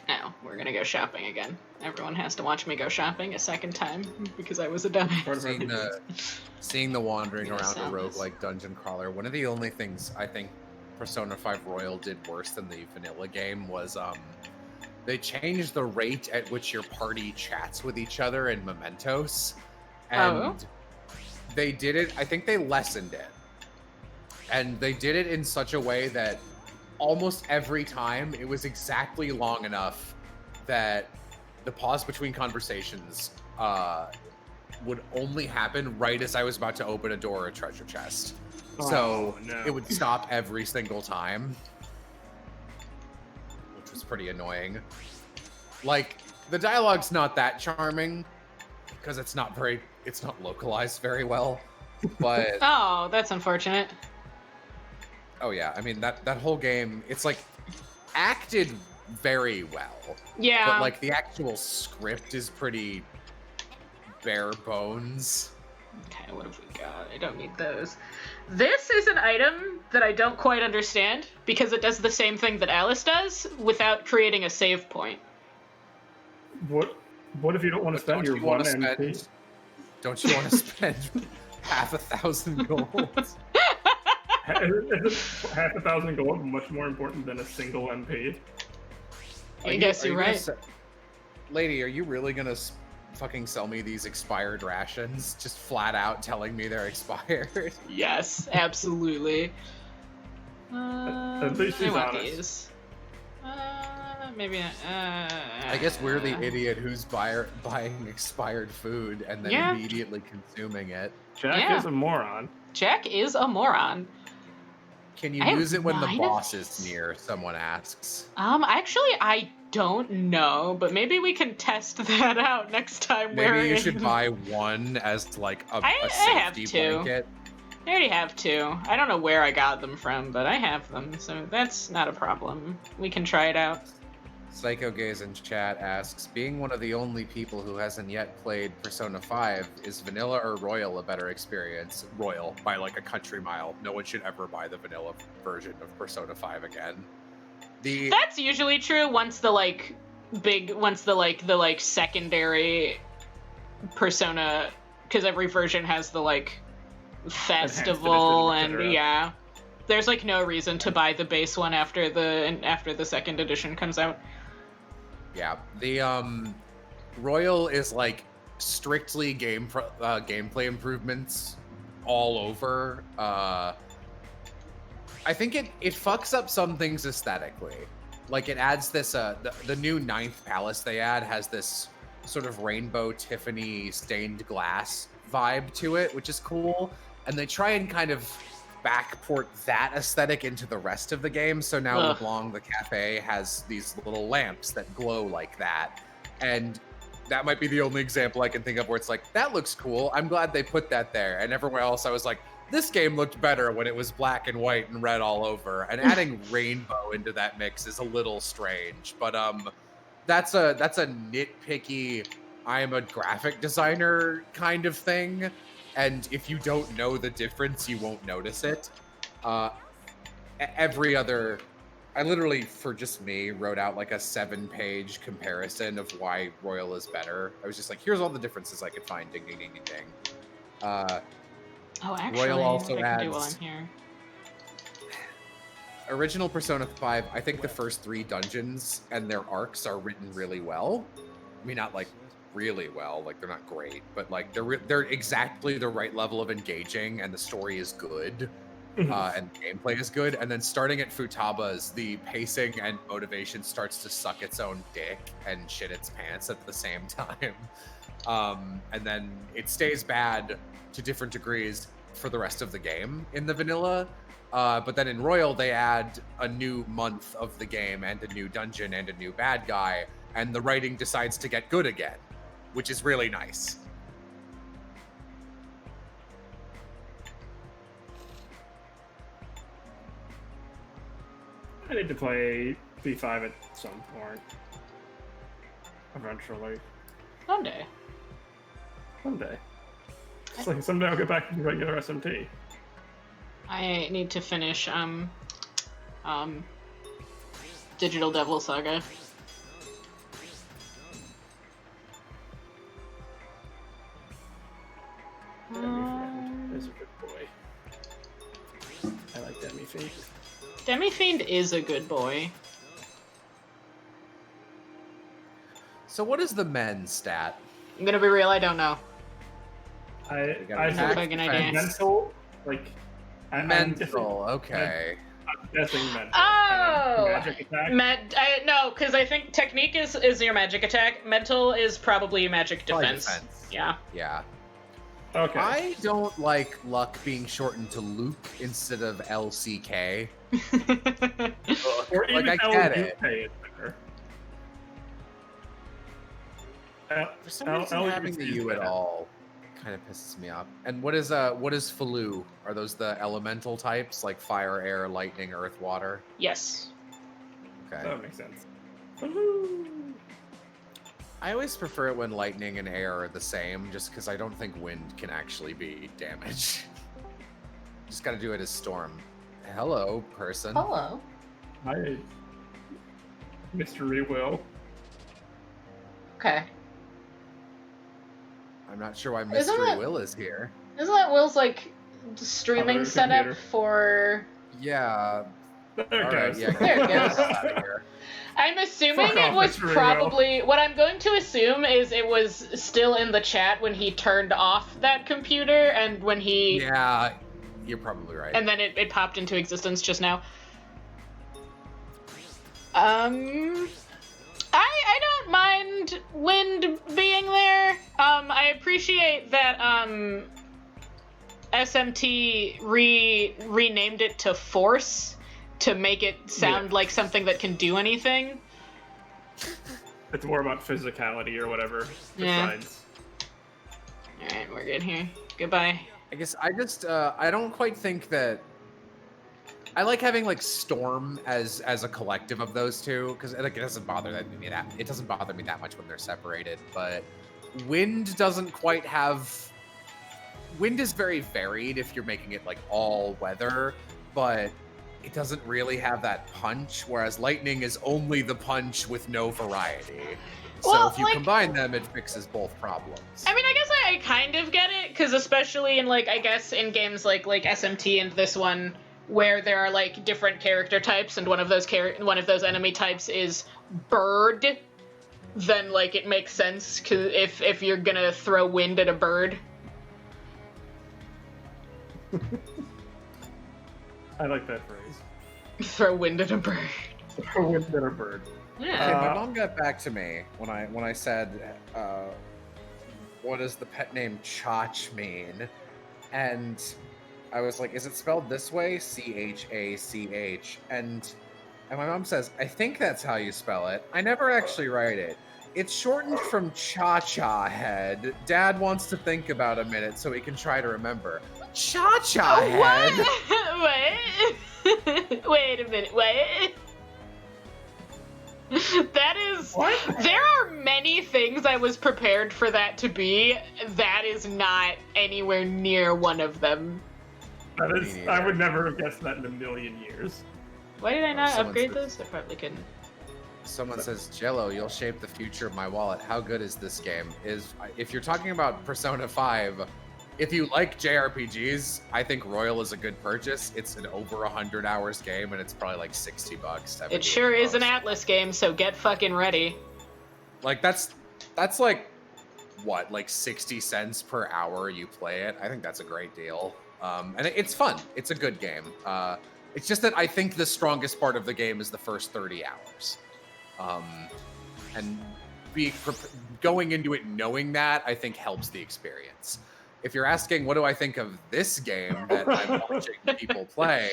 Now, we're gonna go shopping again. Everyone has to watch me go shopping a second time, because I was a dumbass.
Seeing the wandering
I'm gonna
around a
sell this.
roguelike dungeon crawler, one of the only things I think Persona 5 Royal did worse than the vanilla game was they changed the rate at which your party chats with each other in Mementos. And they did it, I think they lessened it. And they did it in such a way that almost every time it was exactly long enough that the pause between conversations would only happen right as I was about to open a door or a treasure chest. So
no.
it would stop every single time, which was pretty annoying. Like, the dialogue's not that charming because it's not localized very well, but
Oh, that's unfortunate.
oh yeah, I mean that whole game, it's like acted very well.
Yeah.
But like the actual script is pretty bare bones.
Okay, what have we got? I don't need those. This is an item that I don't quite understand because it does the same thing that Alice does without creating a save point.
What if you don't want to spend
Don't
your
you
one
wanna
MP?
spend- Don't you want to spend half 1,000 gold?
Isn't half 1,000 gold much more important than a single MP?
I guess you're right.
Lady, are you really gonna fucking sell me these expired rations? Just flat out telling me they're expired?
Yes, absolutely.
At least
I
he's
want
honest.
these. Maybe not.
I guess we're the idiot who's buying expired food and then
Yeah.
immediately consuming it.
Jack
Yeah.
is a moron.
Jack is a moron.
Can you
I have
use it when the
9 of
boss is
these.
near? Someone asks.
Actually, I don't know, but maybe we can test that out next time.
Maybe you should buy one as like a
I have
safety
two.
blanket.
I already have 2. I don't know where I got them from, but I have them, so that's not a problem. We can try it out.
Psycho Gaze in chat asks, being one of the only people who hasn't yet played Persona 5, is vanilla or royal a better experience? Royal, by like a country mile. No one should ever buy the vanilla version of Persona 5 again.
That's usually true once the secondary Persona, because every version has the festival
edition,
and
etc.
yeah. There's no reason to buy the base one after the second edition comes out.
Yeah, the Royal is like strictly gameplay improvements all over. I think it fucks up some things aesthetically. Like it adds this the new 9th palace they add has this sort of rainbow Tiffany stained glass vibe to it, which is cool. And they try and kind of backport that aesthetic into the rest of the game. So now
Ugh.
LeBlanc, the cafe, has these little lamps that glow like that. And that might be the only example I can think of where it's like, that looks cool. I'm glad they put that there. And everywhere else I was like, this game looked better when it was black and white and red all over. And adding rainbow into that mix is a little strange. But that's a nitpicky, I'm a graphic designer kind of thing. And if you don't know the difference, you won't notice it. Every other, I literally, for just me, wrote out like a 7-page comparison of why Royal is better. I was just like, here's all the differences I could find. Ding, ding, ding, ding, ding.
Actually,
Royal also
I can do while
adds
I'm here.
original Persona 5. I think the first 3 dungeons and their arcs are written really well. I mean, not like really well, like they're not great, but like they're exactly the right level of engaging, and the story is good, and gameplay is good. And then starting at Futaba's, the pacing and motivation starts to suck its own dick and shit its pants at the same time. And then it stays bad to different degrees for the rest of the game in the vanilla. But then in Royal, they add a new month of the game and a new dungeon and a new bad guy, and the writing decides to get good again, which is really nice.
I need to play B5 at some point. Eventually.
Someday.
Someday. It's like someday I'll get back to regular SMT.
I need to finish Digital Devil Saga.
Demi-Fiend is a good boy. I like Demi-Fiend.
Demi-Fiend is a good boy.
So what is the men's stat?
I'm gonna be real, I don't know.
I
got
No
attack,
fucking
defense.
idea.
mental, like
Mental, okay.
I'm guessing mental.
Oh!
Magic attack.
No, because I think technique is your magic attack. Mental is probably magic
Probably
defense.
defense.
Yeah.
Yeah.
Okay.
I don't like luck being shortened to Luke instead of LCK.
Or even
Like, I get it.
LUK is better.
For some reason, having the U at all kind of pisses me off. And what is Falu? Are those the elemental types like fire, air, lightning, earth, water?
Yes.
Okay.
That makes sense.
I always prefer it when lightning and air are the same, just because I don't think wind can actually be damage. Just gotta do it as storm. Hello, person.
Hello.
Hi, Mystery Will.
Okay.
I'm not sure why
Isn't
Mystery
it-
Will is here.
Isn't that Will's, like, streaming
Other
setup
computer.
for...
Yeah.
There it
All
goes.
right. Yeah.
There it
Get
goes.
us out of here.
I'm assuming
Fuck
it
off,
was
Mystery Will.
probably... What I'm going to assume is it was still in the chat when he turned off that computer, and when he...
Yeah, you're probably right.
And then it popped into existence just now. I don't mind wind being there. I appreciate that SMT renamed it to Force to make it sound like something that can do anything.
It's more about physicality or whatever.
Yeah.
Besides.
Alright, we're good here. Goodbye.
I guess I just I don't quite think that I like having like Storm as a collective of those two because like it doesn't bother me that much when they're separated, but Wind doesn't quite have. Wind is very varied if you're making it like all weather, but it doesn't really have that punch. Whereas Lightning is only the punch with no variety. So
Well,
if you
like-
combine them, it fixes both problems.
I mean, I guess I kind of get it, because especially in, like, I guess in games like SMT and this one, where there are, like, different character types, and one of those enemy types is bird, then, like, it makes sense, 'cause if you're gonna throw wind at a bird.
I like that phrase.
Throw wind at a bird.
Wind and a bird.
Yeah.
Okay, my mom got back to me when I said, what does the pet name Chach mean? And I was like, is it spelled this way? C-H-A-C-H. And my mom says, I think that's how you spell it. I never actually write it. It's shortened from Cha-Cha Head. Dad wants to think about a minute so he can try to remember. Cha-Cha Head?
What? Wait a minute, what? That is...
What?
There are many things I was prepared for that to be. That is not anywhere near one of them.
That
Me
is,
neither.
I would never have guessed that in a million years.
Why did I not
someone
upgrade
said-
those? I probably couldn't.
Someone says, Jello, you'll shape the future of my wallet. How good is this game? If you're talking about Persona 5, if you like JRPGs, I think Royal is a good purchase. It's an over 100 hours game, and it's probably like $60. 70
It sure is an
most.
Atlas game, so get fucking ready.
Like that's like what, like 60 cents per hour you play it. I think that's a great deal. And it's fun. It's a good game. It's just that I think the strongest part of the game is the first 30 hours. And going into it knowing that, I think helps the experience. If you're asking, what do I think of this game that I'm watching people play?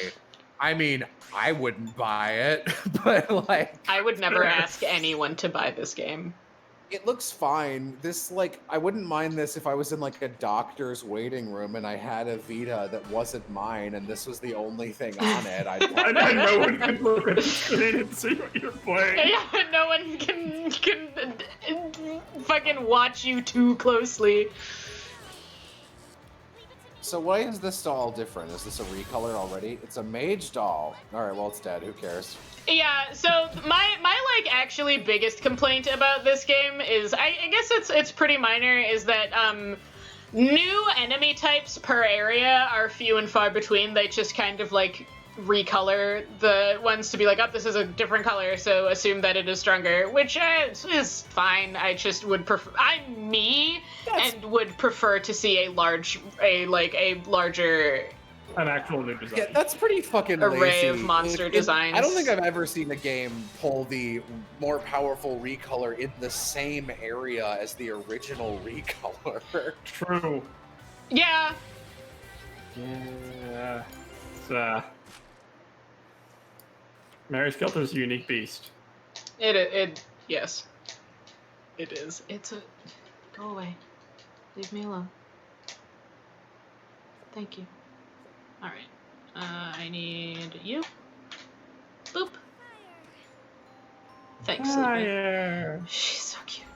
I mean, I wouldn't buy it, but like,
I would never ask anyone to buy this game.
it looks fine. This, like, I wouldn't mind this if I was in like a doctor's waiting room and I had a Vita that wasn't mine and this was the only thing on it.
And no one could look at the screen and see what you're playing.
Yeah, no one can fucking watch you too closely.
So why is this doll different? Is this a recolor already? It's a mage doll. All right, well, it's dead. Who cares?
Yeah, so my like actually biggest complaint about this game is I guess it's pretty minor, is that new enemy types per area are few and far between. They just kind of like recolor the ones to be like, oh, this is a different color, so assume that it is stronger, which is fine. I just would prefer, I'm me, and would prefer to see a larger
An actual new design.
Yeah, that's pretty fucking
array
lazy.
of monster designs.
I don't think I've ever seen a game pull the more powerful recolor in the same area as the original recolor.
True.
Yeah.
Yeah. It's, Mary Skelter's a unique beast.
It yes. It is. It's a... Go away. Leave me alone. Thank you. Alright. I need you. Boop. Thanks, Sleepy.
Fire.
She's so cute.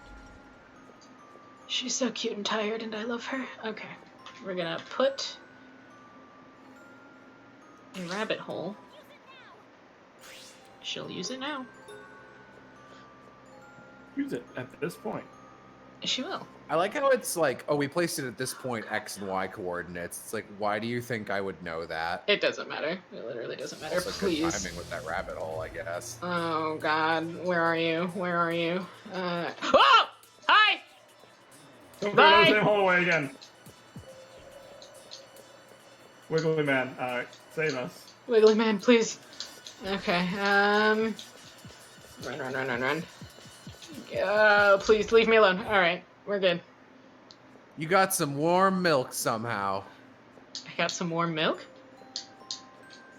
She's so cute and tired, and I love her. Okay, we're gonna put a rabbit hole. She'll use it now.
Use it at this point.
She will.
I like how it's like, oh, we placed it at this point, X and Y coordinates. It's like, why do you think I would know that?
It doesn't matter. It literally doesn't matter.
Also
Please.
good timing with that rabbit hole, I guess.
Oh God, where are you? Where are you? Oh! Hi!
Don't
Bye!
go down the same hallway again. Wiggly Man, save us.
Wiggly man, please. Okay, run. Oh, please leave me alone. Alright, we're good.
You got some warm milk somehow.
I got some warm milk?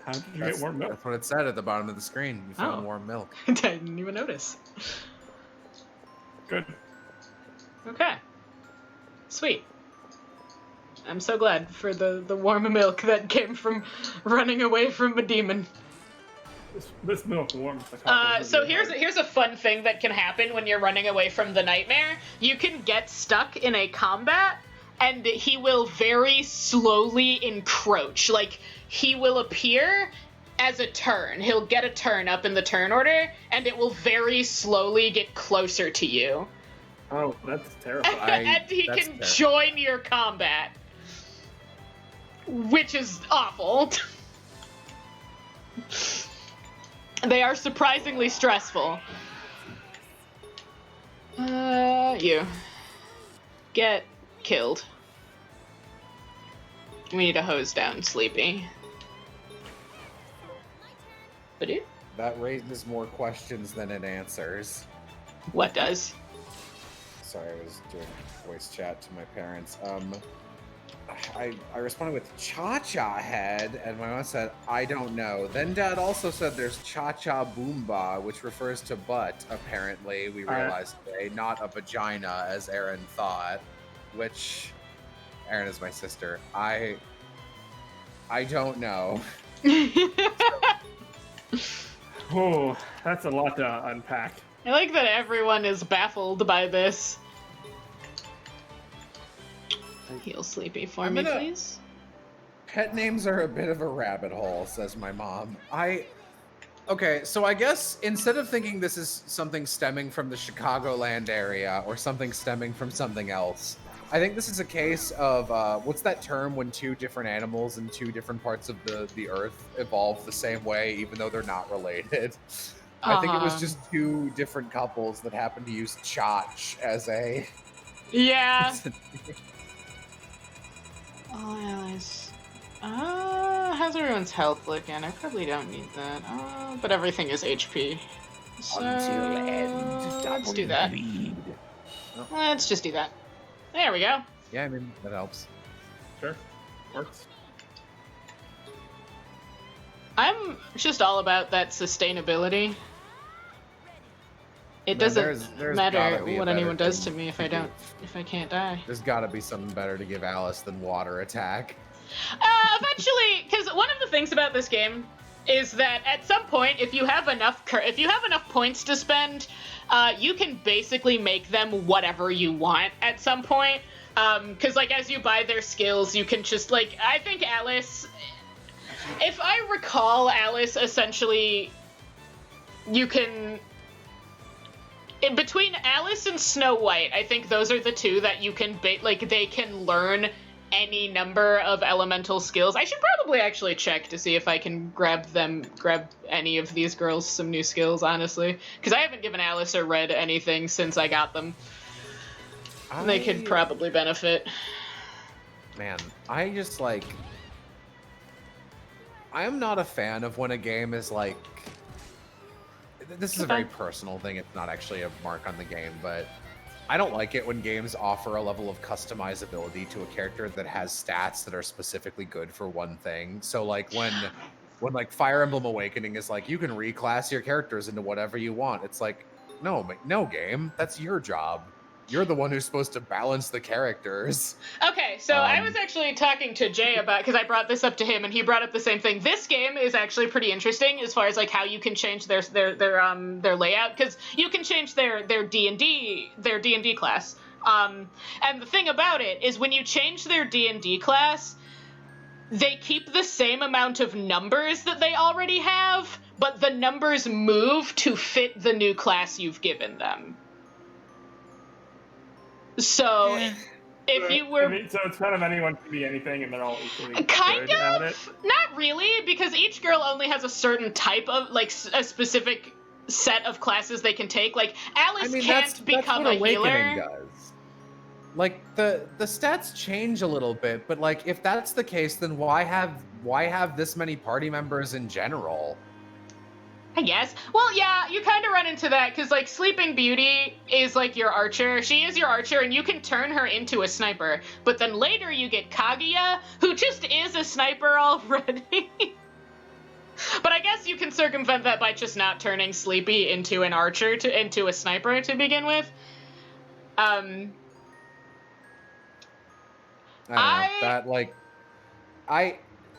How did you get warm milk?
That's what it said at the bottom of the screen. You found
Oh.
warm milk.
I didn't even notice.
Good.
Okay. Sweet. I'm so glad for the warm milk that came from running away from a demon.
This milk warms the cockles
So
of your
here's a fun thing that can happen when you're running away from the nightmare. You can get stuck in a combat, and he will very slowly encroach. Like, he will appear as a turn. He'll get a turn up in the turn order, and it will very slowly get closer to you.
Oh, that's terrifying.
And he can join your combat. Which is awful. They are surprisingly stressful. You. Get killed. We need to hose down Sleepy. But dude,
That raises more questions than it answers.
what does?
Sorry, I was doing voice chat to my parents. I responded with Cha-Cha Head, and my mom said, I don't know. Then Dad also said there's Cha-Cha Boomba, which refers to butt, apparently, we realized today, not a vagina, as Aaron thought, which, Aaron is my sister. I don't know.
Oh, that's a lot to unpack.
I like that everyone is baffled by this. Heal Sleepy for me, please.
Pet names are a bit of a rabbit hole, says my mom. Okay, so I guess instead of thinking this is something stemming from the Chicagoland area or something stemming from something else, I think this is a case of, what's that term when two different animals in two different parts of the earth evolve the same way, even though they're not related? I think it was just two different couples that happened to use Chotch as a...
Yeah. Oh, Alice. How's everyone's health looking? I probably don't need that. But everything is HP. So,
Until end,
let's do that. Let's just do that. There we go.
Yeah, I mean, that helps.
Sure. Works.
I'm just all about that sustainability. It doesn't
there's
matter
gotta be a
what
better
anyone does to
thing
me if
to
I
do.
don't, if I can't die.
There's gotta be something better to give Alice than water attack.
Eventually, because one of the things about this game is that at some point, if you have enough points to spend, you can basically make them whatever you want at some point. Because like as you buy their skills, you can just like I think Alice. If I recall, Alice essentially, you can. In between Alice and Snow White, I think those are the two that you can they can learn any number of elemental skills. I should probably actually check to see if I can grab any of these girls some new skills, honestly. Because I haven't given Alice or Red anything since I got them. They could probably benefit.
Man, I just like... I am not a fan of when a game is like... This is a very personal thing. It's not actually a mark on the game, but I don't like it when games offer a level of customizability to a character that has stats that are specifically good for one thing. So like when like Fire Emblem Awakening is like, you can reclass your characters into whatever you want. It's like, no game, that's your job. You're the one who's supposed to balance the characters.
Okay, so I was actually talking to Jay about, because I brought this up to him, and he brought up the same thing. This game is actually pretty interesting as far as like how you can change their layout, because you can change their D&D class. And the thing about it is when you change their D&D class, they keep the same amount of numbers that they already have, but the numbers move to fit the new class you've given them. So if you were...
I mean, so it's kind of anyone can be anything and they're all equally
kind
good at it?
of, not really, because each girl only has a certain type of, like, a specific set of classes they can take. Like, Alice can't become
that's what
a healer.
Awakening does. Like, the stats change a little bit, but like, if that's the case, then why have this many party members in general?
I guess. Well, yeah, you kind of run into that, because, like, Sleeping Beauty is, like, your archer. She is your archer, and you can turn her into a sniper. But then later you get Kaguya, who just is a sniper already. But I guess you can circumvent that by just not turning Sleepy into an archer, into a sniper to begin with.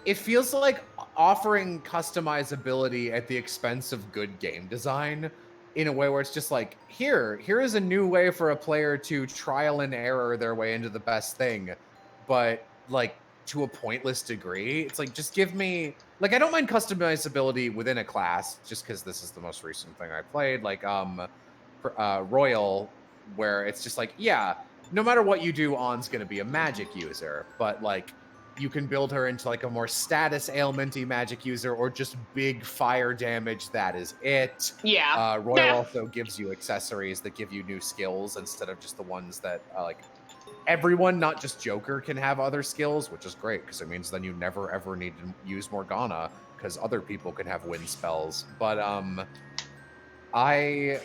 It feels like offering customizability at the expense of good game design in a way where it's just like, here is a new way for a player to trial and error their way into the best thing, but like to a pointless degree. It's like, just give me, like, I don't mind customizability within a class just because this is the most recent thing I played, like Royal, where it's just like, yeah, no matter what you do, On's going to be a magic user, but like, you can build her into like a more status ailmenty magic user or just big fire damage. That is it.
Yeah.
Royal also gives you accessories that give you new skills instead of just the ones that like everyone, not just Joker, can have other skills, which is great because it means then you never ever need to use Morgana because other people can have wind spells. But I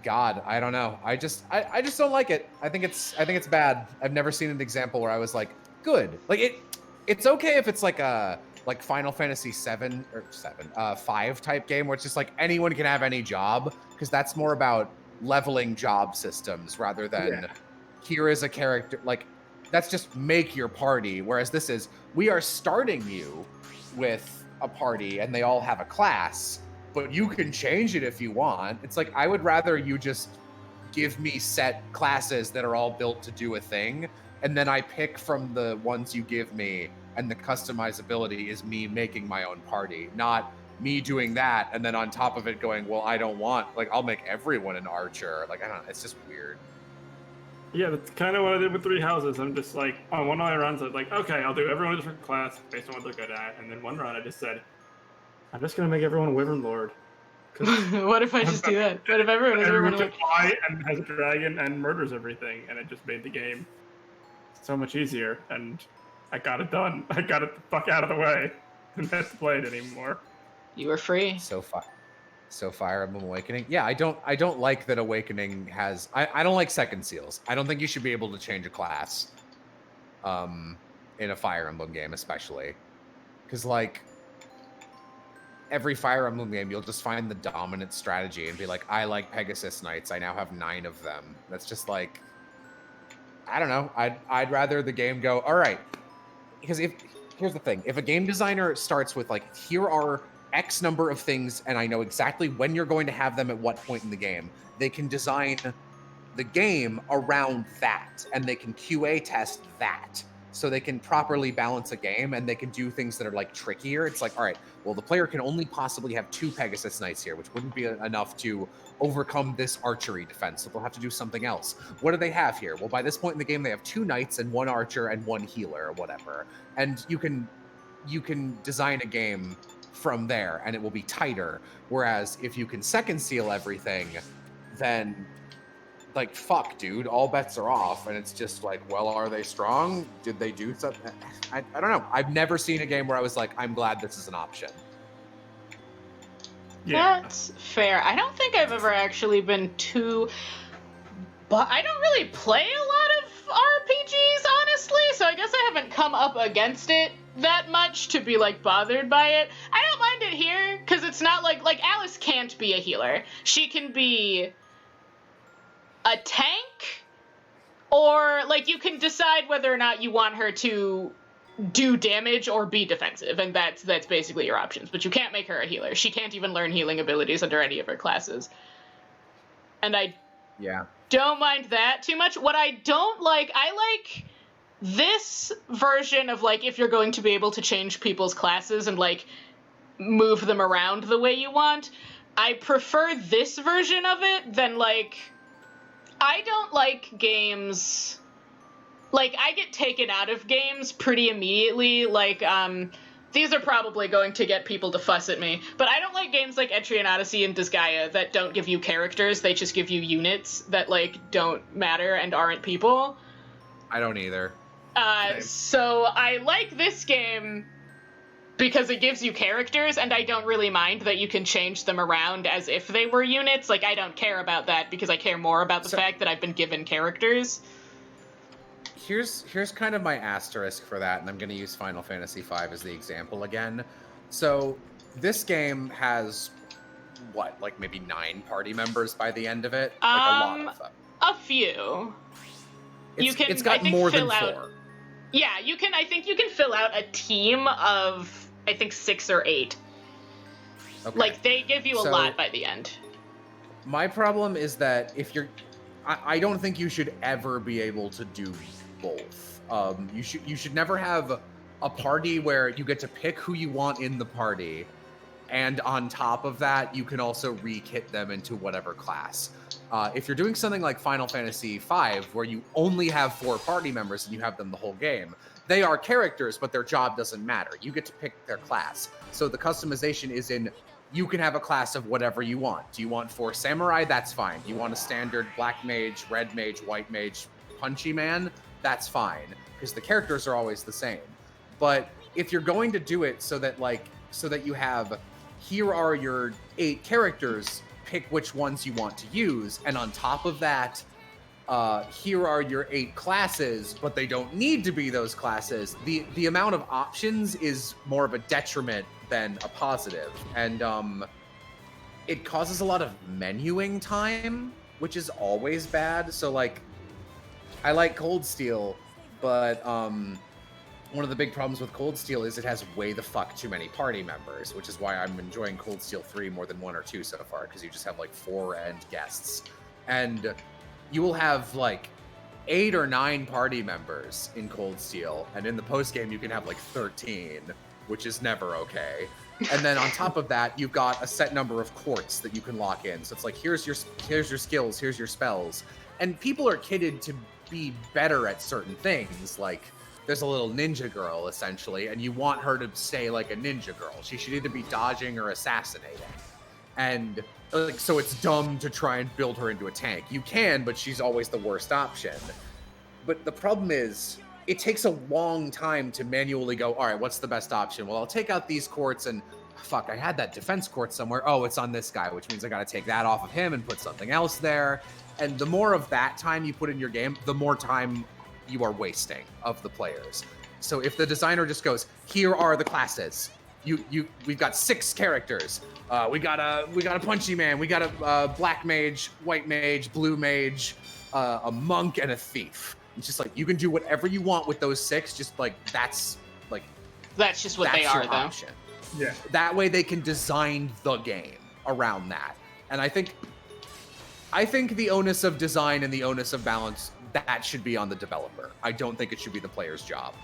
don't know. I just don't like it. I think it's bad. I've never seen an example where I was like, good. Like it's okay if it's like a Final Fantasy 5 type game where it's just like anyone can have any job, because that's more about leveling job systems rather than here is a character. Like, that's just make your party, whereas this is, we are starting you with a party and they all have a class, but you can change it if you want. It's like, I would rather you just give me set classes that are all built to do a thing, and then I pick from the ones you give me, and the customizability is me making my own party, not me doing that, and then on top of it going, well, I don't want, like, I'll make everyone an archer. Like, I don't know, it's just weird.
Yeah, that's kind of what I did with Three Houses. I'm just like, on one of my runs, I was like, okay, I'll do everyone a different class based on what they're good at, and then one run I just said, I'm just going to make everyone a Wyvern Lord.
What if I just do that? What if everyone is Wyvern Lord?
And has a dragon and murders everything, and it just made the game so much easier, and I got it done. I got it the fuck out of the way. Didn't have to play it anymore.
You were free.
So Fire Emblem Awakening. Yeah, I don't like that Awakening has. I don't like second seals. I don't think you should be able to change a class, in a Fire Emblem game, especially, because like every Fire Emblem game, you'll just find the dominant strategy and be like, I like Pegasus Knights. I now have 9 of them. That's just like, I don't know. I'd rather the game go, all right, because here's the thing. If a game designer starts with like, here are X number of things, and I know exactly when you're going to have them at what point in the game, they can design the game around that, and they can QA test that. So they can properly balance a game, and they can do things that are like trickier. It's like, all right, well, the player can only possibly have 2 Pegasus Knights here, which wouldn't be enough to overcome this archery defense. So they'll have to do something else. What do they have here? Well, by this point in the game, they have 2 knights and 1 archer and 1 healer or whatever. And you can design a game from there, and it will be tighter. Whereas if you can second seal everything, then like, fuck, dude, all bets are off, and it's just like, well, are they strong? Did they do something? I don't know. I've never seen a game where I was like, I'm glad this is an option.
Yeah.
That's fair. I don't think I've ever actually been too... But I don't really play a lot of RPGs, honestly, so I guess I haven't come up against it that much to be, like, bothered by it. I don't mind it here, because it's not like Alice can't be a healer. She can be a tank, or, like, you can decide whether or not you want her to do damage or be defensive, and that's basically your options. But you can't make her a healer. She can't even learn healing abilities under any of her classes. And I
Yeah.
Don't mind that too much. What I don't like, I like this version of, like, if you're going to be able to change people's classes and, like, move them around the way you want. I prefer this version of it than, like, I don't like games, like, I get taken out of games pretty immediately, like, these are probably going to get people to fuss at me, but I don't like games like Etrian Odyssey and Disgaea that don't give you characters, they just give you units that, like, don't matter and aren't people.
I don't either.
So I like this game because it gives you characters, and I don't really mind that you can change them around as if they were units. Like, I don't care about that because I care more about the fact that I've been given characters.
Here's kind of my asterisk for that, and I'm going to use Final Fantasy V as the example again. So this game has, what, like maybe 9 party members by the end of it? Like a lot of them.
A few.
It's got more than 4.
Yeah, I think you can fill out a team of, I think, 6 or 8. Okay. Like, they give you a lot by the end. My
problem is that if you're... I don't think you should ever be able to do both. You should never have a party where you get to pick who you want in the party, and on top of that, you can also re-kit them into whatever class. If you're doing something like Final Fantasy V, where you only have 4 party members and you have them the whole game, they are characters, but their job doesn't matter. You get to pick their class. So the customization is in, you can have a class of whatever you want. Do you want 4 samurai? That's fine. Do you want a standard black mage, red mage, white mage, punchy man? That's fine, because the characters are always the same. But if you're going to do it so that you have, here are your 8 characters, pick which ones you want to use, and on top of that, here are your 8 classes, but they don't need to be those classes. The amount of options is more of a detriment than a positive, and it causes a lot of menuing time, which is always bad. So, like, I like Cold Steel, but one of the big problems with Cold Steel is it has way the fuck too many party members, which is why I'm enjoying Cold Steel 3 more than 1 or 2 so far, because you just have like 4 end guests. And you will have like 8 or 9 party members in Cold Steel, and in the post game you can have like 13, which is never okay. And then on top of that, you've got a set number of quartz that you can lock in. So it's like, here's your skills, here's your spells. And people are kitted to be better at certain things, like there's a little ninja girl, essentially, and you want her to stay like a ninja girl. She should either be dodging or assassinating. And like, so it's dumb to try and build her into a tank. You can, but she's always the worst option. But the problem is, it takes a long time to manually go, all right, what's the best option? Well, I'll take out these quartz and, fuck, I had that defense quartz somewhere. Oh, it's on this guy, which means I gotta take that off of him and put something else there. And the more of that time you put in your game, the more time you are wasting of the players. So if the designer just goes, here are the classes. We've got 6 characters. We got a punchy man. We got a black mage, white mage, blue mage, a monk, and a thief. It's just like, you can do whatever you want with those 6. Just like that's
just what they are, though.
Option. Yeah. That way they can design the game around that. And I think the onus of design and the onus of balance, that should be on the developer. I don't think it should be the player's job.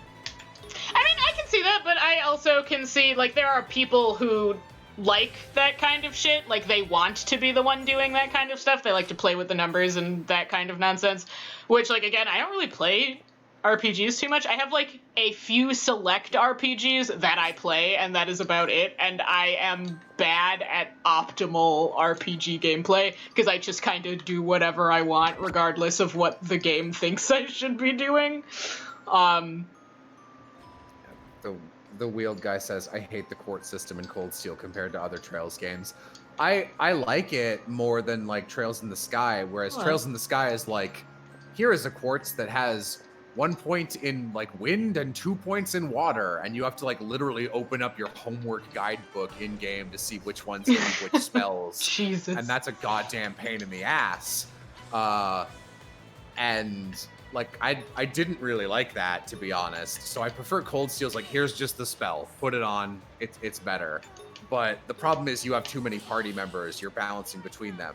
I mean, I can see that, but I also can see, like, there are people who like that kind of shit. Like, they want to be the one doing that kind of stuff. They like to play with the numbers and that kind of nonsense. Which, like, again, I don't really play RPGs too much. I have, like, a few select RPGs that I play, and that is about it. And I am bad at optimal RPG gameplay, because I just kind of do whatever I want, regardless of what the game thinks I should be doing.
The Wheeled guy says, I hate the quartz system in Cold Steel compared to other Trails games. I like it more than, like, Trails in the Sky, whereas Trails in the Sky is like, here is a quartz that has 1 point in, like, wind and 2 points in water, and you have to, like, literally open up your homework guidebook in-game to see which ones give which spells.
Jesus.
And that's a goddamn pain in the ass. And, like, I didn't really like that, to be honest. So I prefer Cold Steel's, like, here's just the spell. Put it on. It's better. But the problem is you have too many party members. You're balancing between them.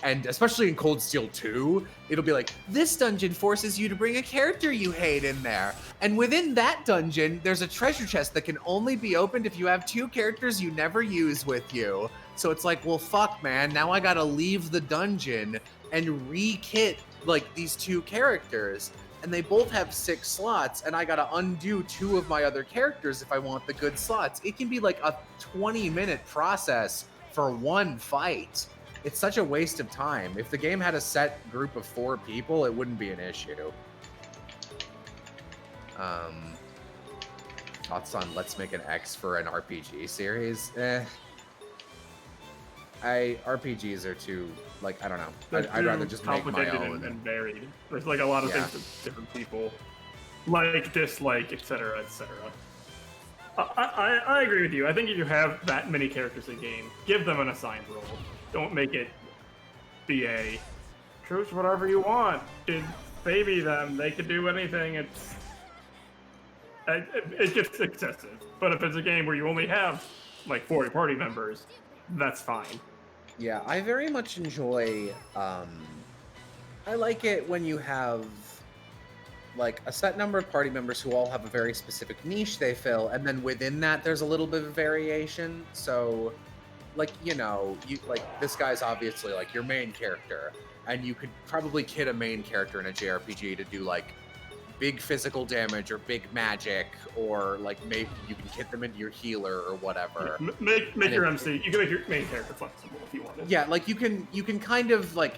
And especially in Cold Steel 2, it'll be like, this dungeon forces you to bring a character you hate in there. And within that dungeon, there's a treasure chest that can only be opened if you have 2 characters you never use with you. So it's like, well, fuck, man. Now I gotta leave the dungeon and re-kit, like, these 2 characters. And they both have 6 slots, and I gotta undo 2 of my other characters if I want the good slots. It can be like a 20-minute process for one fight. It's such a waste of time. If the game had a set group of 4 people, it wouldn't be an issue. Thoughts on Let's Make an X for an RPG series? RPGs are too, like, I don't know. I'd rather just make my own.
And varied. There's like a lot of things that different people like, dislike, etc., etc. I agree with you. I think if you have that many characters in a game, give them an assigned role. Don't make it be a choose whatever you want. Baby them. They could do anything. It gets excessive. But if it's a game where you only have like 40 party members, that's fine.
Yeah, I very much enjoy. I like it when you have like a set number of party members who all have a very specific niche they fill, and then within that there's a little bit of variation. So like, you know, this guy's obviously like your main character, and you could probably kit a main character in a JRPG to do like big physical damage or big magic, or like maybe you can kit them into your healer or whatever.
Make your MC. You can make your main character flexible if you want it.
Yeah, like you can kind of like,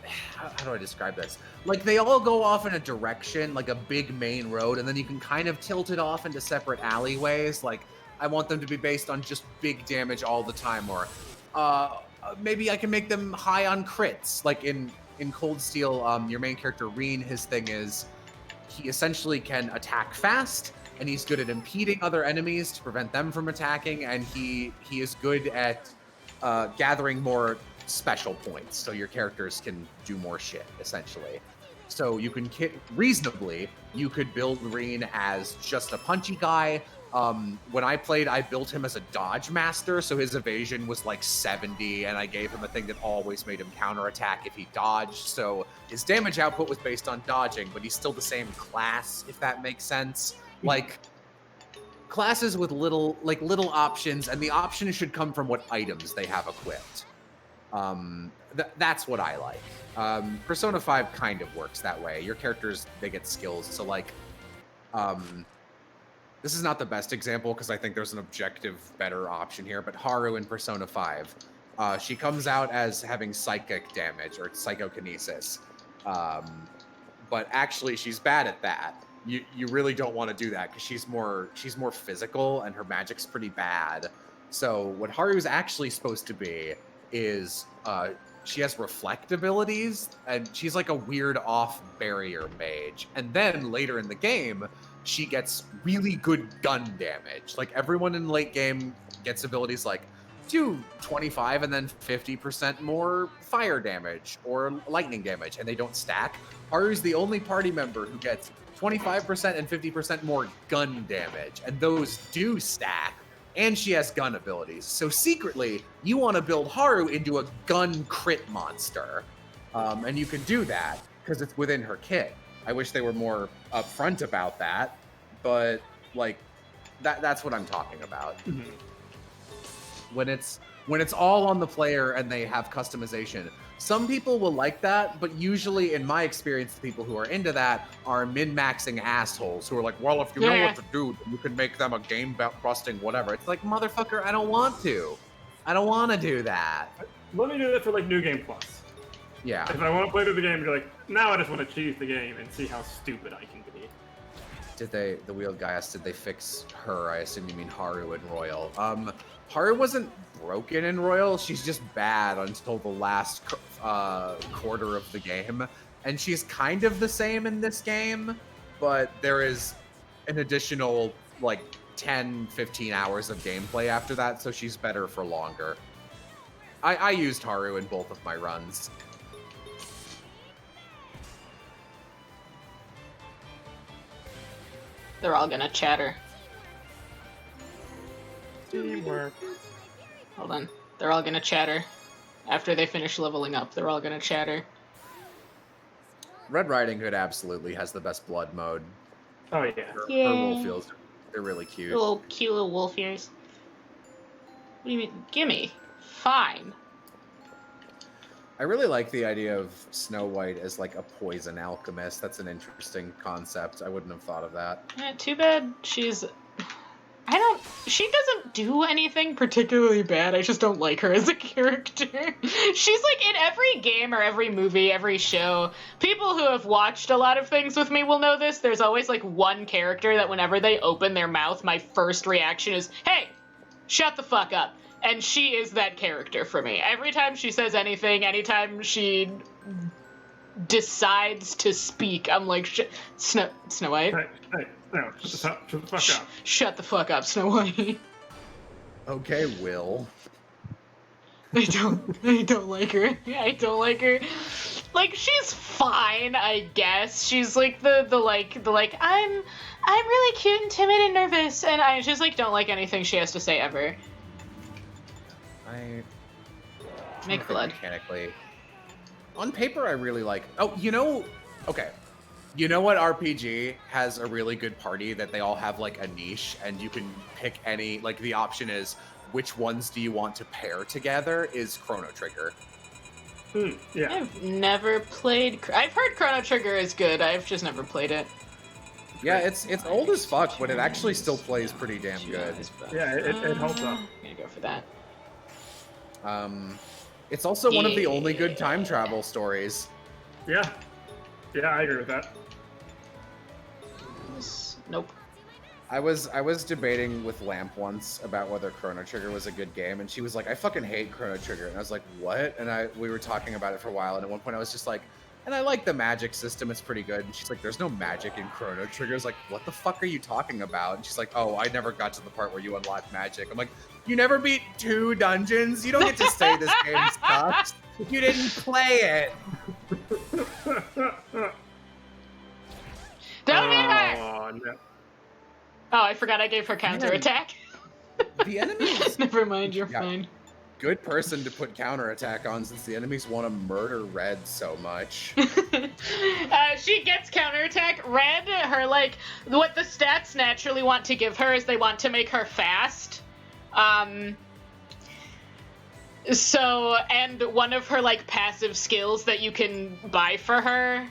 how do I describe this? Like they all go off in a direction, like a big main road, and then you can kind of tilt it off into separate alleyways. Like I want them to be based on just big damage all the time, or maybe I can make them high on crits. Like in Cold Steel, your main character Reen, his thing is he essentially can attack fast, and he's good at impeding other enemies to prevent them from attacking, and he is good at gathering more special points, so your characters can do more shit, essentially. So you can reasonably, you could build Reen as just a punchy guy. When I played, I built him as a dodge master, so his evasion was like 70, and I gave him a thing that always made him counterattack if he dodged, so his damage output was based on dodging, but he's still the same class, if that makes sense. Like, classes with little options, and the options should come from what items they have equipped. That's what I like. Persona 5 kind of works that way. Your characters, they get skills, so like, this is not the best example because I think there's an objective better option here, but Haru in Persona 5, she comes out as having psychic damage or psychokinesis, but actually she's bad at that. You really don't want to do that because she's more physical and her magic's pretty bad. So what Haru's actually supposed to be is she has reflect abilities, and she's like a weird off barrier mage. And then later in the game, she gets really good gun damage. Like everyone in late game gets abilities like do 25 and then 50% more fire damage or lightning damage, and they don't stack. Haru's the only party member who gets 25% and 50% more gun damage, and those do stack, and she has gun abilities. So secretly, you want to build Haru into a gun crit monster, and you can do that because it's within her kit. I wish they were more upfront about that, but like that's what I'm talking about. Mm-hmm. When it's all on the player and they have customization. Some people will like that, but usually, in my experience, the people who are into that are min-maxing assholes who are like, well, if you know what to do, you can make them a game-busting whatever. It's like, motherfucker, I don't want to. I don't want to do that.
Let me do that for, like, New Game Plus.
Yeah.
If I want to play through the game, you're like, now I just want to choose the game and see how stupid I can be.
The Wheeled Guy asked, did they fix her? I assume you mean Haru and Royal. Haru wasn't broken in Royal, she's just bad until the last quarter of the game. And she's kind of the same in this game, but there is an additional, like, 10, 15 hours of gameplay after that, so she's better for longer. I used Haru in both of my runs.
They're all gonna chatter.
Teamwork.
Hold on. They're all gonna chatter. After they finish leveling up, they're all gonna chatter.
Red Riding Hood absolutely has the best blood mode.
Oh yeah.
Her wolf ears, they're really cute.
Little cute little wolf ears. What do you mean? Gimme. Fine.
I really like the idea of Snow White as like a poison alchemist. That's an interesting concept. I wouldn't have thought of that.
Too bad she's... She doesn't do anything particularly bad. I just don't like her as a character. She's like in every game or every movie, every show. People who have watched a lot of things with me will know this. There's always like one character that whenever they open their mouth, my first reaction is, hey, shut the fuck up. And she is that character for me. Every time she says anything, anytime she decides to speak, I'm like, Snow White.
Hey, no, shut the fuck up.
Shut the fuck up, Snow White.
Okay, Will.
I don't like her. I don't like her. Like, she's fine, I guess. She's like the I'm really cute and timid and nervous, and I just like don't like anything she has to say ever. Make blood.
Mechanically. On paper, I really like... Oh, okay. You know what RPG has a really good party that they all have, like, a niche, and you can pick any... Like, the option is, which ones do you want to pair together, is Chrono Trigger.
Yeah.
I've never played... I've heard Chrono Trigger is good. I've just never played it.
Yeah, it's old as fuck, but it actually still plays pretty damn good.
Yeah, it holds up.
I'm gonna go for that.
It's also one of the only good time travel stories.
Yeah. Yeah, I agree with that.
Nope.
I was debating with Lamp once about whether Chrono Trigger was a good game, and she was like, I fucking hate Chrono Trigger. And I was like, what? And we were talking about it for a while, and at one point I was just like, and I like the magic system, it's pretty good. And she's like, there's no magic in Chrono Trigger. I was like, what the fuck are you talking about? And she's like, oh, I never got to the part where you unlock magic. I'm like, you never beat 2 dungeons? You don't get to say this game sucks. You didn't play it.
Don't hit her!
Oh, no.
Oh, I forgot I gave her counterattack.
The enemies...
Never mind, you're fine.
Good person to put counterattack on since the enemies want to murder Red so much.
She gets counterattack. Red, her, like, what the stats naturally want to give her is they want to make her fast. So, and one of her, like, passive skills that you can buy for her,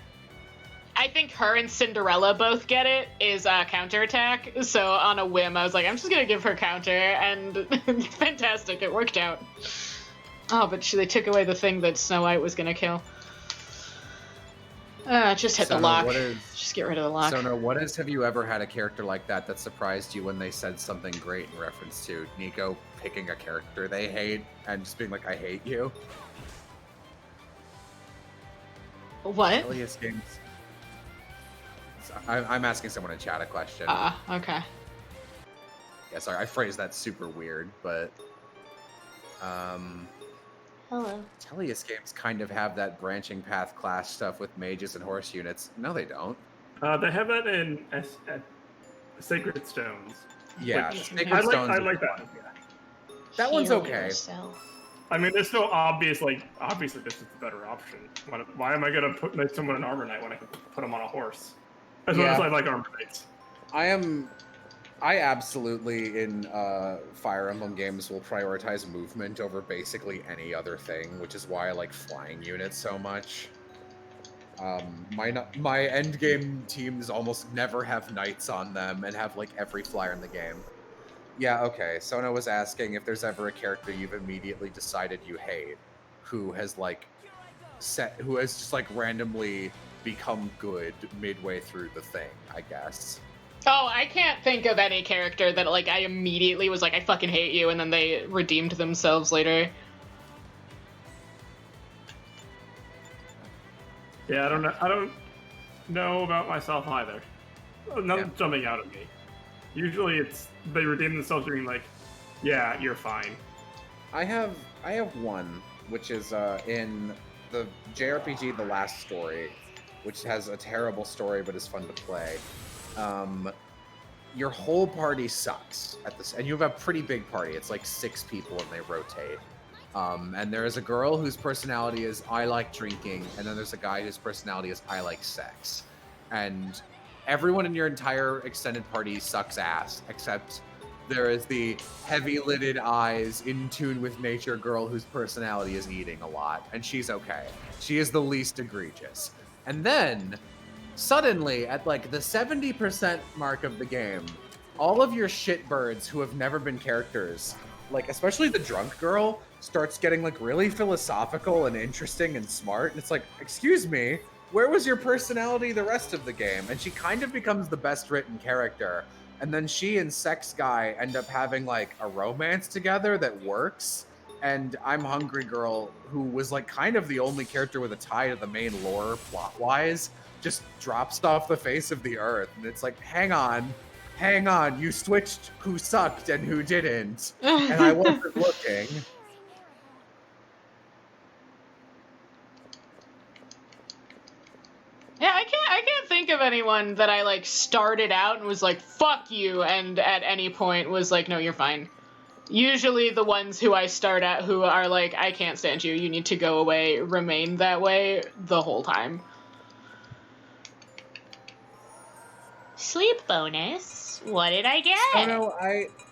I think her and Cinderella both get it, is counterattack. So on a whim, I was like, I'm just gonna give her counter, and fantastic, it worked out. Oh, but they took away the thing that Snow White was gonna kill. Just hit the lock. Just get rid of the lock.
So, have you ever had a character like that surprised you when they said something great in reference to Niko picking a character they hate and just being like, I hate you?
What?
Elias Games. I'm asking someone in chat a question.
Okay.
Yeah, sorry, I phrased that super weird, but...
Hello.
Tellius games kind of have that branching path class stuff with mages and horse units. No, they don't.
They have that in Sacred Stones.
Yeah,
Sacred
Stones.
I like that.
That one's okay.
I mean, there's no obvious, obviously this is the better option. Why am I going to make someone an armor knight when I can put them on a horse? As well as I like armor knights.
I absolutely, in Fire Emblem games, will prioritize movement over basically any other thing, which is why I like flying units so much. My endgame teams almost never have knights on them and have, like, every flyer in the game. Yeah, okay, Sona was asking if there's ever a character you've immediately decided you hate, who has, like, just, like, randomly become good midway through the thing, I guess.
Oh, I can't think of any character that, like, I immediately was like, I fucking hate you, and then they redeemed themselves later.
Yeah, I don't know about myself either. Nothing's jumping out at me. Usually they redeem themselves being like, yeah, you're fine. I
have one, which is in the JRPG The Last Story, which has a terrible story but is fun to play. Your whole party sucks at this, and you have a pretty big party. It's like 6 people and they rotate. And there is a girl whose personality is I like drinking, and then there's a guy whose personality is I like sex. And everyone in your entire extended party sucks ass, except there is the heavy-lidded eyes, in tune with nature girl whose personality is eating a lot, and she's okay. She is the least egregious. And then, suddenly, at like the 70% mark of the game, all of your shitbirds who have never been characters, like especially the drunk girl, starts getting like really philosophical and interesting and smart. And it's like, excuse me, where was your personality the rest of the game? And she kind of becomes the best written character. And then she and Sex Guy end up having like a romance together that works. And I'm Hungry Girl, who was like kind of the only character with a tie to the main lore plot-wise, just drops off the face of the earth. And it's like, hang on, you switched who sucked and who didn't. And I wasn't looking.
Yeah, I can't think of anyone that I like started out and was like, fuck you, and at any point was like, no, you're fine. Usually the ones who I start at who are like, I can't stand you, you need to go away, remain that way the whole time. Sleep bonus? What did I get?
Oh no,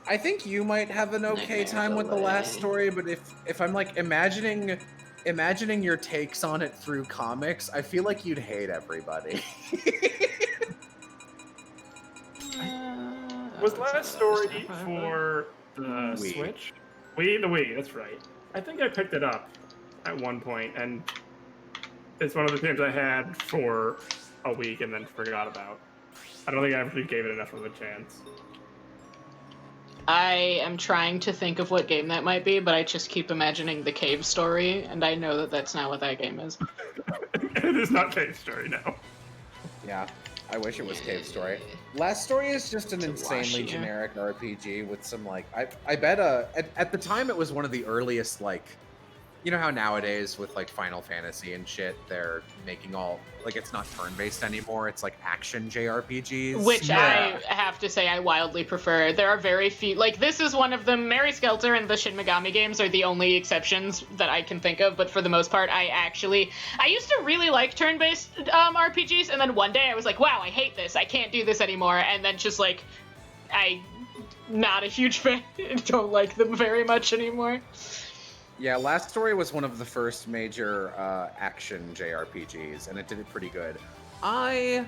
I think you might have an okay time with the last story, but if I'm like imagining your takes on it through comics, I feel like you'd hate everybody.
Was last story for the Switch? The Wii, that's right. I think I picked it up at one point, and it's one of the games I had for a week and then forgot about. I don't think I actually gave it enough of a chance.
I am trying to think of what game that might be, but I just keep imagining the cave story, and I know that that's not what that game is.
It is not Cave Story, no.
Yeah, I wish it was Cave Story. Last Story is just an insanely generic RPG with some like I bet at the time it was one of the earliest, like, you know how nowadays with like Final Fantasy and shit, they're making all like, it's not turn-based anymore, it's like action JRPGs.
Which I have to say I wildly prefer. There are very few, like this is one of them. Mary Skelter and the Shin Megami games are the only exceptions that I can think of, but for the most part I used to really like turn-based RPGs, and then one day I was like, wow, I hate this, I can't do this anymore, and then just like, I'm not a huge fan, don't like them very much anymore.
Yeah, Last Story was one of the first major action JRPGs, and it did it pretty good. I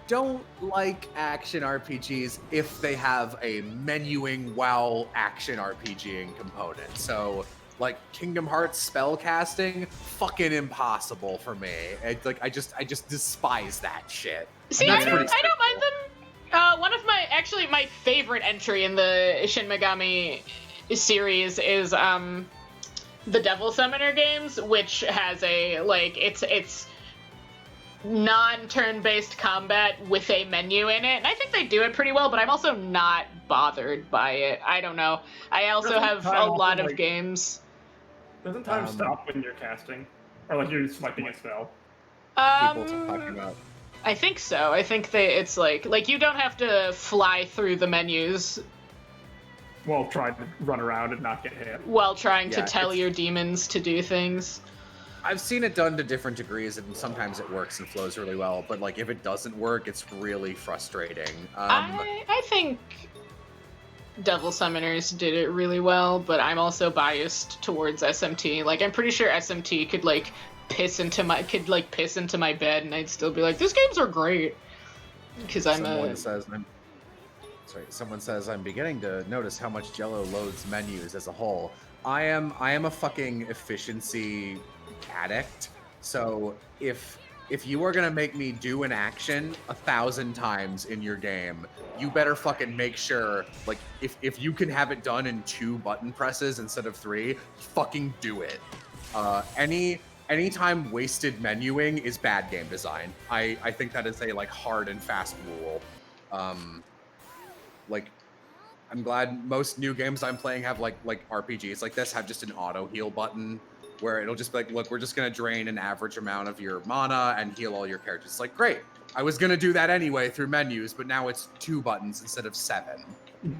don't like action RPGs if they have a menuing while action RPGing component. So, like, Kingdom Hearts spellcasting, fucking impossible for me. It's like, I just despise that shit.
See, I don't mind them. One of my favorite entry in the Shin Megami series is the Devil Summoner games, which has a, like, it's non-turn-based combat with a menu in it, and I think they do it pretty well, but I'm also not bothered by it. I don't know. I also have a lot of games.
Doesn't time stop when you're casting? Or like you're selecting a spell?
People talking about.
I think so. I think it's like you don't have to fly through the menus
While trying to run around and not get hit.
while trying to tell your demons to do things.
I've seen it done to different degrees, and sometimes it works and flows really well, but like if it doesn't work, it's really frustrating.
I think Devil Summoners did it really well, but I'm also biased towards SMT. Like, I'm pretty sure SMT could piss into my bed, and I'd still be like, these games are great. Because
Someone says I'm beginning to notice how much Jello loads menus as a whole. I am a fucking efficiency addict. So if you are gonna make me do an action 1,000 times in your game, you better fucking make sure, like, if you can have it done in 2 button presses instead of 3, fucking do it. Anytime wasted menuing is bad game design. I think that is a like hard and fast rule. Like, I'm glad most new games I'm playing have like RPGs like this have just an auto heal button where it'll just be like, look, we're just gonna drain an average amount of your mana and heal all your characters. It's like, great, I was gonna do that anyway through menus, but now it's 2 buttons instead of 7.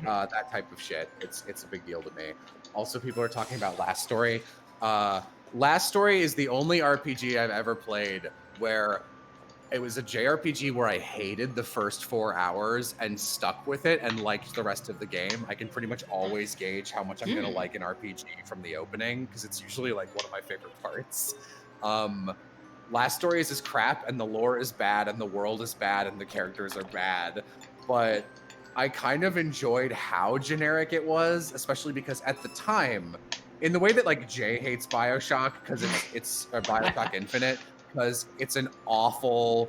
That type of shit. It's a big deal to me. Also, people are talking about Last Story. Last Story is the only RPG I've ever played where it was a JRPG where I hated the first 4 hours and stuck with it and liked the rest of the game. I can pretty much always gauge how much I'm gonna like an RPG from the opening because it's usually like one of my favorite parts. Last Story is crap and the lore is bad and the world is bad and the characters are bad, but I kind of enjoyed how generic it was, especially because at the time, in the way that like Jay hates BioShock because it's BioShock Infinite, because it's an awful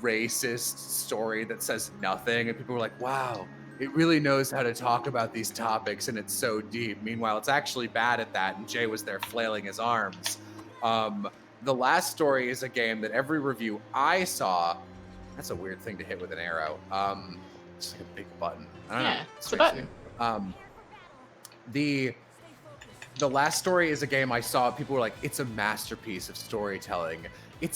racist story that says nothing, and people were like, wow, it really knows how to talk about these topics and it's so deep. Meanwhile, it's actually bad at that, and Jay was there flailing his arms. The Last Story is a game that every review I saw, that's a weird thing to hit with an arrow. It's like a big button. I don't know.
It's a button.
The Last Story is a game I saw. People were like, "It's a masterpiece of storytelling." And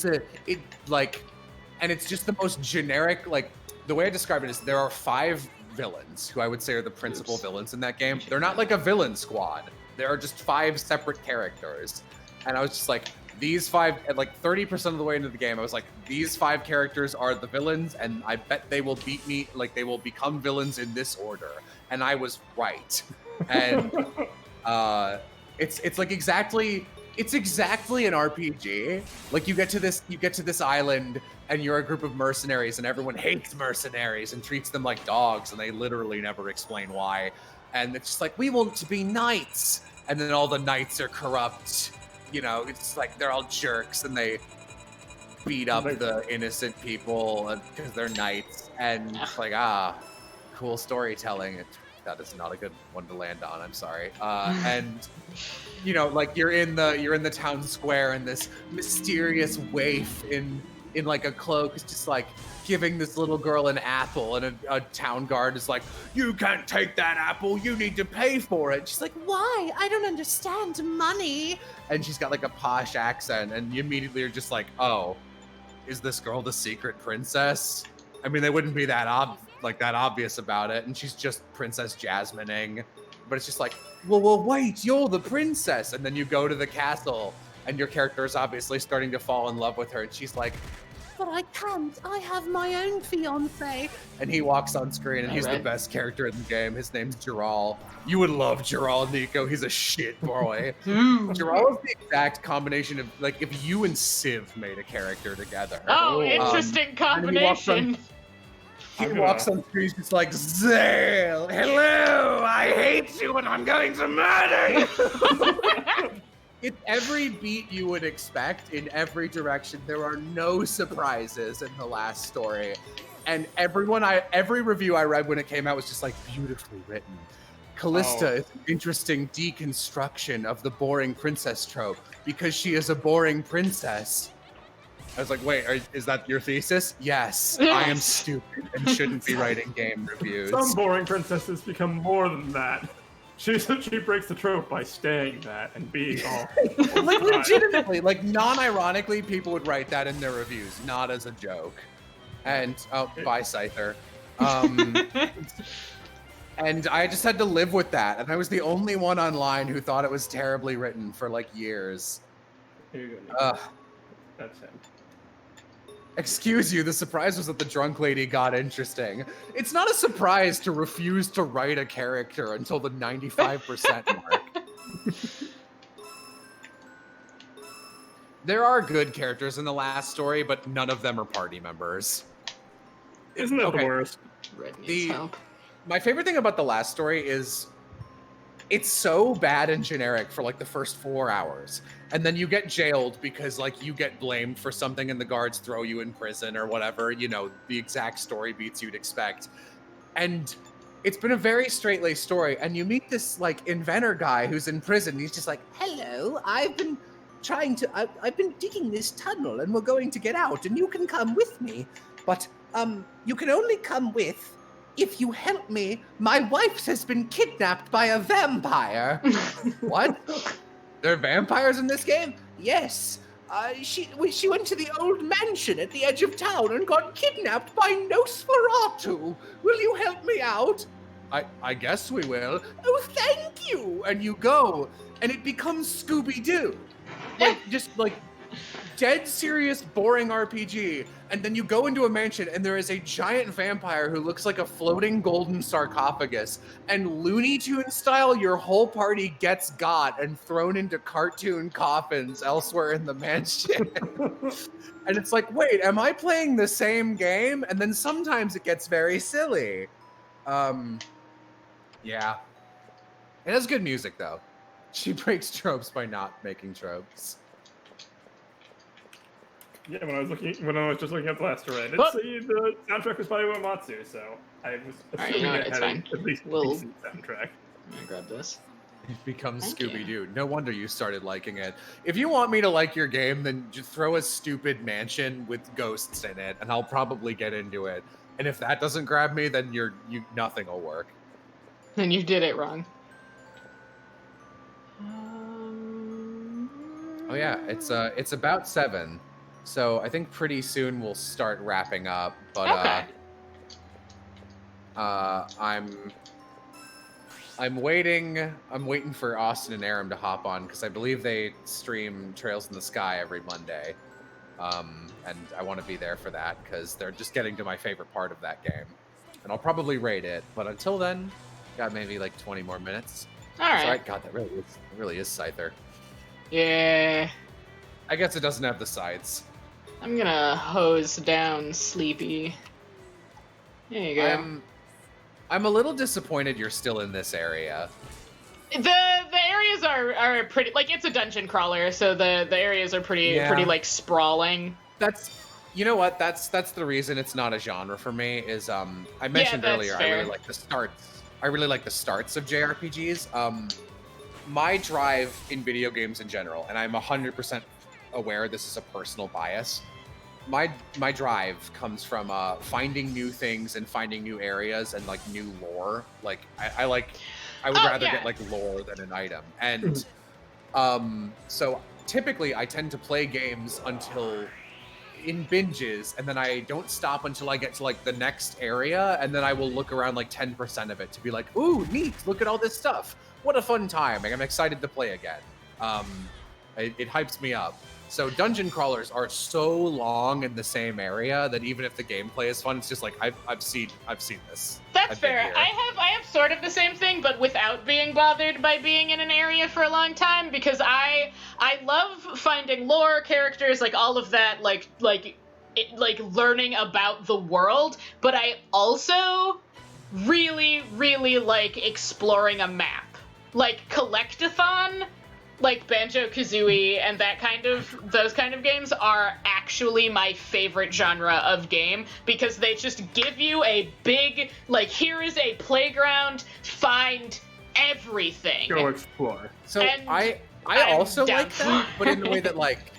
it's just the most generic. Like the way I describe it is, there are 5 villains who I would say are the principal villains in that game. They're not like a villain squad. There are just 5 separate characters, and I was just like, these 5. And like 30% of the way into the game, I was like, these 5 characters are the villains, and I bet they will beat me. Like they will become villains in this order, and I was right. And it's like exactly an RPG. Like you get to this island and you're a group of mercenaries and everyone hates mercenaries and treats them like dogs and they literally never explain why. And it's just like, we want to be knights, and then all the knights are corrupt. You know, it's like they're all jerks and they beat up the innocent people because they're knights, and it's like, cool storytelling. That is not a good one to land on. I'm sorry. And you know, like you're in the town square, and this mysterious waif in like a cloak is just like giving this little girl an apple, and a town guard is like, "You can't take that apple. You need to pay for it." She's like, "Why? I don't understand money." And she's got like a posh accent, and you immediately are just like, "Oh, is this girl the secret princess?" I mean, they wouldn't be that obvious about it, and she's just Princess Jasmining, but it's just like, well, wait, you're the princess, and then you go to the castle, and your character is obviously starting to fall in love with her, and she's like, but I can't, I have my own fiance, and he walks on screen, and he's the best character in the game. His name's Geralt. You would love Geralt, Nico. He's a shit boy. Geralt is the exact combination of, like, if you and Civ made a character together.
Oh, interesting combination.
He walks on screen, just like, Zale, hello, I hate you and I'm going to murder you. It's every beat you would expect in every direction. There are no surprises in the Last Story. And every review I read when it came out was just like, beautifully written. Callista is an interesting deconstruction of the boring princess trope because she is a boring princess. I was like, wait, is that your thesis? Yes, I am stupid and shouldn't be writing game reviews.
Some boring princesses become more than that. She breaks the trope by staying that and being all...
like, legitimately, like, non-ironically, people would write that in their reviews, not as a joke. And, bye, Scyther. And I just had to live with that, and I was the only one online who thought it was terribly written for, like, years.
Here you go. That's him.
Excuse you, the surprise was that the drunk lady got interesting. It's not a surprise to refuse to write a character until the 95% mark. There are good characters in the Last Story, but none of them are party members.
Isn't that the worst?
My favorite thing about the Last Story is it's so bad and generic for like the first 4 hours. And then you get jailed because like you get blamed for something and the guards throw you in prison or whatever, you know, the exact story beats you'd expect. And it's been a very straight-laced story. And you meet this like inventor guy who's in prison. He's just like, hello, I've been digging this tunnel and we're going to get out and you can come with me. But you can only come with if you help me. My wife has been kidnapped by a vampire. What? There are vampires in this game? Yes. She went to the old mansion at the edge of town and got kidnapped by Nosferatu. Will you help me out? I guess we will. Oh, thank you. And you go, and it becomes Scooby-Doo. Like, just like dead serious, boring RPG. And then you go into a mansion, and there is a giant vampire who looks like a floating golden sarcophagus. And Looney Tunes style, your whole party gets got and thrown into cartoon coffins elsewhere in the mansion. And it's like, wait, am I playing the same game? And then sometimes it gets very silly. Yeah. It has good music, though. She breaks tropes by not making tropes.
Yeah, when I was just looking at Blaster Red,
Well-
the soundtrack was by Uematsu, so I was
Alright,
assuming
you know what,
it
it's
had
fine.
at least
We'll-
decent soundtrack.
I'm gonna grab this.
It becomes
Thank you.
Scooby-Doo. No wonder you started liking it. If you want me to like your game, then just throw a stupid mansion with ghosts in it, and I'll probably get into it. And if that doesn't grab me, then nothing will work.
Then you did it wrong.
Oh yeah, it's about 7, so I think pretty soon we'll start wrapping up. But
Okay.
I'm waiting for Austin and Aram to hop on because I believe they stream Trails in the Sky every Monday, and I want to be there for that because they're just getting to my favorite part of that game, and I'll probably rate it. But until then, got maybe like 20 more minutes.
All right.
Sorry, God, that really is Scyther.
Yeah.
I guess it doesn't have the sides.
I'm gonna hose down Sleepy. There you go.
I'm a little disappointed you're still in this area.
The areas are pretty, like, it's a dungeon crawler, so the areas are pretty like sprawling.
You know what? That's the reason it's not a genre for me. Is I mentioned
that's
earlier,
fair.
I really like the starts. I really like the starts of JRPGs. My drive in video games in general, and I'm 100% aware this is a personal bias. My drive comes from finding new things and finding new areas and like new lore. Like I would rather get like lore than an item. And so typically I tend to play games until in binges, and then I don't stop until I get to like the next area, and then I will look around like 10% of it to be like, ooh, neat, look at all this stuff. What a fun time. Like, I'm excited to play again. It hypes me up. So dungeon crawlers are so long in the same area that even if the gameplay is fun, it's just like I've seen this.
That's
I've been
fair.
here.
I have sort of the same thing, but without being bothered by being in an area for a long time, because I love finding lore, characters, like all of that, like learning about the world. But I also really like exploring a map, like Collectathon. Like Banjo-Kazooie and those kind of games are actually my favorite genre of game, because they just give you a big, like, here is a playground, find everything.
Go explore.
So
And
I
I'm
also
down
like that, but in the way that like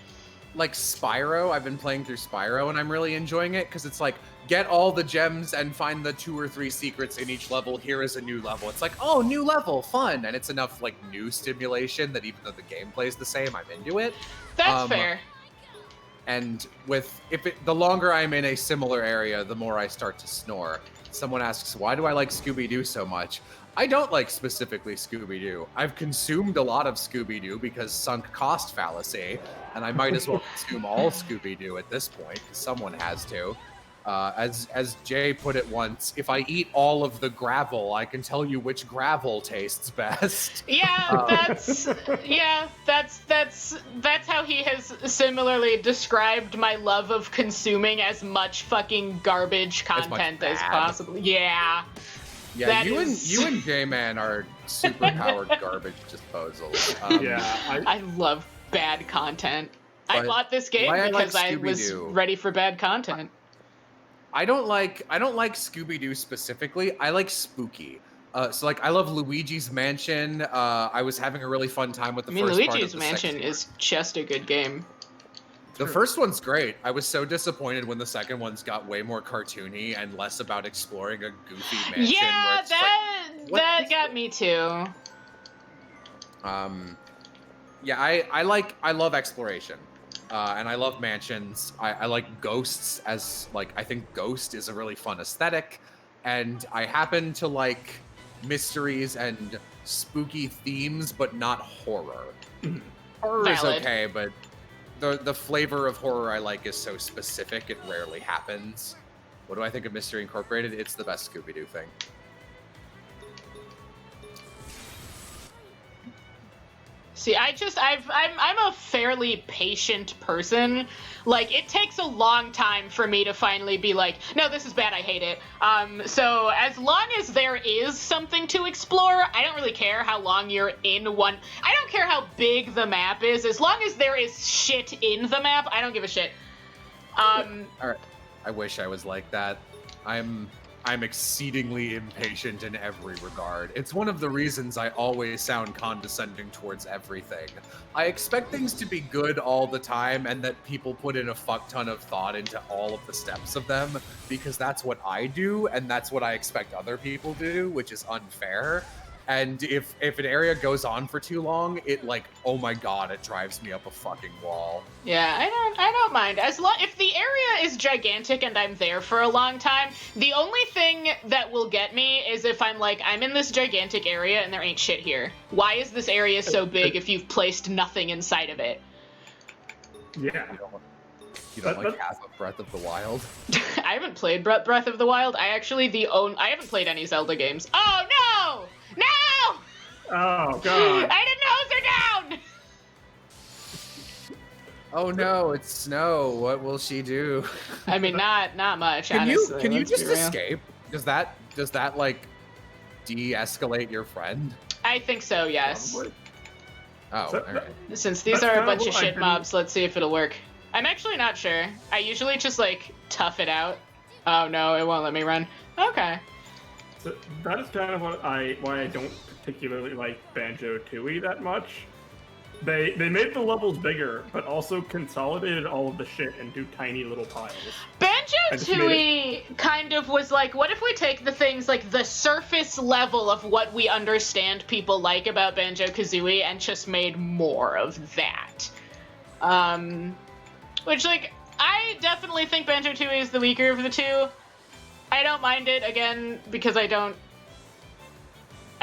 Spyro, I've been playing through Spyro and I'm really enjoying it because it's like, get all the gems and find the 2 or 3 secrets in each level. Here is a new level. It's like, oh, new level, fun. And it's enough like new stimulation that even though the gameplay is the same, I'm into it.
That's fair.
And the longer I'm in a similar area, the more I start to snore. Someone asks, why do I like Scooby-Doo so much? I don't like specifically Scooby-Doo. I've consumed a lot of Scooby-Doo because sunk cost fallacy, and I might as well consume all Scooby-Doo at this point, because someone has to. As Jay put it once, if I eat all of the gravel, I can tell you which gravel tastes best.
Yeah, that's how he has similarly described my love of consuming as much fucking garbage content as
bad.
possible. Yeah.
Yeah,
That
you
is-
and J-Man are super-powered garbage disposals.
I love bad content. I
But
bought this game
why I like
because I was
Scooby-Doo-
ready for bad content.
I don't like Scooby-Doo specifically. I like spooky. So like I love Luigi's Mansion. I was having a really fun time with the first part
Luigi's
of the
Mansion
second
is just a good game.
The first one's great. I was so disappointed when the second one's got way more cartoony and less about exploring a goofy mansion.
Yeah,
where it's just like, what
that
is
got me too.
Yeah, I love exploration. And I love mansions. I like ghosts as like I think Ghost is a really fun aesthetic, and I happen to like mysteries and spooky themes, but not horror. Horror is
Valid.
okay, but the flavor of horror I like is so specific, it rarely happens. What do I think of Mystery Incorporated? It's the best Scooby-Doo thing.
See, I'm a fairly patient person. Like, it takes a long time for me to finally be like, no, this is bad, I hate it. So as long as there is something to explore, I don't really care how long you're in one. I don't care how big the map is. As long as there is shit in the map, I don't give a shit.
All right. I wish I was like that. I'm exceedingly impatient in every regard. It's one of the reasons I always sound condescending towards everything. I expect things to be good all the time and that people put in a fuck ton of thought into all of the steps of them, because that's what I do and that's what I expect other people to do, which is unfair. And if an area goes on for too long, it like, oh my god, it drives me up a fucking wall.
Yeah, I don't mind. As long if the area is gigantic and I'm there for a long time, the only thing that will get me is if I'm like, I'm in this gigantic area and there ain't shit here. Why is this area so big if you've placed nothing inside of it?
Yeah.
You don't like half of Breath of the Wild?
I haven't played Breath of the Wild. I haven't played any Zelda games. Oh no! No!
Oh god.
I didn't hose her down!
Oh no, it's Snow. What will she do?
I mean, not much.
Can
honestly,
you
let's
just
be real.
escape? Does that like de-escalate your friend?
I think so. Yes.
Probably.
Oh,
So-
all right.
Since these
That's
are a
kinda
bunch of
what I've
shit
been-
mobs, let's see if it'll work. I'm actually not sure. I usually just like tough it out. Oh no, it won't let me run. Okay.
So that is kind of why I don't particularly like Banjo-Tooie that much. They made the levels bigger, but also consolidated all of the shit into tiny little piles.
Banjo-Tooie kind of was like, what if we take the things like the surface level of what we understand people like about Banjo-Kazooie and just made more of that? Which, like, I definitely think Banjo-Tooie is the weaker of the two. I don't mind it, again, because I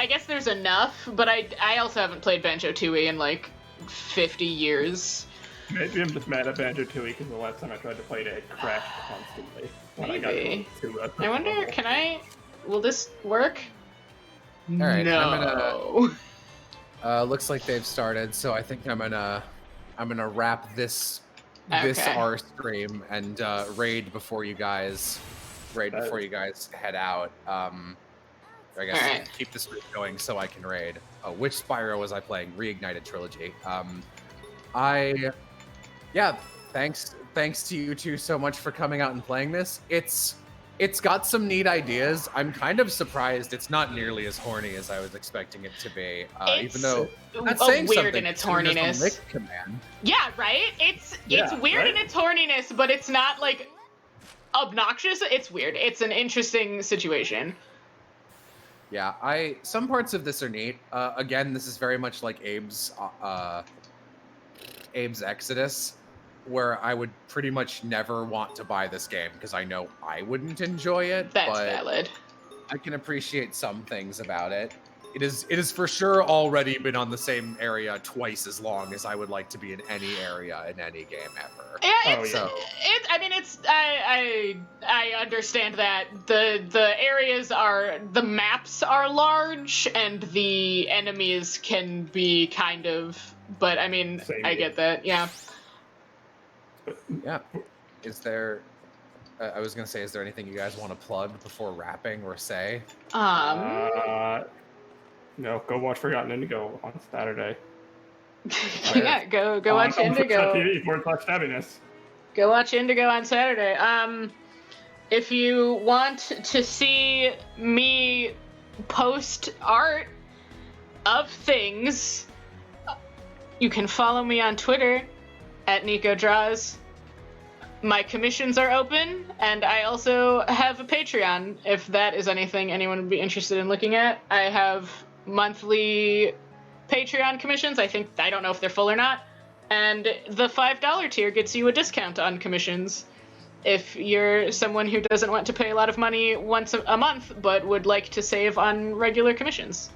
guess there's enough, but I also haven't played Banjo-Tooie in, like, 50 years.
Maybe I'm just mad at Banjo-Tooie because the last time I tried to play it, it crashed constantly. When I
Maybe.
got to
I wonder, will this work?
All right,
No.
Looks like they've started, so I think I'm gonna wrap this
Okay.
R stream and raid before you guys head out. I guess
Alright.
keep the stream going so I can raid. Oh, which Spyro was I playing? Reignited Trilogy. Thanks to you two so much for coming out and playing this. It's got some neat ideas. I'm kind of surprised it's not nearly as horny as I was expecting it to be. Even though that's saying
weird
something,
in its
considering there's
horniness.
a lick command.
Yeah, right? It's
Yeah,
weird in
right?
its horniness, but it's not like obnoxious. It's weird. It's an interesting situation.
Yeah, some parts of this are neat. Again, this is very much like Abe's Exodus, where I would pretty much never want to buy this game because I know I wouldn't enjoy it.
That's
but
valid.
I can appreciate some things about it. It is for sure already been on the same area twice as long as I would like to be in any area in any game ever.
Yeah,
Oh,
it's,
yeah.
I mean, it's I understand that the maps are large and the enemies can be kind of, but I mean,
Same
I
here.
get that. Yeah.
Yeah. Is there? I was gonna say, is there anything you guys want to plug before wrapping or say?
No, go watch Forgotten Indigo on Saturday.
Yeah, go watch Indigo.
TV/Stabbiness.
Go watch Indigo on Saturday. If you want to see me post art of things, you can follow me on Twitter at Niko Draws. My commissions are open, and I also have a Patreon, if that is anything anyone would be interested in looking at. I have monthly Patreon commissions. I don't know if they're full or not. And the $5 tier gets you a discount on commissions. if you're someone who doesn't want to pay a lot of money once a month but would like to save on regular commissions.